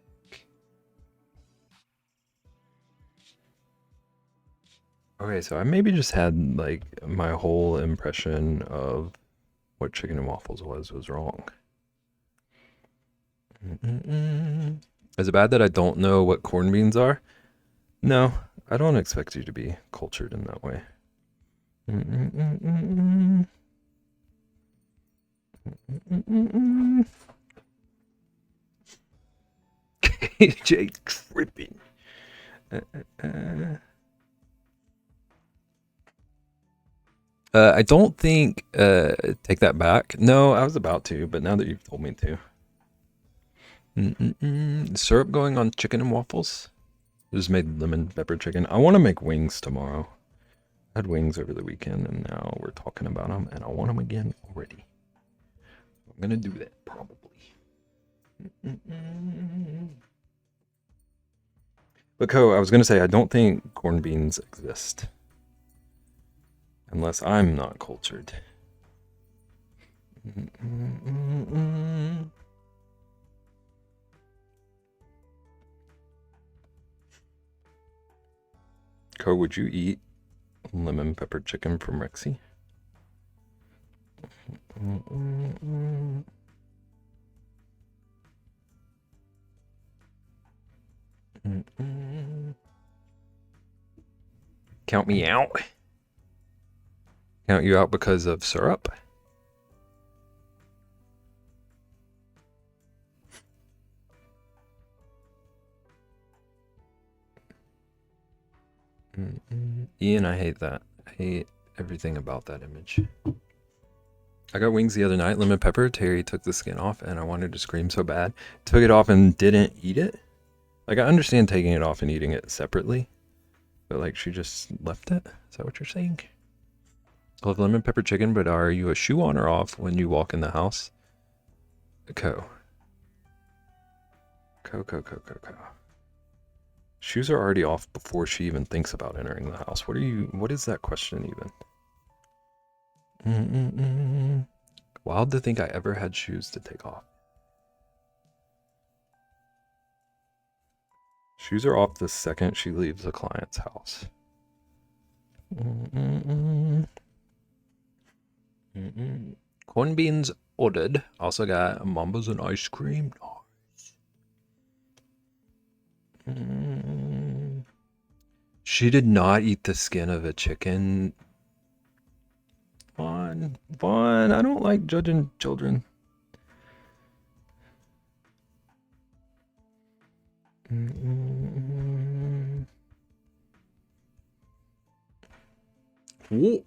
Okay, so I maybe just had like my whole impression of what chicken and waffles was wrong. Is it bad that I don't know what corned beans are? No, I don't expect you to be cultured in that way. KJ tripping. I don't think, take that back. No, I was about to, but now that you've told me to. Syrup going on chicken and waffles? Just made lemon pepper chicken. I want to make wings tomorrow. I had wings over the weekend, and now we're talking about them, and I want them again already. I'm gonna do that probably. But Ko, I was gonna say I don't think corned beans exist, unless I'm not cultured. Ko, would you eat lemon pepper chicken from Rexy? Count me out. Count you out because of syrup? Ian, I hate that. I hate everything about that image. I got wings the other night, lemon pepper. Terry took the skin off, and I wanted to scream so bad. Took it off and didn't eat it. Like, I understand taking it off and eating it separately, but like, she just left it. Is that what you're saying? I love lemon pepper chicken, but are you a shoe on or off when you walk in the house? Ko. Shoes are already off before she even thinks about entering the house. What is that question even? Wild to think I ever had shoes to take off. Shoes are off the second she leaves the client's house. Corn beans ordered. Also got mambas and ice cream. Nice. She did not eat the skin of a chicken. Vaughn, I don't like judging children. Whoa.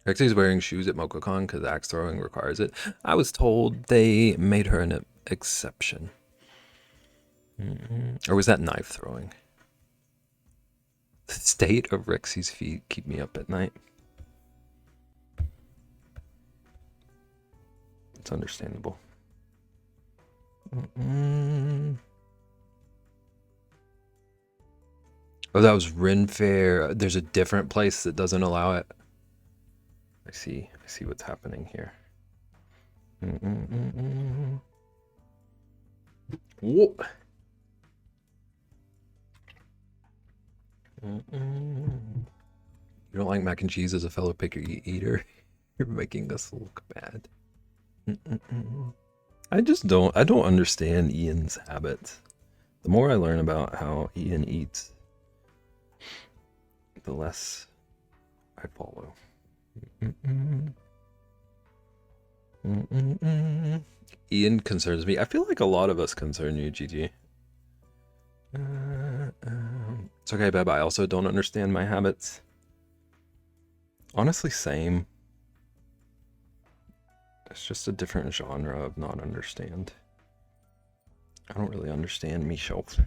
Rexy's wearing shoes at MochaCon because axe throwing requires it. I was told they made her an exception. Or was that knife throwing? The state of Rexy's feet keep me up at night. It's understandable. Oh, that was Ren Fair. There's a different place that doesn't allow it. I see what's happening here. Whoa. You don't like mac and cheese as a fellow picky eater? You're making us look bad. I don't understand Ian's habits. The more I learn about how Ian eats, the less I follow. Ian concerns me. I feel like a lot of us concern you, GG. It's okay, Beb. I also don't understand my habits. Honestly, same. It's just a different genre of not understand. I don't really understand myself.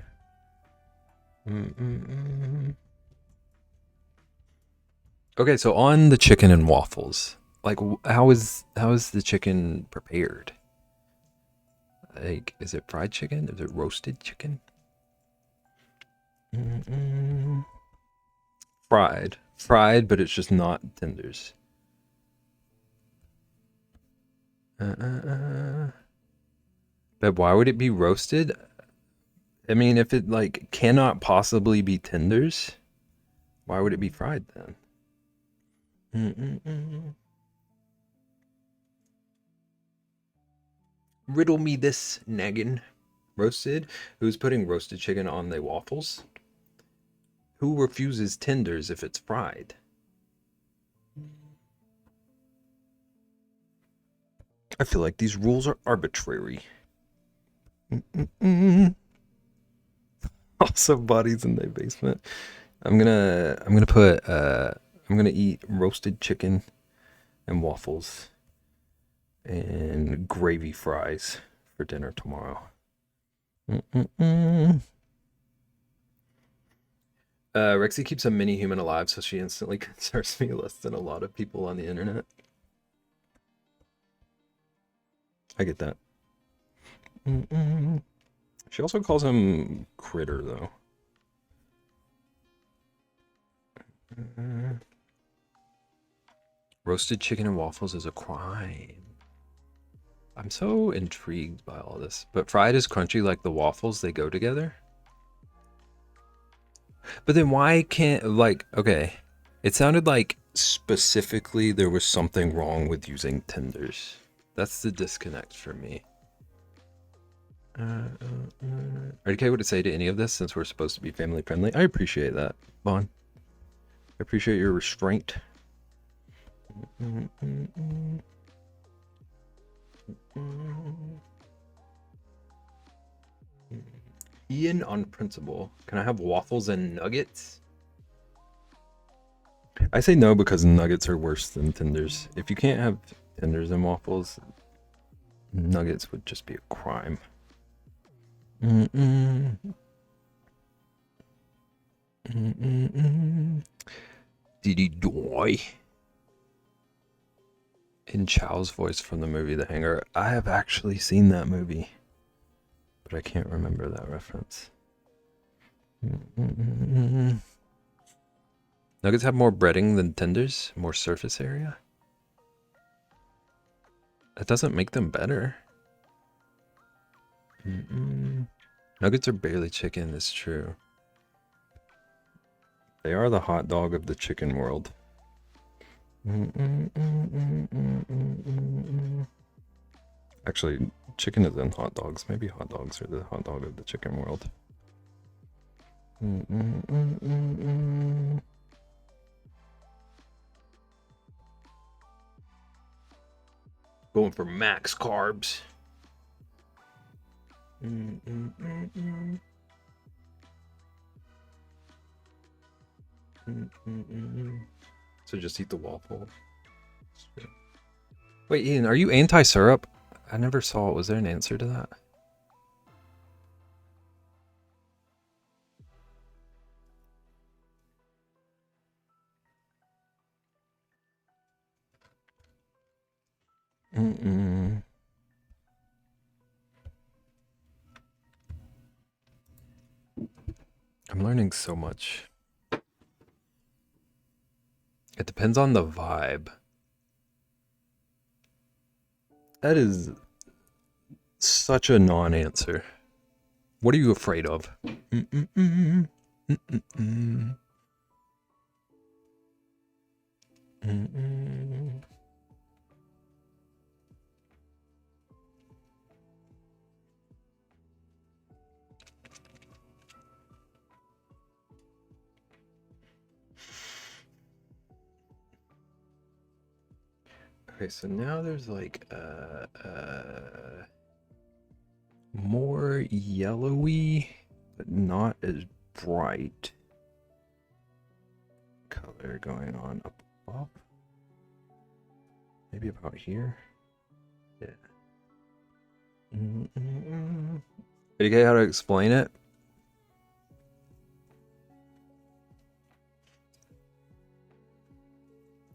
Okay, so on the chicken and waffles, like, how is the chicken prepared? Like, is it fried chicken? Is it roasted chicken? Fried, but it's just not tenders. But why would it be roasted? I mean, if it like cannot possibly be tenders, why would it be fried then? Riddle me this, naggin. Roasted? Who's putting roasted chicken on the waffles? Who refuses tenders if it's fried? I feel like these rules are arbitrary. Also, bodies in the basement. I'm gonna eat roasted chicken and waffles and gravy fries for dinner tomorrow. Rexy keeps a mini human alive, so she instantly considers me less than a lot of people on the internet. I get that. She also calls him Critter, though. Roasted chicken and waffles is a crime. I'm so intrigued by all this. But fried is crunchy like the waffles, they go together? But then why can't, like, okay. It sounded like specifically there was something wrong with using tenders. That's the disconnect for me. Are you okay what to say to any of this since we're supposed to be family friendly? I appreciate that, Vaughn. I appreciate your restraint. Ian on principle. Can I have waffles and nuggets? I say no because nuggets are worse than tenders. If you can't have tenders and waffles, nuggets would just be a crime. Did he die? In Chow's voice from the movie The Hangar. I have actually seen that movie, but I can't remember that reference. Nuggets have more breading than tenders, more surface area. That doesn't make them better. Nuggets are barely chicken, it's true. They are the hot dog of the chicken world. Actually, chicken is in hot dogs. Maybe hot dogs are the hot dog of the chicken world. Going for max carbs. So just eat the waffle. Wait, Ian, are you anti-syrup? I never saw it. Was there an answer to that? I'm learning so much. It depends on the vibe. That is such a non-answer. What are you afraid of? Okay, so now there's like more yellowy, but not as bright color going on up above. Maybe about here. Yeah. Did you get how to explain it?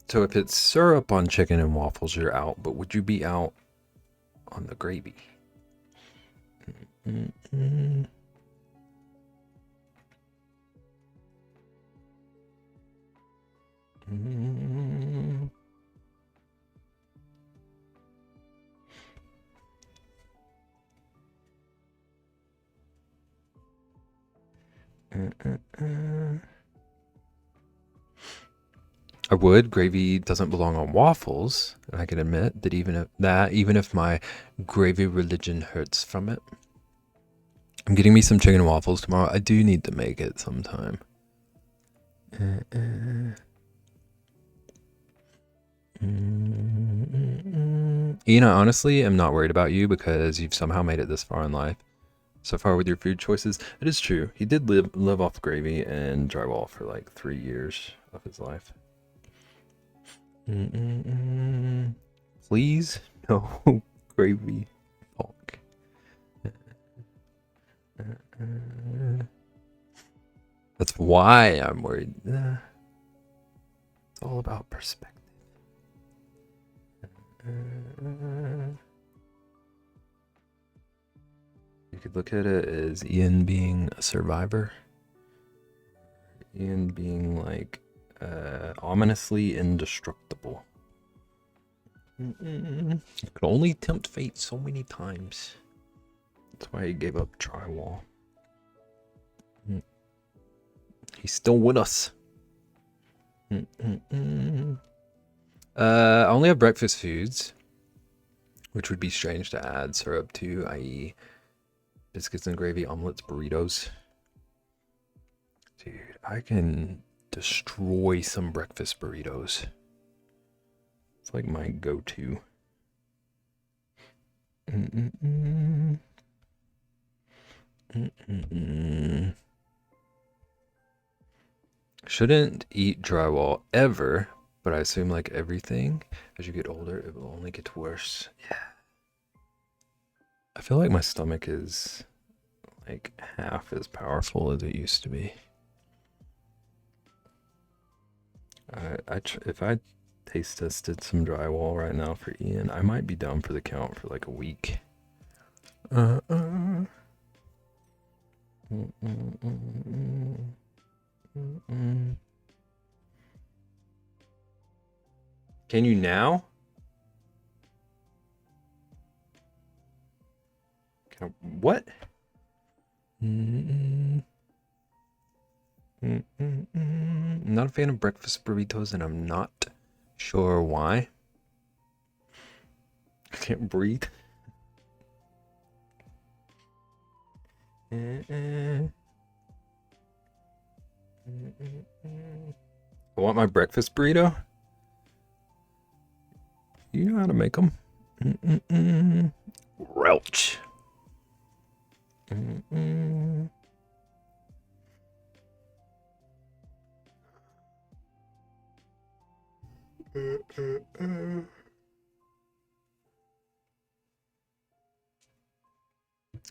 So if it's syrup on chicken and waffles, you're out, but would you be out on the gravy? I would. Gravy doesn't belong on waffles, and I can admit that even if my gravy religion hurts from it. I'm getting me some chicken and waffles tomorrow. I do need to make it sometime. Ian, I honestly am not worried about you because you've somehow made it this far in life. So far with your food choices, it is true. He did live off gravy and drywall for like 3 years of his life. Please, no gravy talk. That's why I'm worried. It's all about perspective. You could look at it as Ian being a survivor. Ian being like ominously indestructible. You could only tempt fate so many times. That's why he gave up drywall. He's still with us. I only have breakfast foods, which would be strange to add syrup to, i.e. biscuits and gravy, omelets, burritos. Dude, I can destroy some breakfast burritos. It's like my go-to. Shouldn't eat drywall ever, but I assume like everything, as you get older, it will only get worse. Yeah. I feel like my stomach is like half as powerful as it used to be. If I taste tested some drywall right now for Ian, I might be down for the count for like a week. Can you now? What? I'm not a fan of breakfast burritos, and I'm not sure why. I can't breathe. I want my breakfast burrito. You know how to make them. Relch.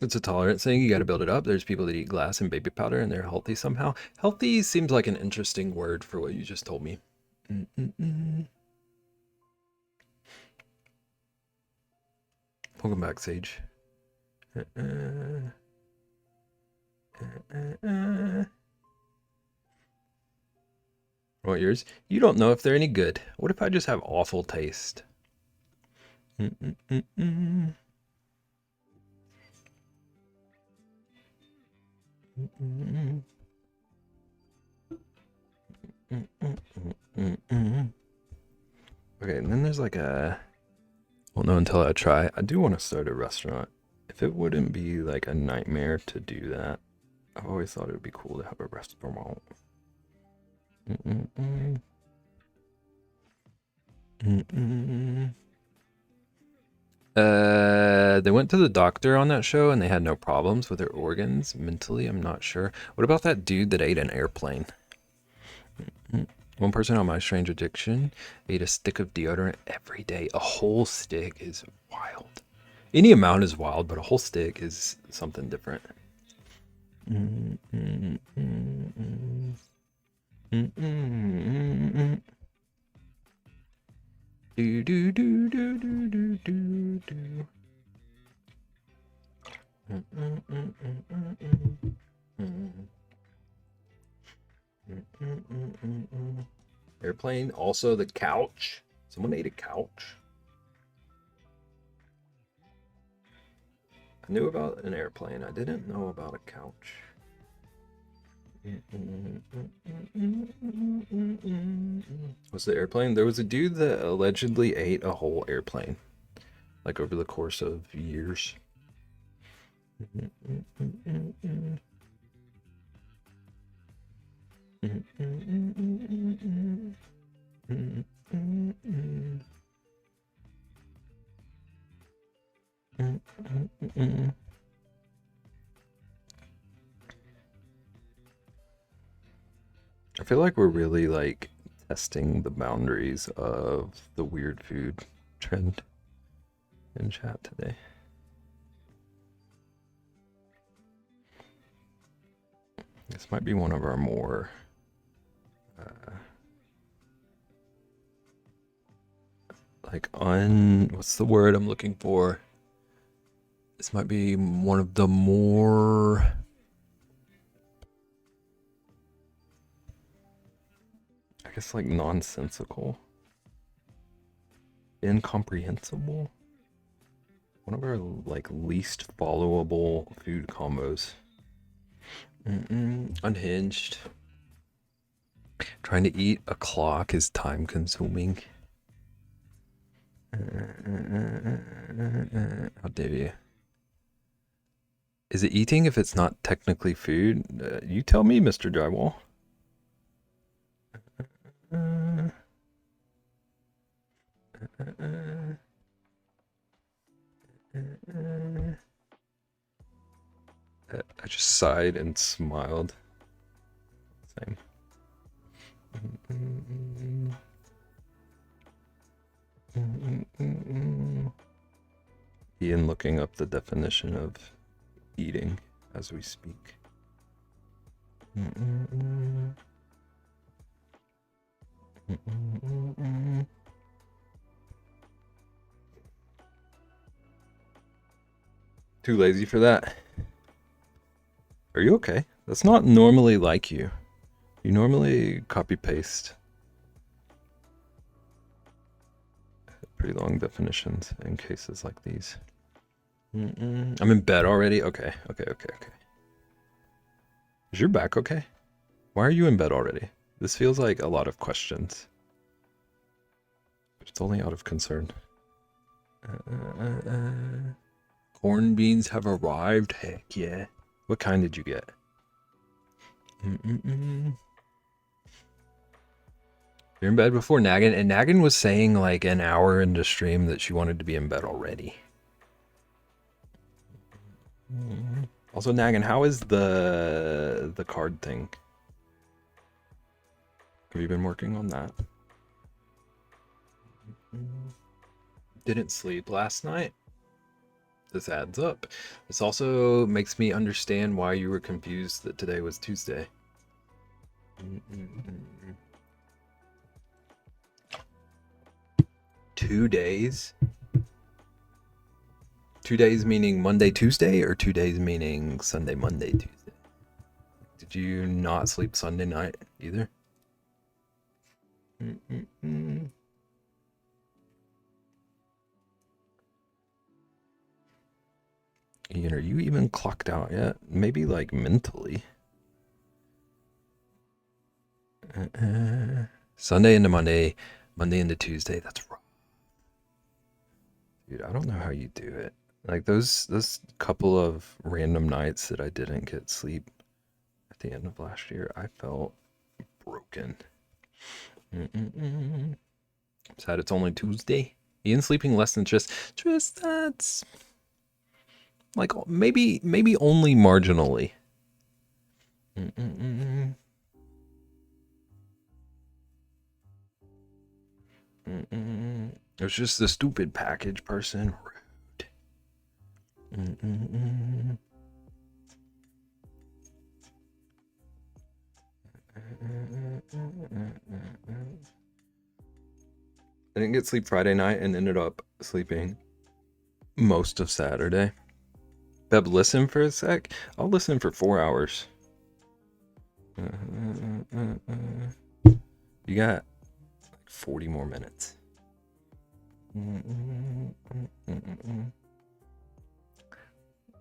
It's a tolerance thing. You got to build it up. There's people that eat glass and baby powder and they're healthy somehow. Healthy seems like an interesting word for what you just told me. Welcome back, Sage. What yours? You don't know if they're any good. What if I just have awful taste? Okay, and then there's like a... Well, no, until I try. I do want to start a restaurant. If it wouldn't be like a nightmare to do that, I've always thought it would be cool to have a restaurant. They went to the doctor on that show and they had no problems with their organs. Mentally, I'm not sure. What about that dude that ate an airplane? One person on my strange addiction ate a stick of deodorant every day. A whole stick is wild. Any amount is wild, but a whole stick is something different. Do do do do do do do do. Airplane, also the couch. Someone ate a couch. I knew about an airplane. I didn't know about a couch. What's the airplane? There was a dude that allegedly ate a whole airplane, like over the course of years. I feel like we're really like testing the boundaries of the weird food trend in chat today. This might be one of our more what's the word I'm looking for? This might be one of the more I guess like nonsensical, incomprehensible, one of our like least followable food combos. Unhinged. Trying to eat a clock is time consuming. How dare you? Is it eating if it's not technically food? You tell me, Mr. Drywall. I just sighed and smiled. Same. Ian looking up the definition of eating as we speak. Too lazy for that. Are you okay? That's not normally like you. You normally copy paste pretty long definitions in cases like these. I'm in bed already? Okay. Is your back okay? Why are you in bed already? This feels like a lot of questions. It's only out of concern. Corn beans have arrived. Heck yeah. What kind did you get? You're in bed before Naggin, and Naggin was saying like an hour into stream that she wanted to be in bed already. Also, Naggin, how is the card thing? Have you been working on that? Didn't sleep last night. This adds up. This also makes me understand why you were confused that today was Tuesday. 2 days? 2 days meaning Monday, Tuesday, or 2 days meaning Sunday, Monday, Tuesday? Did you not sleep Sunday night either? Ian, are you even clocked out yet? Maybe like mentally. Sunday into Monday, Monday into Tuesday. That's rough. Dude, I don't know how you do it. Like those couple of random nights that I didn't get sleep at the end of last year, I felt broken. Sad it's only Tuesday. Ian sleeping less than just that's like maybe only marginally. It was just the stupid package person. Rude. I didn't get sleep Friday night and ended up sleeping most of Saturday. Beb, listen for a sec. I'll listen for 4 hours. You got like 40 more minutes.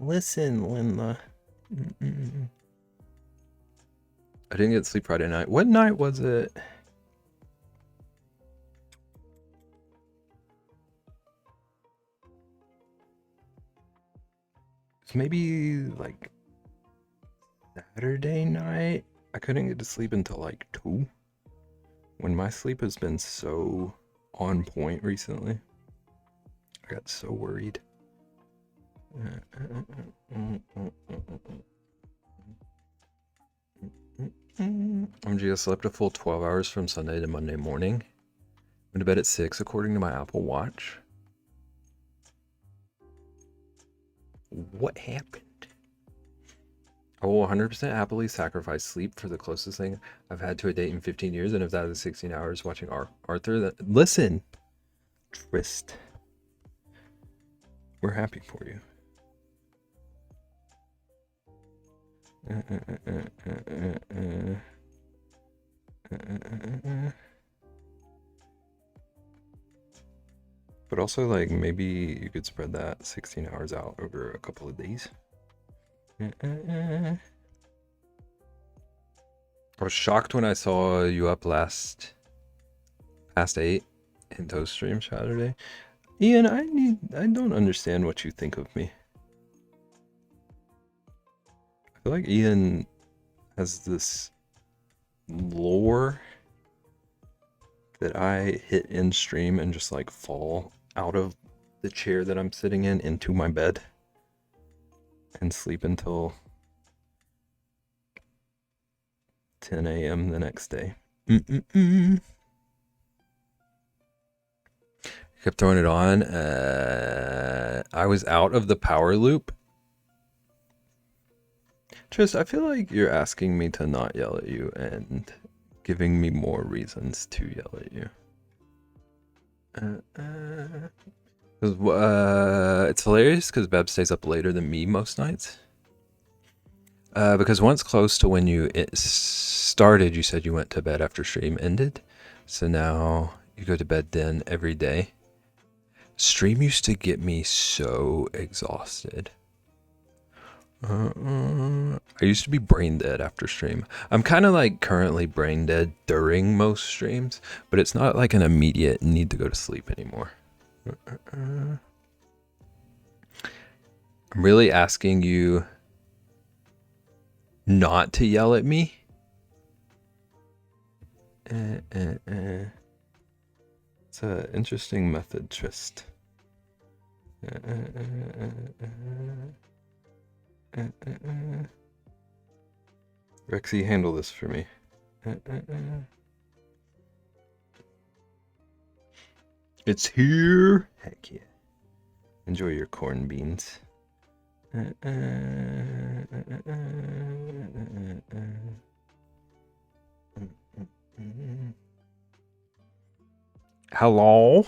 Listen, Linda. I didn't get sleep Friday night. What night was it? It's maybe like Saturday night. I couldn't get to sleep until like 2. When my sleep has been so on point recently, I got so worried. I slept a full 12 hours from Sunday to Monday morning. Went to bed at 6 according to my Apple Watch. What happened? I will 100% happily sacrifice sleep for the closest thing I've had to a date in 15 years, and if that is 16 hours watching Arthur, that listen, Trist, we're happy for you. But also, like, maybe you could spread that 16 hours out over a couple of days. I was shocked when I saw you up past 8 in Toast Stream Saturday. Ian, I don't understand what you think of me. I feel like Ian has this lore that I hit in stream and just like fall out of the chair that I'm sitting in into my bed and sleep until 10 a.m. the next day. Kept throwing it on. I was out of the power loop. Trist, I feel like you're asking me to not yell at you and giving me more reasons to yell at you. It's hilarious because Beb stays up later than me most nights. Because once close to when you started, you said you went to bed after stream ended. So now you go to bed then every day. Stream used to get me so exhausted. I used to be brain dead after stream. I'm kind of like currently brain dead during most streams, but it's not like an immediate need to go to sleep anymore. I'm really asking you not to yell at me. It's an interesting method, Trist. Rexy, handle this for me. It's here. Heck yeah. Enjoy your corn beans. Hello?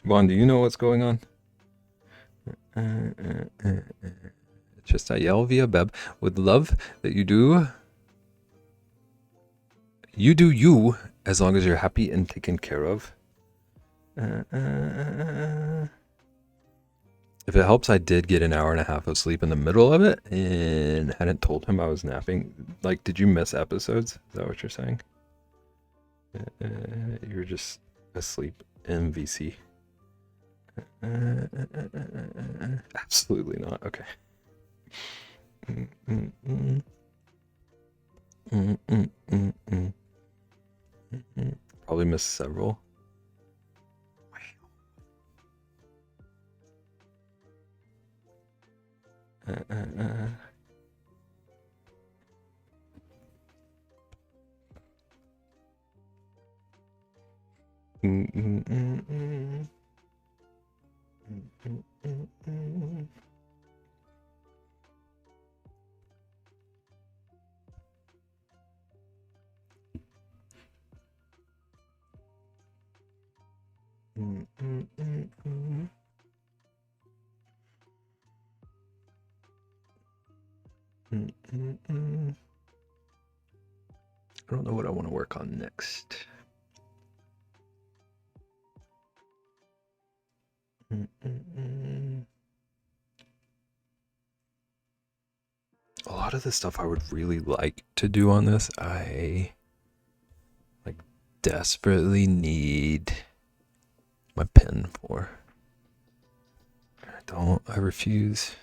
Vaughn, do you know what's going on? It's just I yell via Beb with love that you do. You do you, as long as you're happy and taken care of. If it helps, I did get an hour and a half of sleep in the middle of it and hadn't told him I was napping. Like, did you miss episodes? Is that what you're saying? You were just asleep in VC. Absolutely not. Okay. Probably missed several. I don't know what I want to work on next. A lot of the stuff I would really like to do on this, I like desperately need my pen for. I refuse.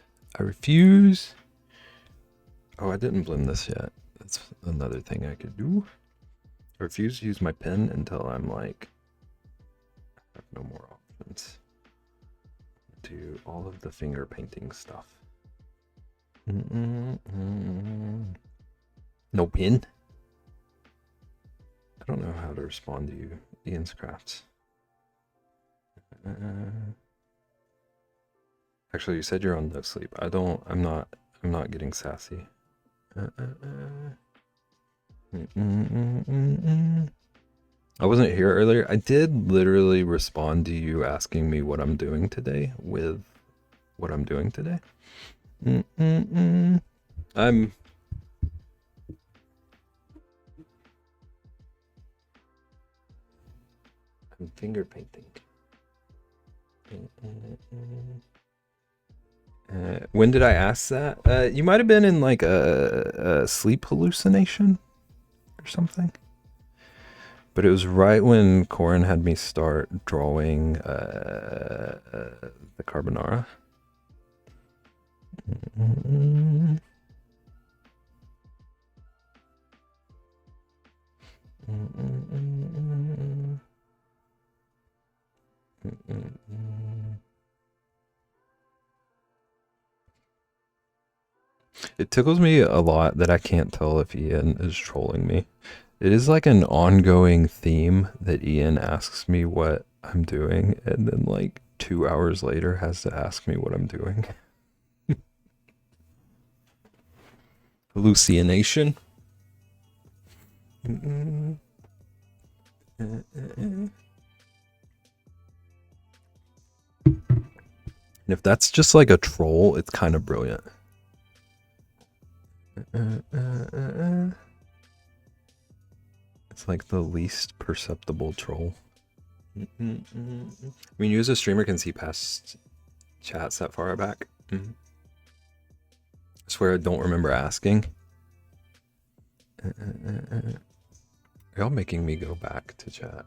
Oh, I didn't blend this yet. That's another thing I could do. I refuse to use my pen until I'm like, I have no more options. Do all of the finger painting stuff. No pin? I don't know how to respond to you, Ian's Crafts. Actually, you said you're on no sleep. I'm not getting sassy. I wasn't here earlier. I did literally respond to you asking me what I'm doing today with what I'm doing today. I'm finger painting. When did I ask that? You might have been in like a sleep hallucination or something. But it was right when Corin had me start drawing the carbonara. It tickles me a lot that I can't tell if Ian is trolling me. It is like an ongoing theme that Ian asks me what I'm doing and then like 2 hours later has to ask me what I'm doing. Hallucination. And if that's just like a troll, it's kind of brilliant. It's like the least perceptible troll. I mean, you as a streamer can see past chats that far back. I swear I don't remember asking. Are y'all making me go back to chat?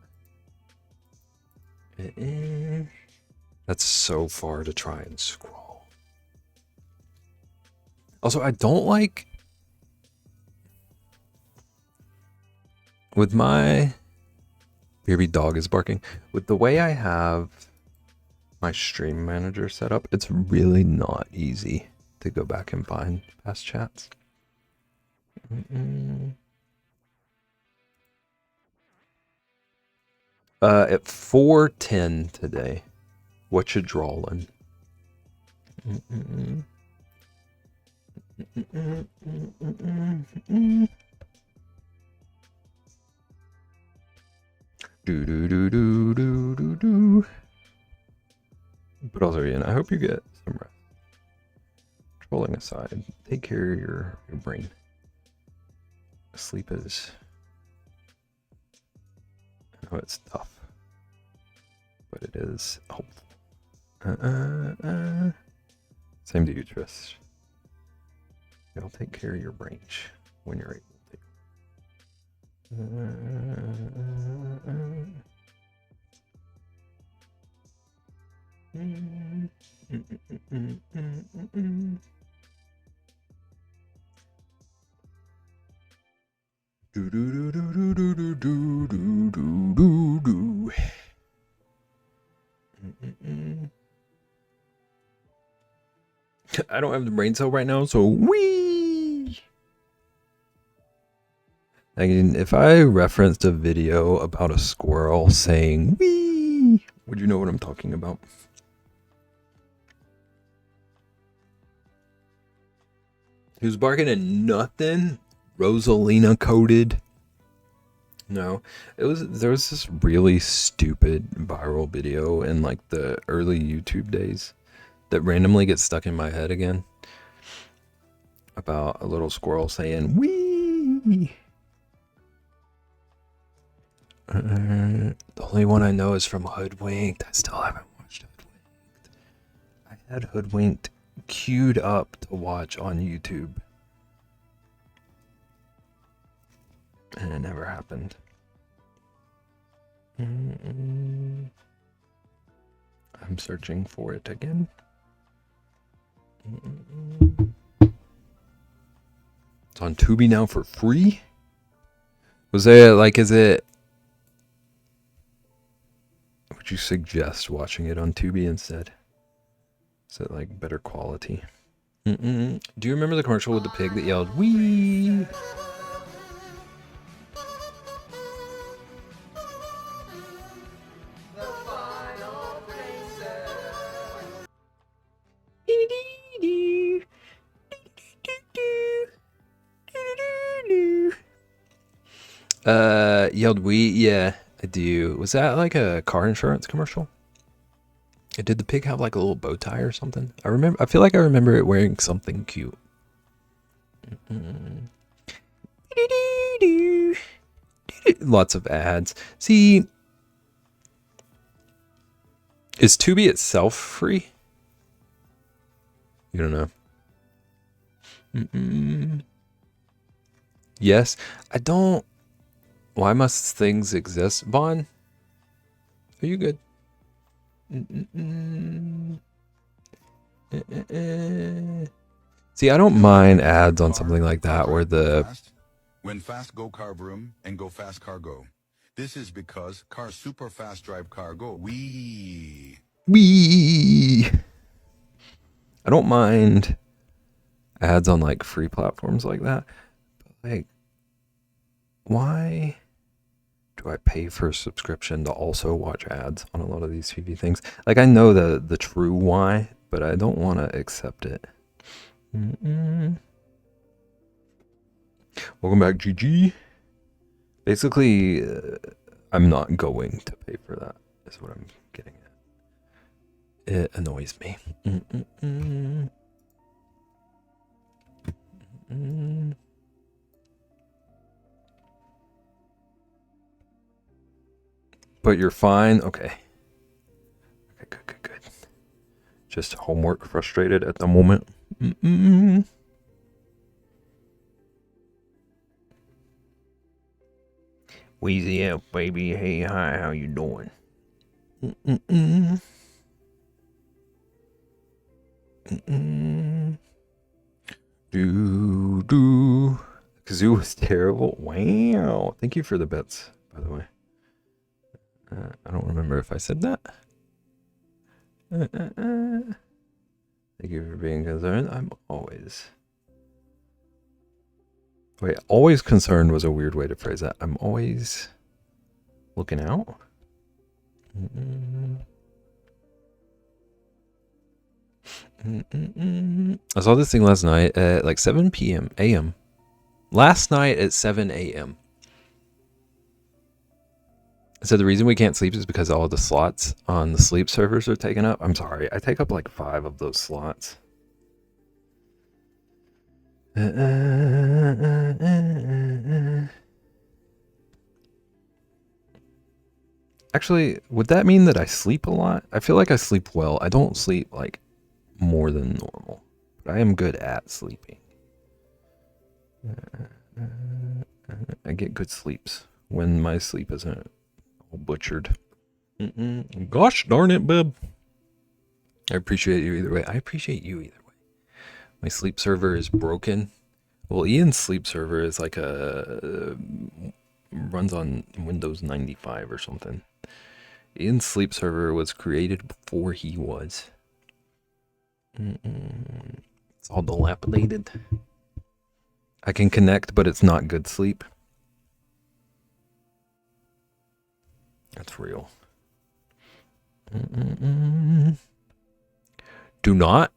That's so far to try and scroll. Also, I don't like... With my... Baby dog is barking. With the way I have my stream manager set up, it's really not easy to go back and find past chats. At 4:10 today, what you drawing? Do. But also, Ian, I hope you get some rest. Trolling aside, take care of your brain. Sleep is... I know it's tough, but it is helpful. Same to you, Trish. I'll take care of your brain when you're able to. I don't have the brain cell right now, so wee. I mean, if I referenced a video about a squirrel saying wee, would you know what I'm talking about? He was barking at nothing. Rosalina coded. No, there was this really stupid viral video in like the early YouTube days that randomly gets stuck in my head again about a little squirrel saying wee. The only one I know is from Hoodwinked. I still haven't watched Hoodwinked. had Hoodwinked queued up to watch on YouTube. And it never happened. I'm searching for it again. It's on Tubi now for free? Was there, like, is it... Would you suggest watching it on Tubi instead? Is it, like, better quality? Do you remember the commercial with the pig that yelled, "Wee"? Yelled "Wee"? Yeah, I do. Was that like a car insurance commercial? Did the pig have like a little bow tie or something? I feel like I remember it wearing something cute. Lots of ads. See, is Tubi itself free? You don't know. Yes, I don't. Why must things exist? Vaughn, are you good? See, I don't mind ads on something like that where the... When fast go car vroom and go fast car go. This is because car super fast drive car go. Wee. I don't mind ads on like free platforms like that. But like, why do I pay for a subscription to also watch ads on a lot of these TV things? Like, I know the true why, but I don't want to accept it. Welcome back, GG. Basically, I'm not going to pay for that, is what I'm getting at. It annoys me. But you're fine? Okay. Okay, good. Just homework frustrated at the moment. Wheezy up, baby. Hey, hi, how you doing? Kazoo was terrible. Wow. Thank you for the bits, by the way. I don't remember if I said that. Thank you for being concerned. I'm always... Wait, always concerned was a weird way to phrase that. I'm always looking out. I saw this thing last night at like 7 p.m. a.m. Last night at 7 a.m. So the reason we can't sleep is because all the slots on the sleep servers are taken up. I'm sorry, I take up like 5 of those slots. Actually, would that mean that I sleep a lot? I feel like I sleep well. I don't sleep like more than normal, but I am good at sleeping. I get good sleeps when my sleep isn't all butchered. Gosh darn it, bub. I appreciate you either way. I appreciate you either way. My sleep server is broken. Well, Ian's sleep server is like runs on Windows 95 or something. Ian's sleep server was created before he was. It's all dilapidated. I can connect, but it's not good sleep. That's real. Do not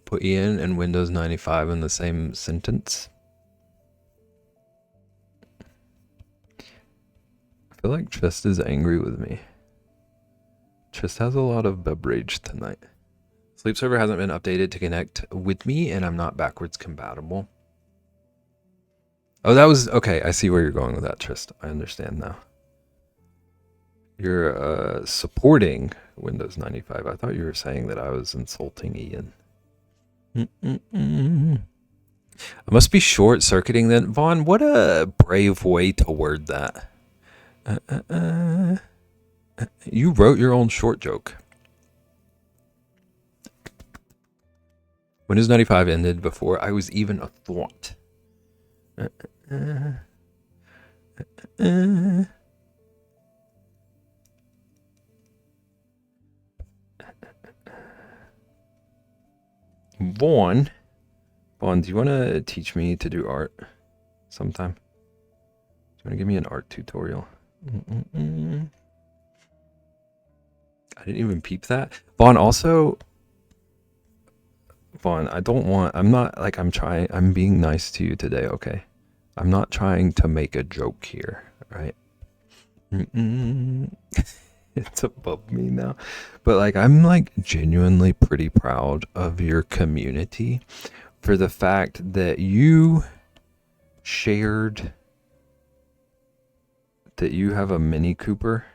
put Ian and Windows 95 in the same sentence. I feel like Chest is angry with me. Chest has a lot of beverage tonight. Sleep server hasn't been updated to connect with me, and I'm not backwards compatible. Oh, that was... Okay, I see where you're going with that, Trist. I understand now. You're supporting Windows 95. I thought you were saying that I was insulting Ian. I must be short-circuiting then. Vaughn, what a brave way to word that. You wrote your own short joke. Windows 95 ended before I was even a thought. Vaughn, do you want to teach me to do art sometime? Do you want to give me an art tutorial? I didn't even peep that. Vaughn, also... Vaughn, I'm being nice to you today, okay? I'm not trying to make a joke here, right? It's above me now. But like, I'm like genuinely pretty proud of your community for the fact that you shared that you have a Mini Cooper,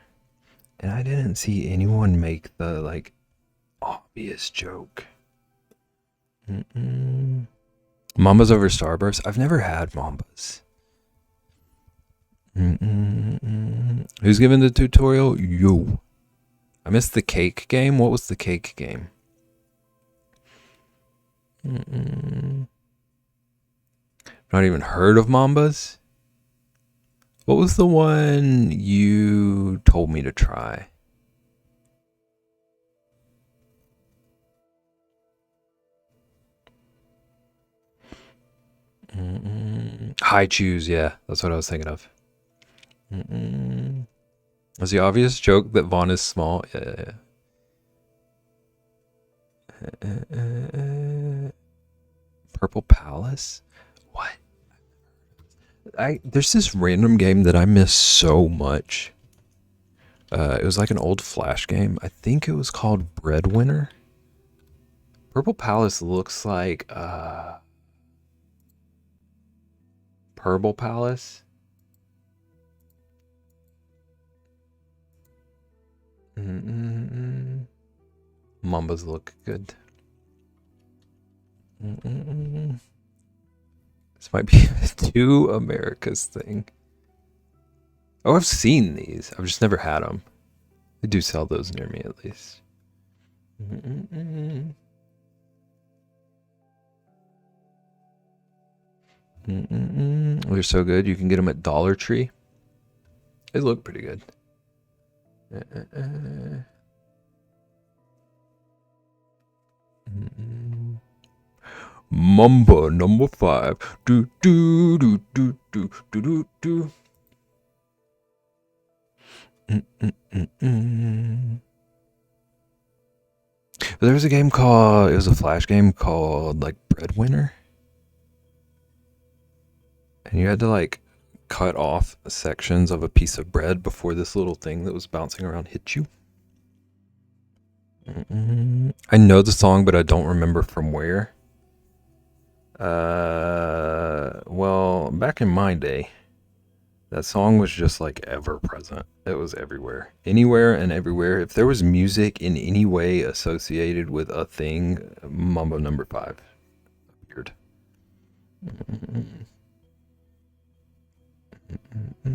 and I didn't see anyone make the like obvious joke. Mambas over Starburst? I've never had Mambas. Who's giving the tutorial? You. I missed the cake game. What was the cake game? Not even heard of Mambas? What was the one you told me to try? High choose, yeah, that's what I was thinking of. Was the obvious joke that Vaughn is small? Yeah. Purple Palace? What? There's this random game that I miss so much. It was like an old Flash game. I think it was called Breadwinner. Purple Palace looks like Purple Palace. Mambas look good. This might be a Two Americas thing. Oh, I've seen these. I've just never had them. They do sell those near me at least. They're so good. You can get them at Dollar Tree. They look pretty good. Mamba number 5. Do do do do do do do do. There was a game called, it was a Flash game called like Breadwinner. And you had to like cut off sections of a piece of bread before this little thing that was bouncing around hit you. I know the song, but I don't remember from where. Well, back in my day, that song was just like ever present. It was everywhere, anywhere and everywhere. If there was music in any way associated with a thing, Mambo number 5 appeared. I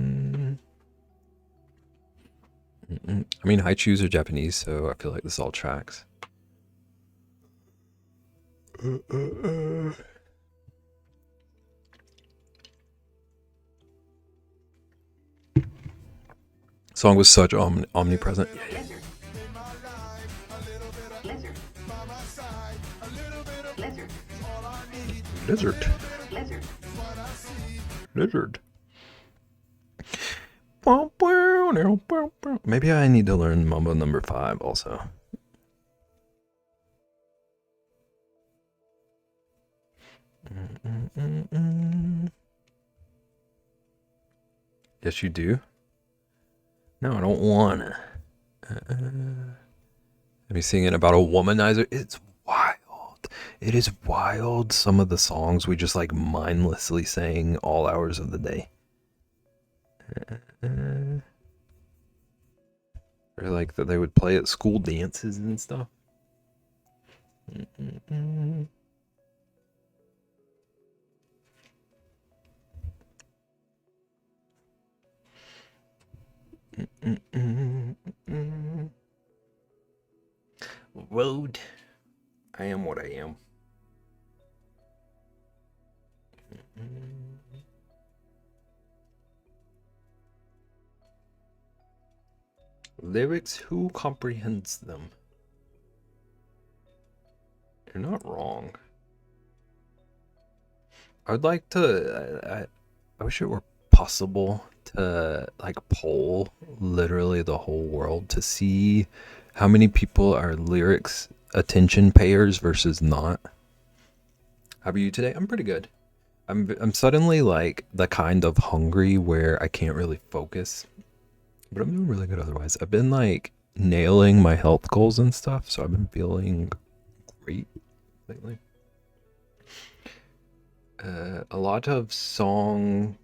mean, Haichus are Japanese, so I feel like this all tracks. Song was such omnipresent. Yeah. Lizard. Maybe I need to learn Mambo number 5 also. Yes, you do. No, I don't wanna. I'm singing about a womanizer. It's wild. It is wild. Some of the songs we just like mindlessly sang all hours of the day. or like that they would play at school dances and stuff. Mm-mm-mm. Mm-mm-mm-mm. Road. I am what I am. Lyrics, who comprehends them? You're not wrong. I would like to. I wish it were possible to like poll literally the whole world to see how many people are lyrics attention payers versus not. How are you today? I'm pretty good. I'm suddenly like the kind of hungry where I can't really focus, but I'm doing really good otherwise. I've been like nailing my health goals and stuff, so I've been feeling great lately. A lot of songs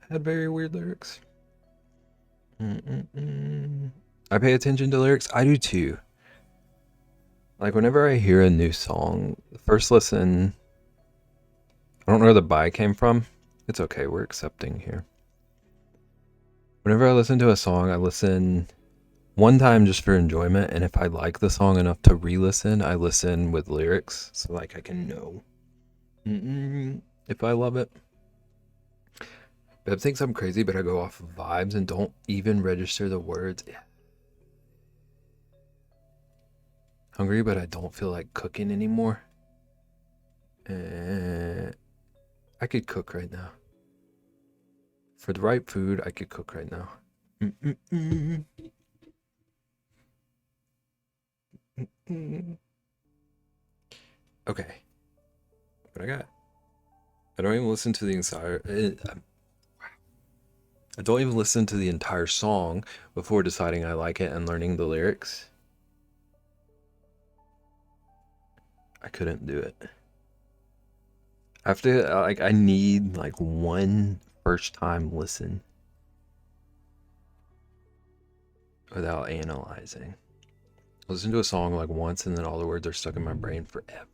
had very weird lyrics. Mm-mm-mm. I pay attention to lyrics. I do too. Like whenever I hear a new song, the first listen, I don't know where the buy came from. It's okay, we're accepting here. Whenever I listen to a song, I listen one time just for enjoyment, and if I like the song enough to re-listen, I listen with lyrics, so like I can know if I love it. Beb thinks I'm crazy, but I go off of vibes and don't even register the words. Yeah. Hungry, but I don't feel like cooking anymore. I could cook right now. For the right food, I could cook right now. Okay. What I got? I don't even listen to the entire. I don't even listen to the entire song before deciding I like it and learning the lyrics. I couldn't do it. I have to like. I need like one first time listen without analyzing. Listen to a song like once and then all the words are stuck in my brain forever.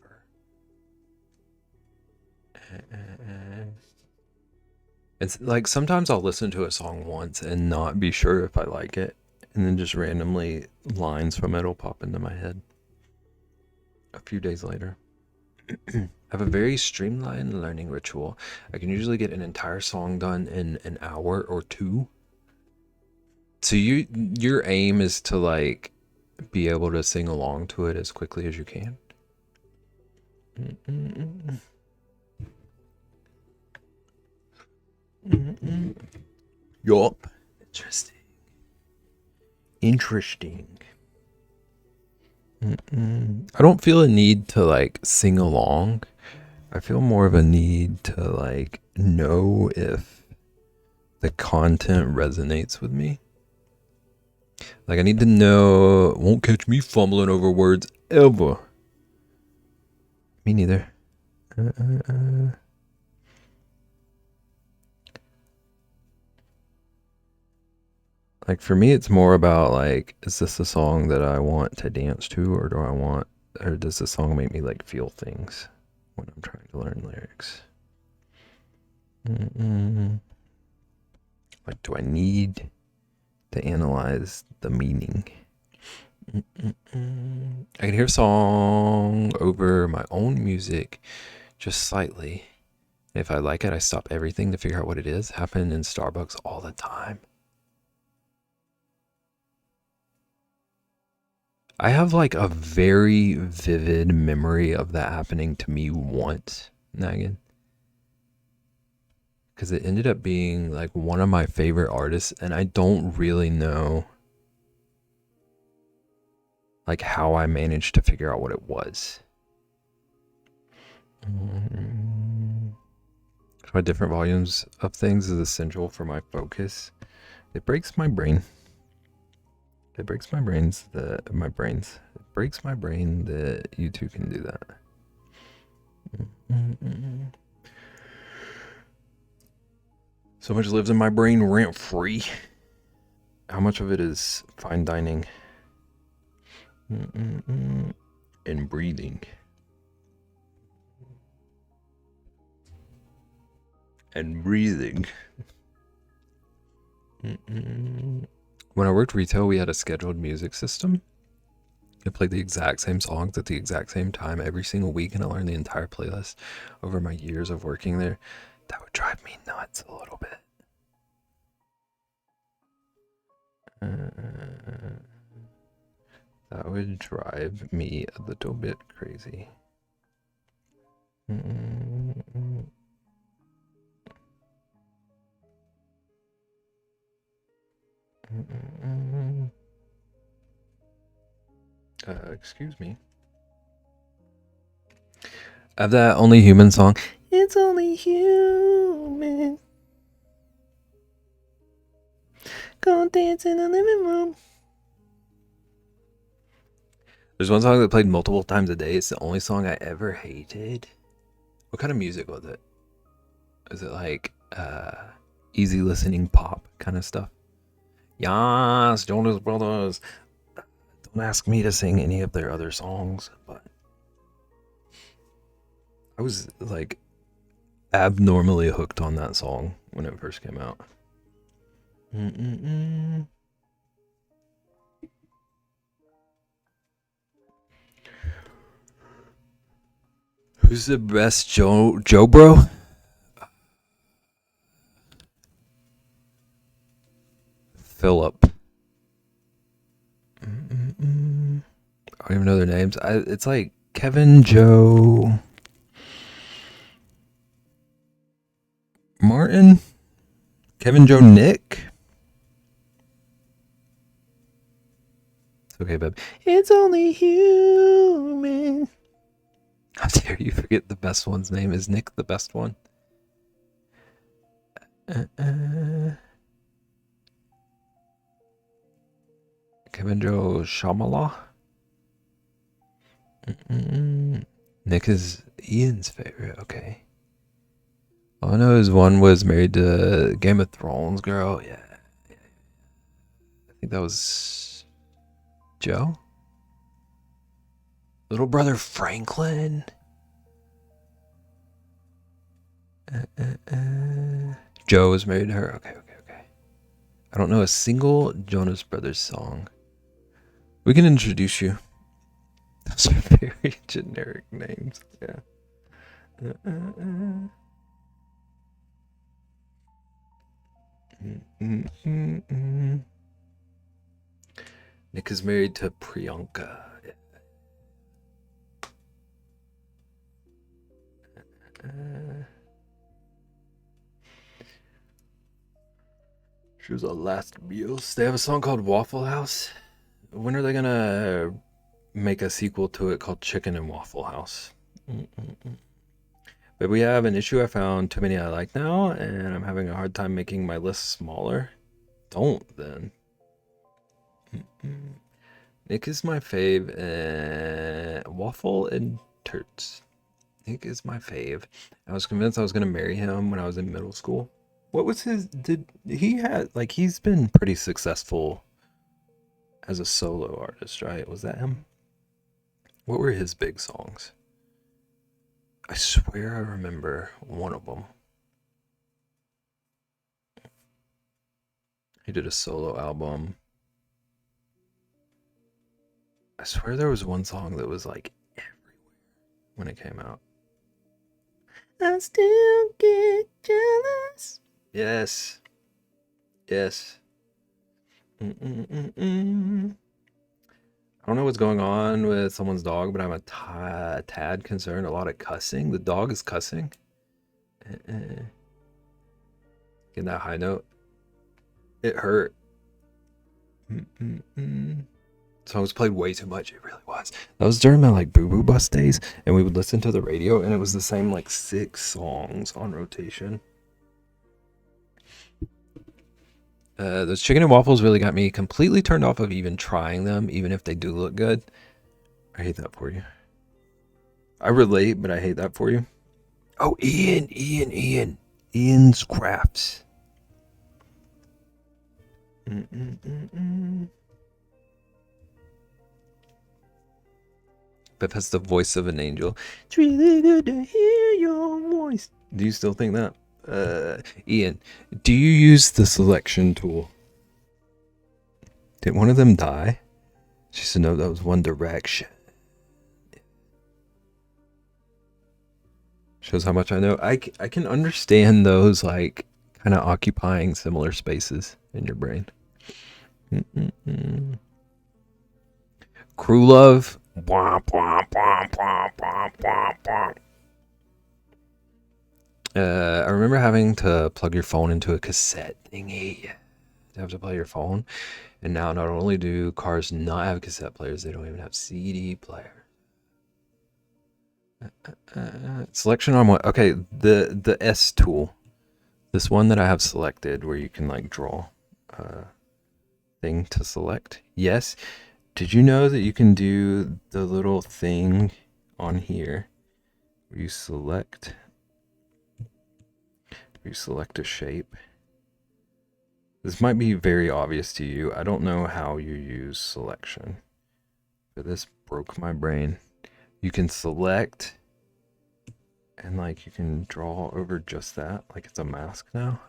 It's like sometimes I'll listen to a song once and not be sure if I like it, and then just randomly lines from it will pop into my head a few days later. I have a very streamlined learning ritual. I can usually get an entire song done in an hour or two. So your aim is to like be able to sing along to it as quickly as you can. Yup. Interesting. I don't feel a need to like sing along. I feel more of a need to like know if the content resonates with me. Like I need to know. Won't catch me fumbling over words ever. Me neither. Like for me, it's more about like, is this a song that I want to dance to, or does the song make me like feel things when I'm trying to learn lyrics? Like, do I need to analyze the meaning? I can hear a song over my own music just slightly. If I like it, I stop everything to figure out what it is. Happen in Starbucks all the time. I have like a very vivid memory of that happening to me once, Nagan. Because it ended up being like one of my favorite artists, and I don't really know like how I managed to figure out what it was. Try different volumes of things is essential for my focus. It breaks my brain. It breaks my brains that It breaks my brain that you two can do that. So much lives in my brain rent free. how much of it is fine dining and breathing and breathing. When I worked retail, we had a scheduled music system. I played the exact same songs at the exact same time every single week, and I learned the entire playlist over my years of working there. That would drive me nuts a little bit. That would drive me a little bit crazy. Excuse me. I have that Only Human song. It's only human. Go dance in the living room. There's one song that played multiple times a day. It's the only song I ever hated. What kind of music was it? Is it like easy listening pop kind of stuff? Yes, Jonas Brothers. Don't ask me to sing any of their other songs, but I was like abnormally hooked on that song when it first came out. Who's the best Joe bro? Philip. I don't even know their names. It's like Kevin, Joe, Martin, Kevin, Joe, Nick. It's okay, babe. It's only human. How dare you forget the best one's name? Is Nick the best one? Kevin, Joe, Shamala. Nick is Ian's favorite. Okay. All I know is one was married to Game of Thrones girl. Yeah. I think that was Joe. Little brother Franklin. Joe was married to her. Okay. I don't know a single Jonas Brothers song. We can introduce you. Those are very generic names. Yeah. Nick is married to Priyanka. She was a last Beals. They have a song called Waffle House. When are they gonna make a sequel to it called Chicken and Waffle House? But we have an issue. I found too many I like now, and I'm having a hard time making my list smaller. Don't then. Nick is my fave. Waffle and Turts. Nick is my fave. I was convinced I was gonna marry him when I was in middle school. What was his? He's been pretty successful as a solo artist, right? Was that him? What were his big songs? I swear I remember one of them. He did a solo album. I swear there was one song that was like everywhere when it came out. I still get jealous. Yes. I don't know what's going on with someone's dog, but I'm a tad concerned. A lot of cussing. The dog is cussing. Getting that high note. It hurt. Song was played way too much. It really was. That was during my like Boo Boo Bus days, and we would listen to the radio, and it was the same like 6 songs on rotation. Those chicken and waffles really got me completely turned off of even trying them, even if they do look good. I hate that for you. I relate, but I hate that for you. Oh, Ian's Crafts. Beth has the voice of an angel. It's really good to hear your voice. Do you still think that? Ian, do you use the selection tool? Did one of them die? She said, no, that was One Direction. Shows how much I know. I can understand those, like, kind of occupying similar spaces in your brain. Crew Love. I remember having to plug your phone into a cassette thingy to have to play your phone. And now not only do cars not have cassette players, they don't even have CD players. Selection on what? Okay, the S tool. This one that I have selected where you can like draw a thing to select. Yes. Did you know that you can do the little thing on here where you select a shape? This might be very obvious to you. I don't know how you use selection, but this broke my brain. You can select and like you can draw over just that, like it's a mask now.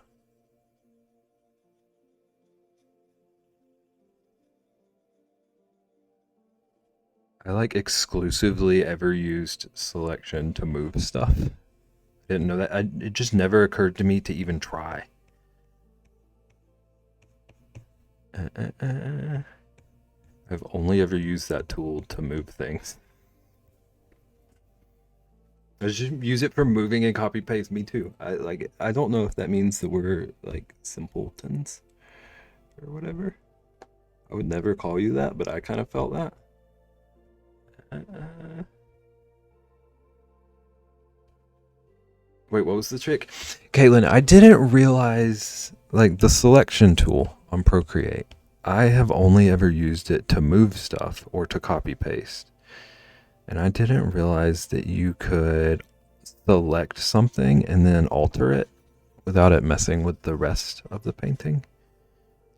I like exclusively ever used selection to move stuff. I didn't know that. It just never occurred to me to even try. I've only ever used that tool to move things. I just use it for moving and copy paste. Me too. I don't know if that means that we're like simpletons or whatever. I would never call you that, but I kind of felt that. Wait, what was the trick? Caitlin, I didn't realize like the selection tool on Procreate. I have only ever used it to move stuff or to copy paste. And I didn't realize that you could select something and then alter it without it messing with the rest of the painting.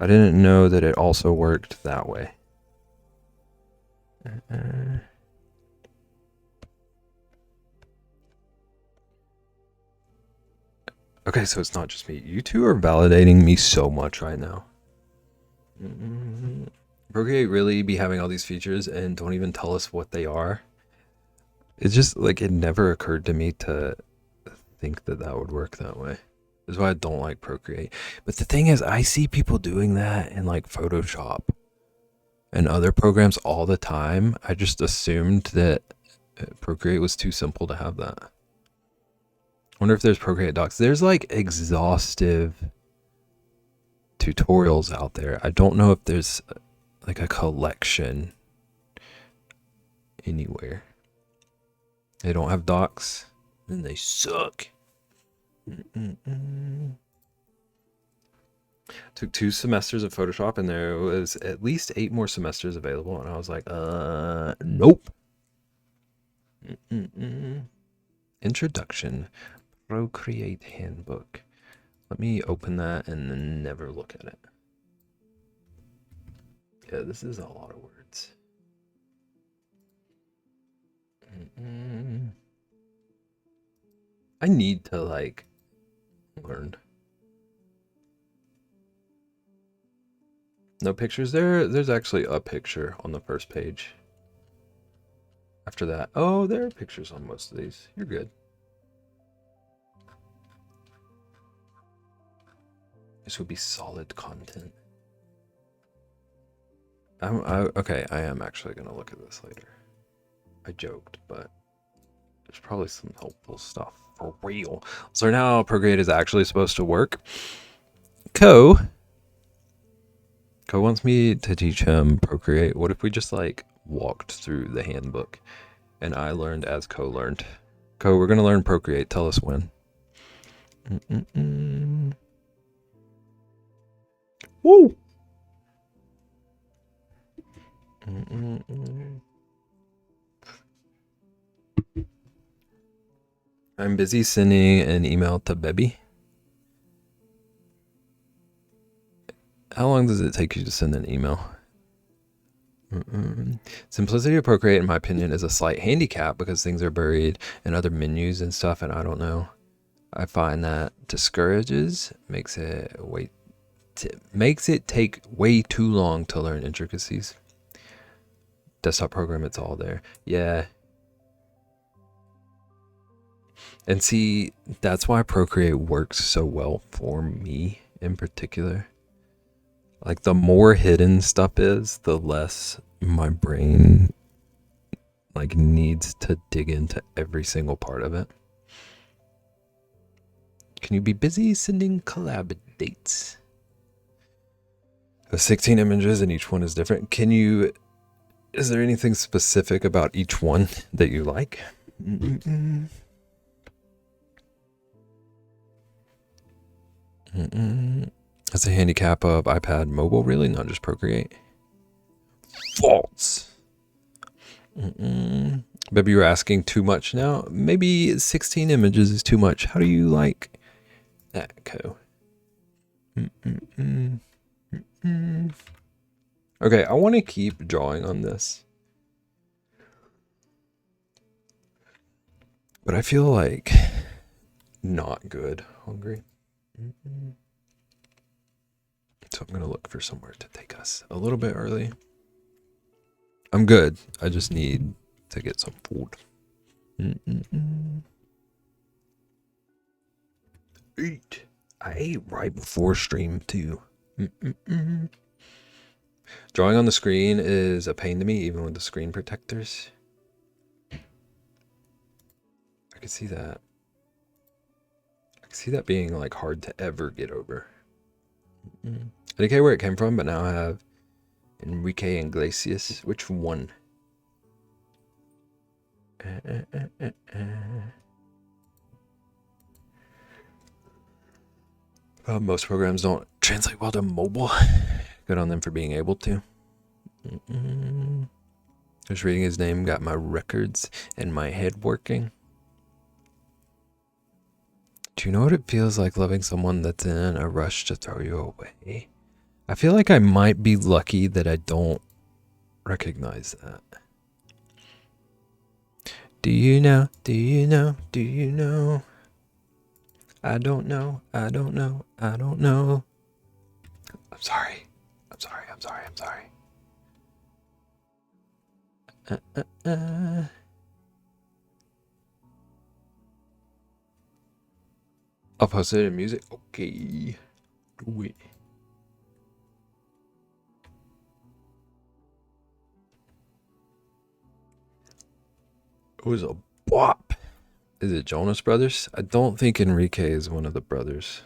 I didn't know that it also worked that way. Okay, so it's not just me. You two are validating me so much right now. Procreate really be having all these features and don't even tell us what they are. It's just like it never occurred to me to think that that would work that way. That's why I don't like Procreate. But the thing is, I see people doing that in like Photoshop and other programs all the time. I just assumed that Procreate was too simple to have that. I wonder if there's Procreate docs. There's like exhaustive tutorials out there. I don't know if there's like a collection anywhere. They don't have docs, and they suck. Took 2 semesters of Photoshop, and there was at least 8 more semesters available, and I was like, nope. Introduction, Procreate Handbook. Let me open that and then never look at it. Yeah, this is a lot of words. I need to like learn. No pictures there. There's actually a picture on the first page. After that, oh, there are pictures on most of these. You're good. This would be solid content. Okay, I am actually gonna look at this later. I joked, but there's probably some helpful stuff for real. So now Procreate is actually supposed to work. Co wants me to teach him Procreate. What if we just like walked through the handbook and I learned as Co learned? Co, we're gonna learn Procreate. Tell us when. Woo! I'm busy sending an email to Bebby. How long does it take you to send an email? Simplicity of Procreate, in my opinion, is a slight handicap because things are buried in other menus and stuff, and I don't know. I find that discourages, makes it take way too long to learn intricacies. Desktop program, it's all there. Yeah. And see, that's why Procreate works so well for me in particular. Like, the more hidden stuff is, the less my brain like needs to dig into every single part of it. Can you be busy sending collab dates? 16 images and each one is different. Is there anything specific about each one that you like? That's a handicap of iPad mobile, really? Not just Procreate? False. Maybe you're asking too much now. Maybe 16 images is too much. How do you like that, Co? Okay, I want to keep drawing on this. But I feel like not good. Hungry. So I'm going to look for somewhere to take us a little bit early. I'm good. I just need to get some food. Eat. I ate right before stream too. Drawing on the screen is a pain to me, even with the screen protectors. I can see that. I can see that being like hard to ever get over. I didn't care where it came from, but now I have Enrique Iglesias. Which one? Most programs don't translate well to mobile. Good on them for being able to. Just reading his name got my records and my head working. Do you know what it feels like loving someone that's in a rush to throw you away? I feel like I might be lucky that I don't recognize that. Do you know? Do you know? Do you know? I don't know. I don't know. I don't know. I'm sorry. I'm sorry. I'm sorry. I'm sorry. I'll post it in music. Okay. Do it. It was a bop. Is it Jonas Brothers? I don't think Enrique is one of the brothers.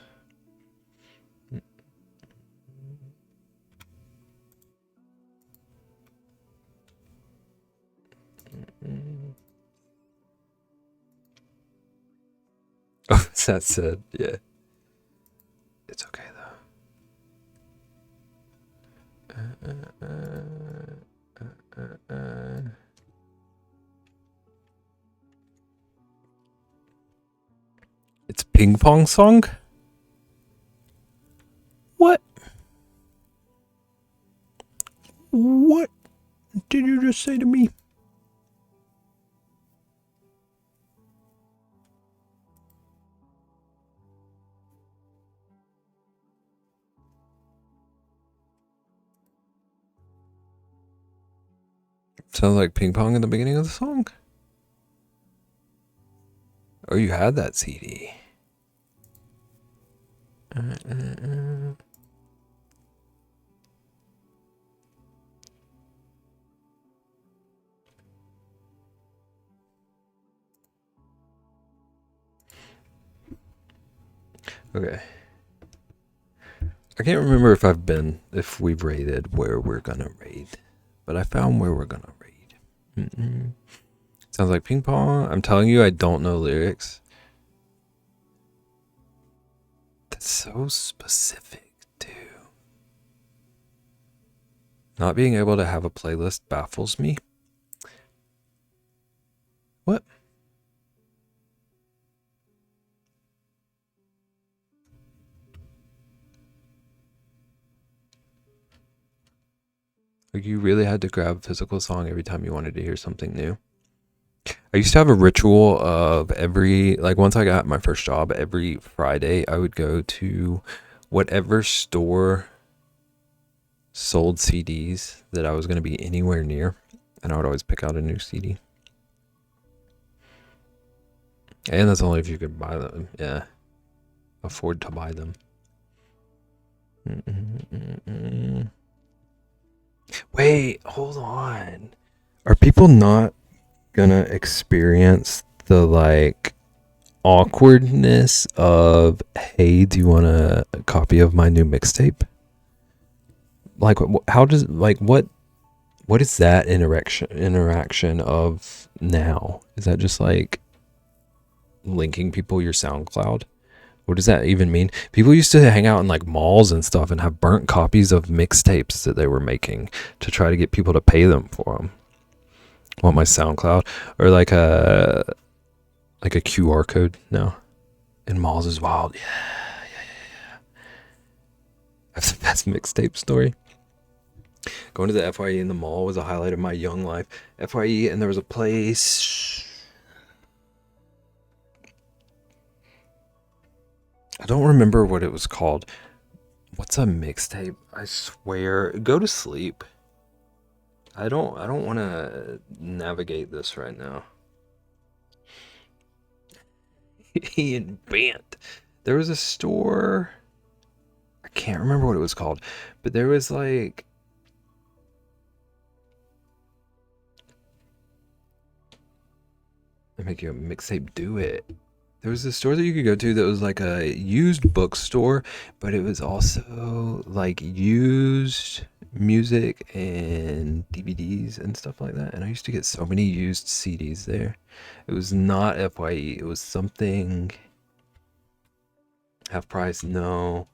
Oh, that said, yeah. It's okay though. It's Ping Pong Song? What? What did you just say to me? Sounds like ping pong in the beginning of the song. Oh, you had that CD. Okay. I can't remember if we've raided where we're gonna raid, but I found where we're gonna raid. Sounds like ping pong. I'm telling you, I don't know lyrics. That's so specific, too. Not being able to have a playlist baffles me. What? Like you really had to grab a physical song every time you wanted to hear something new. I used to have a ritual of once I got my first job, every Friday I would go to whatever store sold CDs that I was going to be anywhere near, and I would always pick out a new CD. And that's only if you could buy them. Yeah. Afford to buy them. Wait, hold on. Are people not gonna experience the awkwardness of, hey, do you want a copy of my new mixtape? Like, how does what is that interaction of now? Is that just like linking people your SoundCloud? What does that even mean? People used to hang out in like malls and stuff and have burnt copies of mixtapes that they were making to try to get people to pay them for them. Want my SoundCloud or like a QR code now in malls is wild. Yeah. That's the best mixtape story. Going to the FYE in the mall was a highlight of my young life. FYE, and there was a place. I don't remember what it was called. What's a mixtape? I swear. Go to sleep. I don't want to navigate this right now. Ian Bant. There was a store. I can't remember what it was called, but there was like. I make you a mixtape. Do it. There was a store that you could go to that was like a used bookstore, but it was also like used music and DVDs and stuff like that. And I used to get so many used CDs there. It was not FYE. It was something half price. No,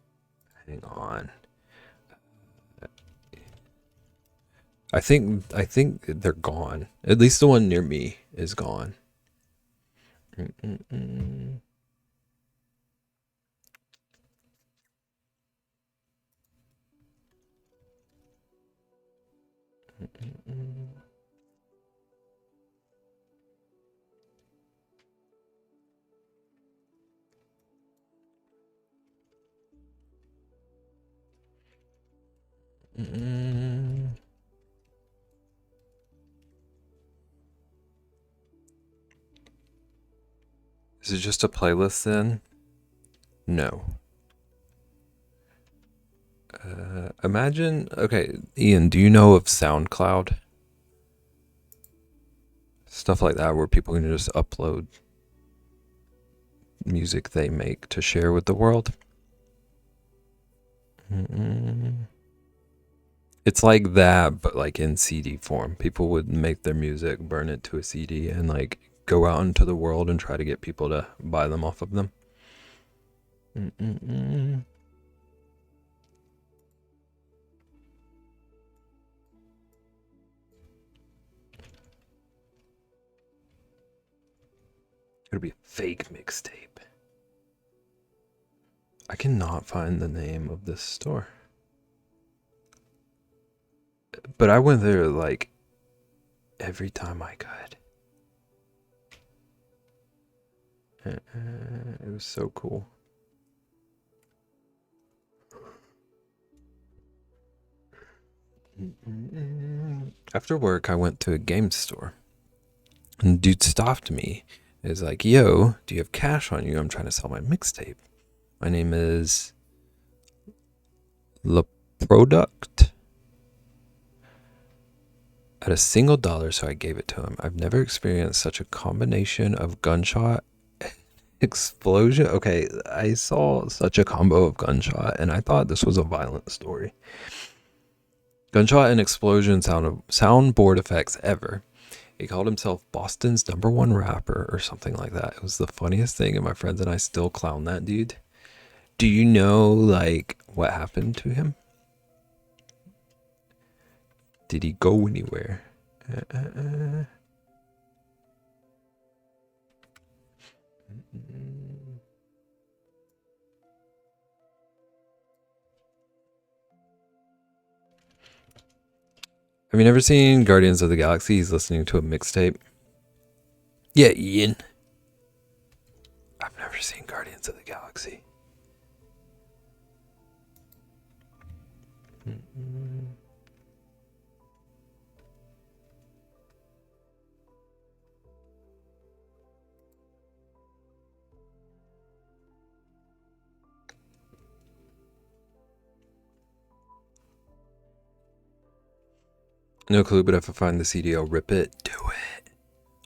hang on. I think they're gone. At least the one near me is gone. Mm-mm-mm. Mm-mm. Mm-mm. Is it just a playlist then? No. Imagine, okay, Ian, do you know of SoundCloud? Stuff like that where people can just upload music they make to share with the world. Mm-mm. It's like that, but like in CD form. People would make their music, burn it to a CD, and like go out into the world and try to get people to buy them off of them. Mm-mm-mm. It'll be a fake mixtape. I cannot find the name of this store. But I went there like every time I could. It was so cool. After work, I went to a game store. And dude stopped me. He's like, yo, do you have cash on you? I'm trying to sell my mixtape. My name is Le Product. At a single dollar, so I gave it to him. I've never experienced such a combination of gunshot explosion. Okay, I saw such a combo of gunshot, and I thought this was a violent story. Gunshot and explosion soundboard effects ever. He called himself Boston's #1 rapper or something like that. It was the funniest thing, and my friends and I still clown that dude. Do you know, like, what happened to him? Did he go anywhere? Have you never seen Guardians of the Galaxy? He's listening to a mixtape. Yeah, Ian. I've never seen Guardians of the Galaxy. No clue, but if I find the CD, I'll rip it. Do it.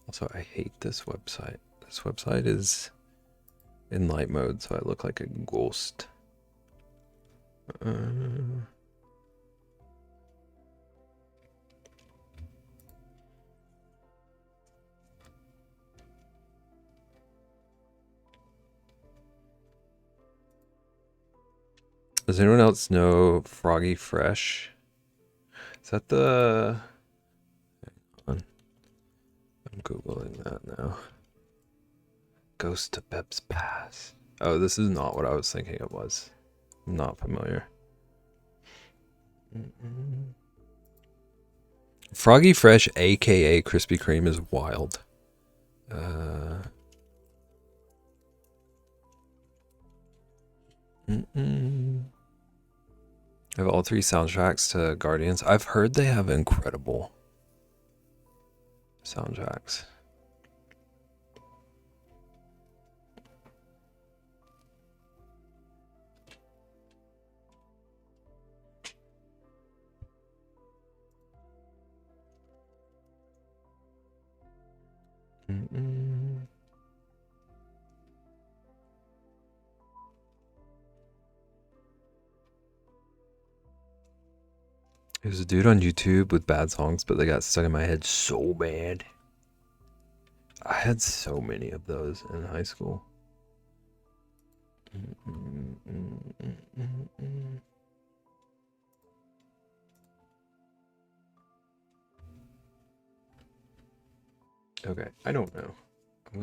Also, I hate this website. This website is in light mode, so I look like a ghost. Does anyone else know Froggy Fresh? Is that the... Hang on. I'm Googling that now. Ghost to Beb's Pass. Oh, this is not what I was thinking it was. I'm not familiar. Froggy Fresh, aka Krispy Kreme, is wild. I have all 3 soundtracks to Guardians. I've heard they have incredible soundtracks. There's a dude on YouTube with bad songs, but they got stuck in my head so bad. I had so many of those in high school. Okay, I don't know. I'm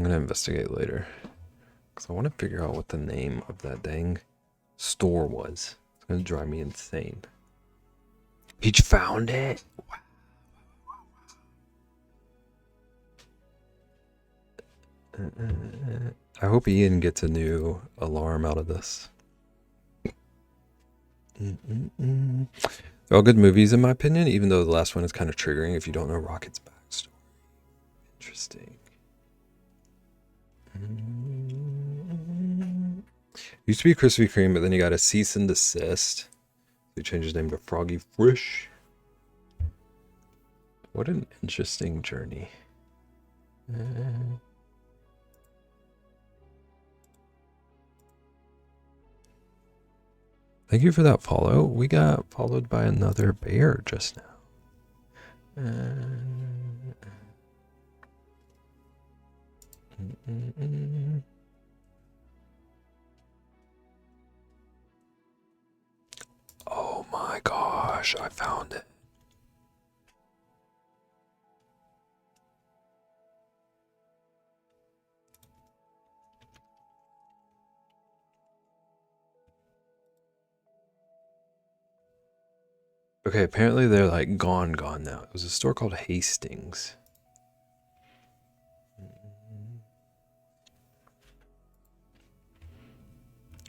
gonna investigate later. Because I want to figure out what the name of that dang store was. It's gonna drive me insane. Peach found it. I hope Ian gets a new alarm out of this. They're all good movies in my opinion, even though the last one is kind of triggering if you don't know Rocket's backstory. Interesting. Used to be Krispy Kreme, but then he got a cease and desist. He changed his name to Froggy Fresh. What an interesting journey. Thank you for that follow. We got followed by another bear just now. Oh my gosh, I found it. Okay, apparently they're like gone now. It was a store called Hastings.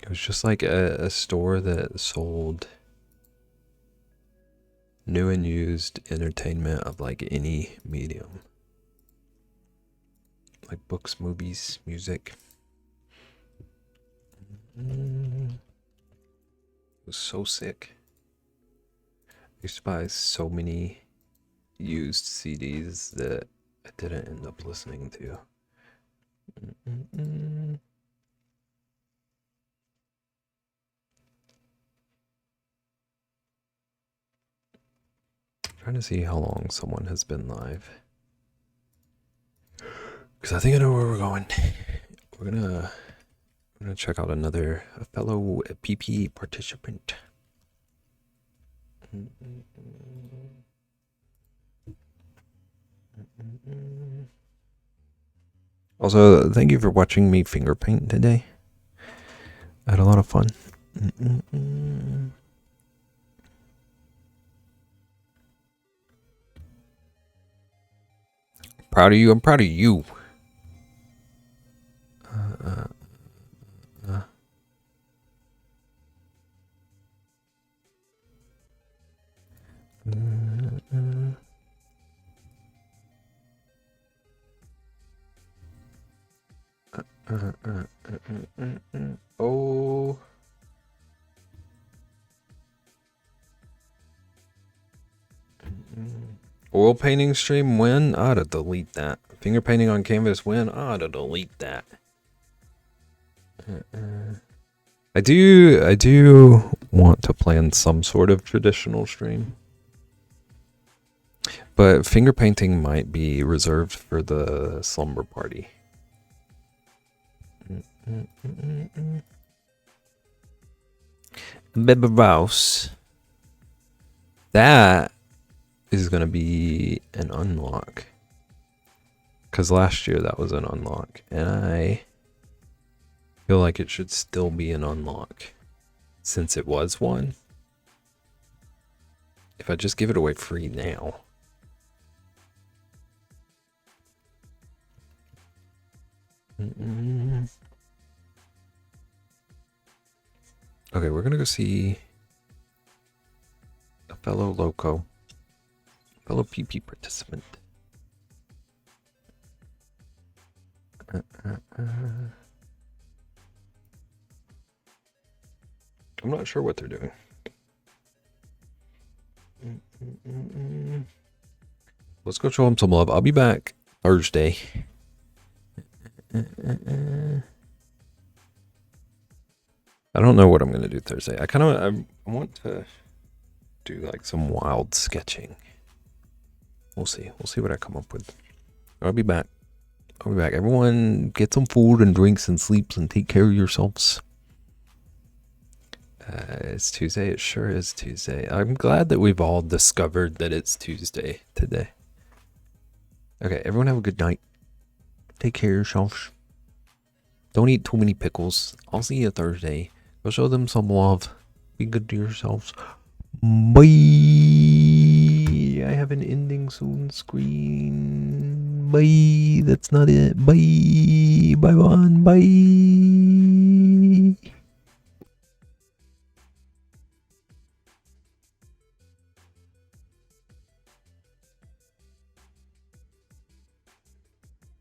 It was just like a store that sold new and used entertainment of like any medium. Like books, movies, music. It was so sick. I used to buy so many used CDs that I didn't end up listening to. Trying to see how long someone has been live. Because I think I know where we're going. We're gonna check out a fellow PP participant. Also, thank you for watching me finger paint today. I had a lot of fun. Proud of you. I'm proud of you. Oh. Oil painting stream when? I ought to delete that. Finger painting on canvas when? I ought to delete that. I do want to plan some sort of traditional stream. But finger painting might be reserved for the slumber party. Baby Rouse. That is going to be an unlock. Because last year that was an unlock. And I feel like it should still be an unlock. Since it was one. If I just give it away free now. Okay, we're gonna go see a fellow loco, fellow PP participant. I'm not sure what they're doing. Let's go show them some love. I'll be back Thursday. I don't know what I'm gonna do Thursday. I want to do like some wild sketching. We'll see. We'll see what I come up with. I'll be back. I'll be back. Everyone get some food and drinks and sleeps and take care of yourselves. It's Tuesday. It sure is Tuesday. I'm glad that we've all discovered that it's Tuesday today. Okay, everyone have a good night. Take care of yourselves. Don't eat too many pickles. I'll see you Thursday. Go show them some love. Be good to yourselves. Bye. I have an ending soon screen. Bye. That's not it. Bye. Bye, one. Bye.